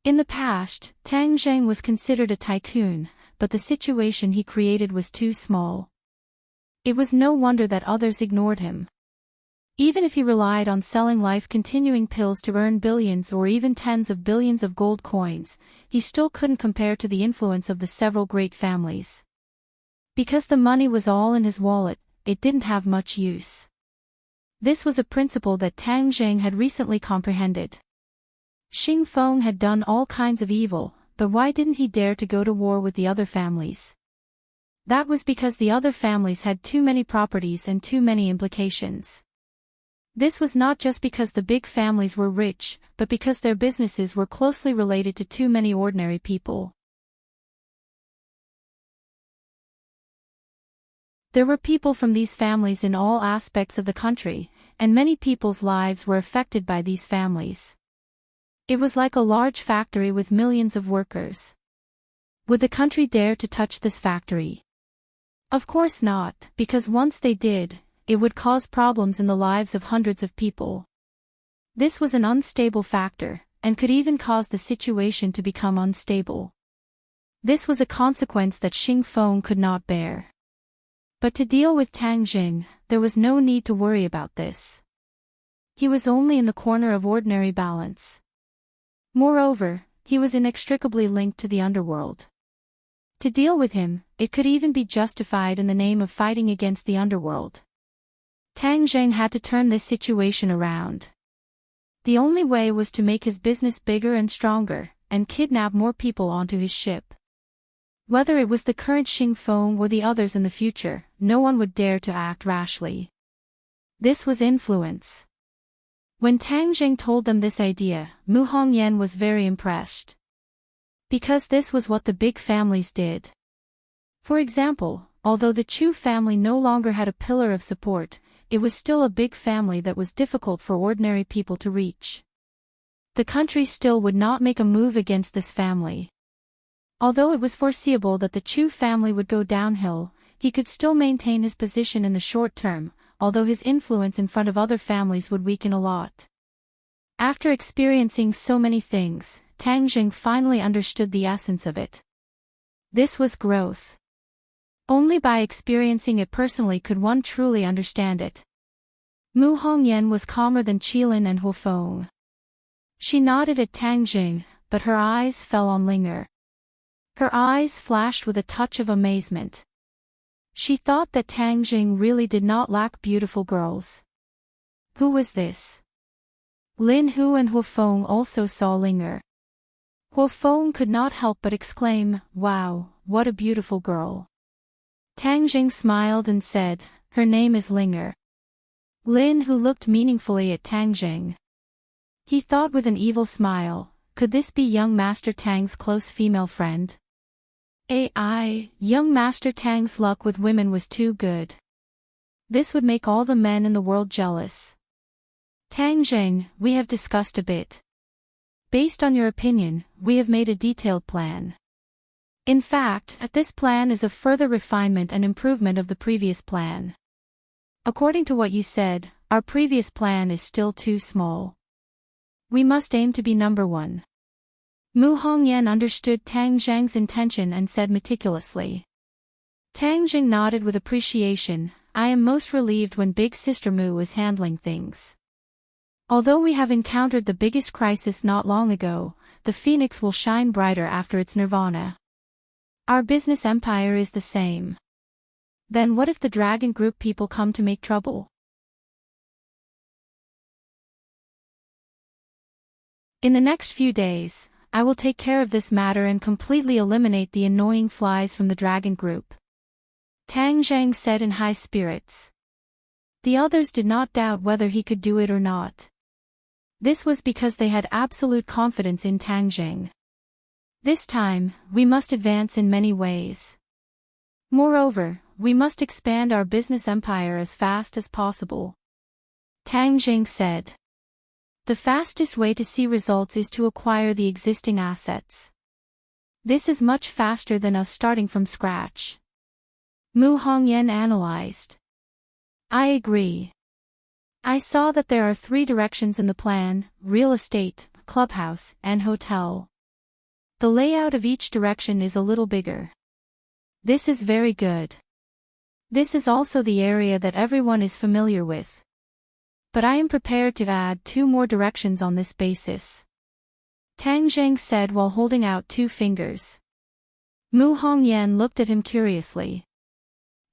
[SPEAKER 1] In the past, Tang Jing was considered a tycoon, but the situation he created was too small. It was no wonder that others ignored him. Even if he relied on selling life-continuing pills to earn billions or even tens of billions of gold coins, he still couldn't compare to the influence of the several great families. Because the money was all in his wallet, it didn't have much use. This was a principle that Tang Jing had recently comprehended. Xing Feng had done all kinds of evil, but why didn't he dare to go to war with the other families? That was because the other families had too many properties and too many implications. This was not just because the big families were rich, but because their businesses were closely related to too many ordinary people. There were people from these families in all aspects of the country, and many people's lives were affected by these families. It was like a large factory with millions of workers. Would the country dare to touch this factory? Of course not, because once they did, it would cause problems in the lives of hundreds of people. This was an unstable factor, and could even cause the situation to become unstable. This was a consequence that Xing Feng could not bear. But to deal with Tang Jing, there was no need to worry about this. He was only in the corner of ordinary balance. Moreover, he was inextricably linked to the underworld. To deal with him, it could even be justified in the name of fighting against the underworld. Tang Jing had to turn this situation around. The only way was to make his business bigger and stronger, and kidnap more people onto his ship. Whether it was the current Xing Feng or the others in the future, no one would dare to act rashly. This was influence. When Tang Jing told them this idea, Mu Hongyan was very impressed. Because this was what the big families did. For example, although the Chu family no longer had a pillar of support, it was still a big family that was difficult for ordinary people to reach. The country still would not make a move against this family. Although it was foreseeable that the Chu family would go downhill, he could still maintain his position in the short term, although his influence in front of other families would weaken a lot. After experiencing so many things, Tang Jing finally understood the essence of it. This was growth. Only by experiencing it personally could one truly understand it. Mu Hongyan was calmer than Qilin and Huofeng. She nodded at Tang Jing, but her eyes fell on Linger. Her eyes flashed with a touch of amazement. She thought that Tang Jing really did not lack beautiful girls. Who was this? Lin Hu and Huofeng also saw Linger. Huofeng could not help but exclaim, "Wow, what a beautiful girl." Tang Jing smiled and said, "Her name is Linger." Lin Hu looked meaningfully at Tang Jing. He thought with an evil smile, could this be young Master Tang's close female friend? Young Master Tang's luck with women was too good. This would make all the men in the world jealous. Tang Jing, we have discussed a bit. Based on your opinion, we have made a detailed plan. In fact, this plan is a further refinement and improvement of the previous plan. According to what you said, our previous plan is still too small. We must aim to be number one. Mu Hongyan understood Tang Jing's intention and said meticulously. Tang Jing nodded with appreciation. I am most relieved when Big Sister Mu is handling things. Although we have encountered the biggest crisis not long ago, the phoenix will shine brighter after its nirvana. Our business empire is the same. Then what if the dragon group people come to make trouble? In the next few days, I will take care of this matter and completely eliminate the annoying flies from the dragon group. Tang Jing said in high spirits. The others did not doubt whether he could do it or not. This was because they had absolute confidence in Tang Jing. This time, we must advance in many ways. Moreover, we must expand our business empire as fast as possible. Tang Jing said. The fastest way to see results is to acquire the existing assets. This is much faster than us starting from scratch. Mu Hongyan analyzed. I agree. I saw that there are 3 directions in the plan: real estate, clubhouse, and hotel. The layout of each direction is a little bigger. This is very good. This is also the area that everyone is familiar with. But I am prepared to add 2 more directions on this basis. Tang Jing said while holding out 2 fingers. Mu Hongyan looked at him curiously.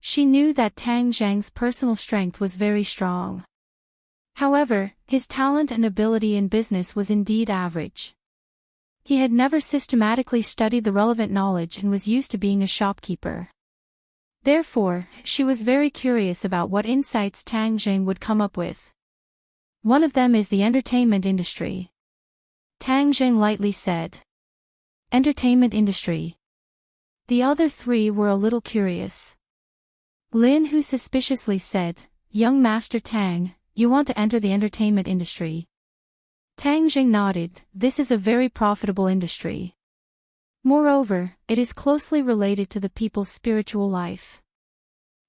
[SPEAKER 1] She knew that Tang Jing's personal strength was very strong. However, his talent and ability in business was indeed average. He had never systematically studied the relevant knowledge and was used to being a shopkeeper. Therefore, she was very curious about what insights Tang Jing would come up with. One of them is the entertainment industry. Tang Jing lightly said. Entertainment industry. The other three were a little curious. Lin Hu suspiciously said, Young Master Tang, you want to enter the entertainment industry. Tang Jing nodded, this is a very profitable industry. Moreover, it is closely related to the people's spiritual life.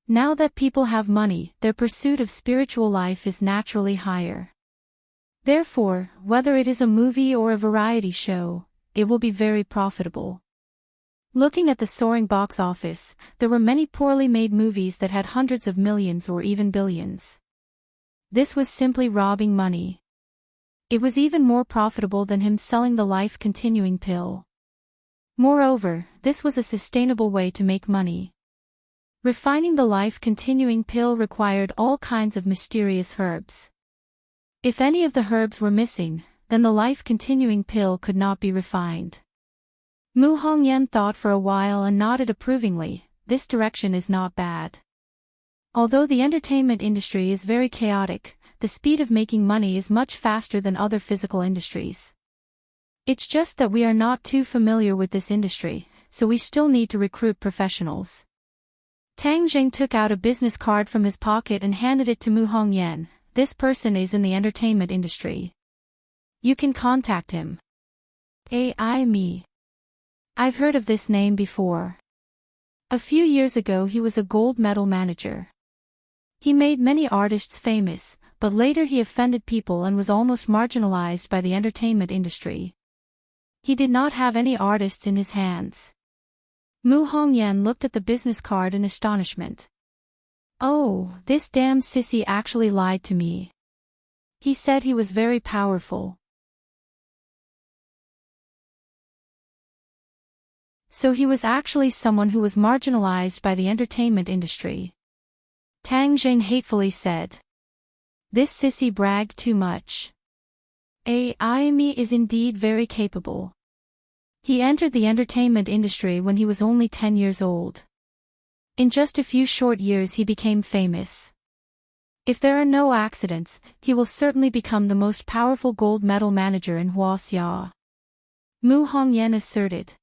[SPEAKER 1] Now that people have money, their pursuit of spiritual life is naturally higher. Therefore, whether it is a movie or a variety show, it will be very profitable. Looking at the soaring box office, there were many poorly made movies that had hundreds of millions or even billions. This was simply robbing money. It was even more profitable than him selling the life-continuing pill. Moreover, this was a sustainable way to make money. Refining the life-continuing pill required all kinds of mysterious herbs. If any of the herbs were missing, then the life-continuing pill could not be refined. Mu Hongyan thought for a while and nodded approvingly, this direction is not bad. Although the entertainment industry is very chaotic, the speed of making money is much faster than other physical industries. It's just that we are not too familiar with this industry, so we still need to recruit professionals. Tang Jing took out a business card from his pocket and handed it to Mu Hongyan. This person is in the entertainment industry. You can contact him. Me. I've heard of this name before. A few years ago he was a gold medal manager. He made many artists famous, but later he offended people and was almost marginalized by the entertainment industry. He did not have any artists in his hands. Mu Hongyan looked at the business card in astonishment. Oh, this damn sissy actually lied to me. He said he was very powerful. So he was actually someone who was marginalized by the entertainment industry. Tang Jing hatefully said. This sissy bragged too much. Me is indeed very capable. He entered the entertainment industry when he was only 10 years old. In just a few short years he became famous. If there are no accidents, he will certainly become the most powerful gold medal manager in Huaxia. Mu Hongyan asserted.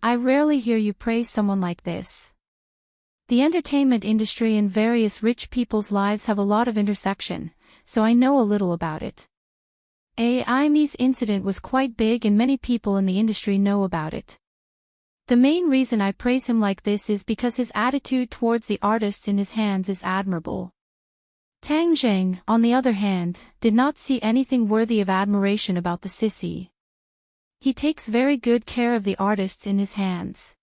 [SPEAKER 1] I rarely hear you praise someone like this. The entertainment industry and various rich people's lives have a lot of intersection, so I know a little about it. Me's incident was quite big and many people in the industry know about it. The main reason I praise him like this is because his attitude towards the artists in his hands is admirable. Tang Jing, on the other hand, did not see anything worthy of admiration about the sissy. He takes very good care of the artists in his hands.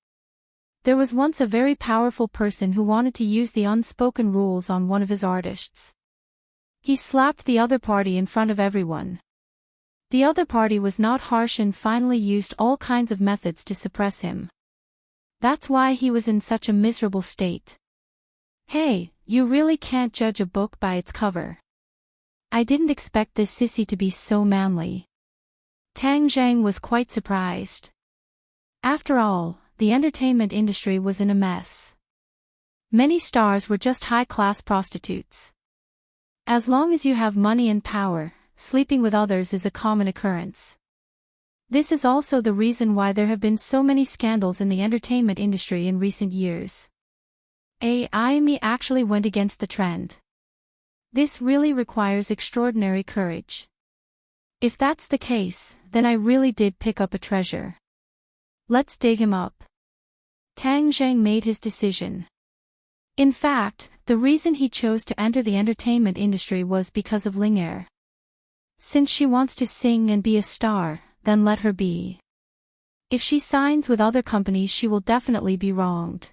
[SPEAKER 1] There was once a very powerful person who wanted to use the unspoken rules on one of his artists. He slapped the other party in front of everyone. The other party was not harsh and finally used all kinds of methods to suppress him. That's why he was in such a miserable state. Hey, you really can't judge a book by its cover. I didn't expect this sissy to be so manly. Tang Jing was quite surprised. After all, the entertainment industry was in a mess. Many stars were just high-class prostitutes. As long as you have money and power, sleeping with others is a common occurrence. This is also the reason why there have been so many scandals in the entertainment industry in recent years. Me actually went against the trend. This really requires extraordinary courage. If that's the case, then I really did pick up a treasure. Let's dig him up. Tang Jing made his decision. In fact, the reason he chose to enter the entertainment industry was because of Ling. Since she wants to sing and be a star, then let her be. If she signs with other companies she will definitely be wronged.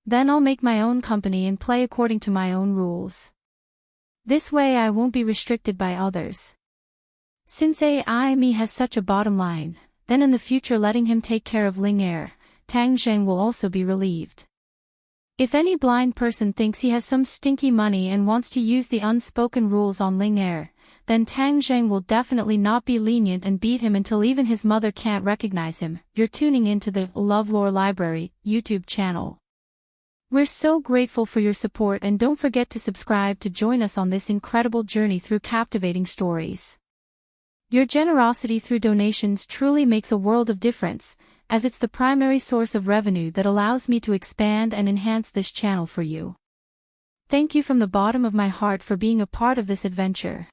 [SPEAKER 1] Then I'll make my own company and play according to my own rules. This way I won't be restricted by others. Since Me has such a bottom line, then in the future letting him take care of Ling, Tang Jing will also be relieved. If any blind person thinks he has some stinky money and wants to use the unspoken rules on Ling Air, then Tang Zheng will definitely not be lenient and beat him until even his mother can't recognize him. You're tuning into the LoveLore Library YouTube channel. We're so grateful for your support, and don't forget to subscribe to join us on this incredible journey through captivating stories. Your generosity through donations truly makes a world of difference, as it's the primary source of revenue that allows me to expand and enhance this channel for you. Thank you from the bottom of my heart for being a part of this adventure.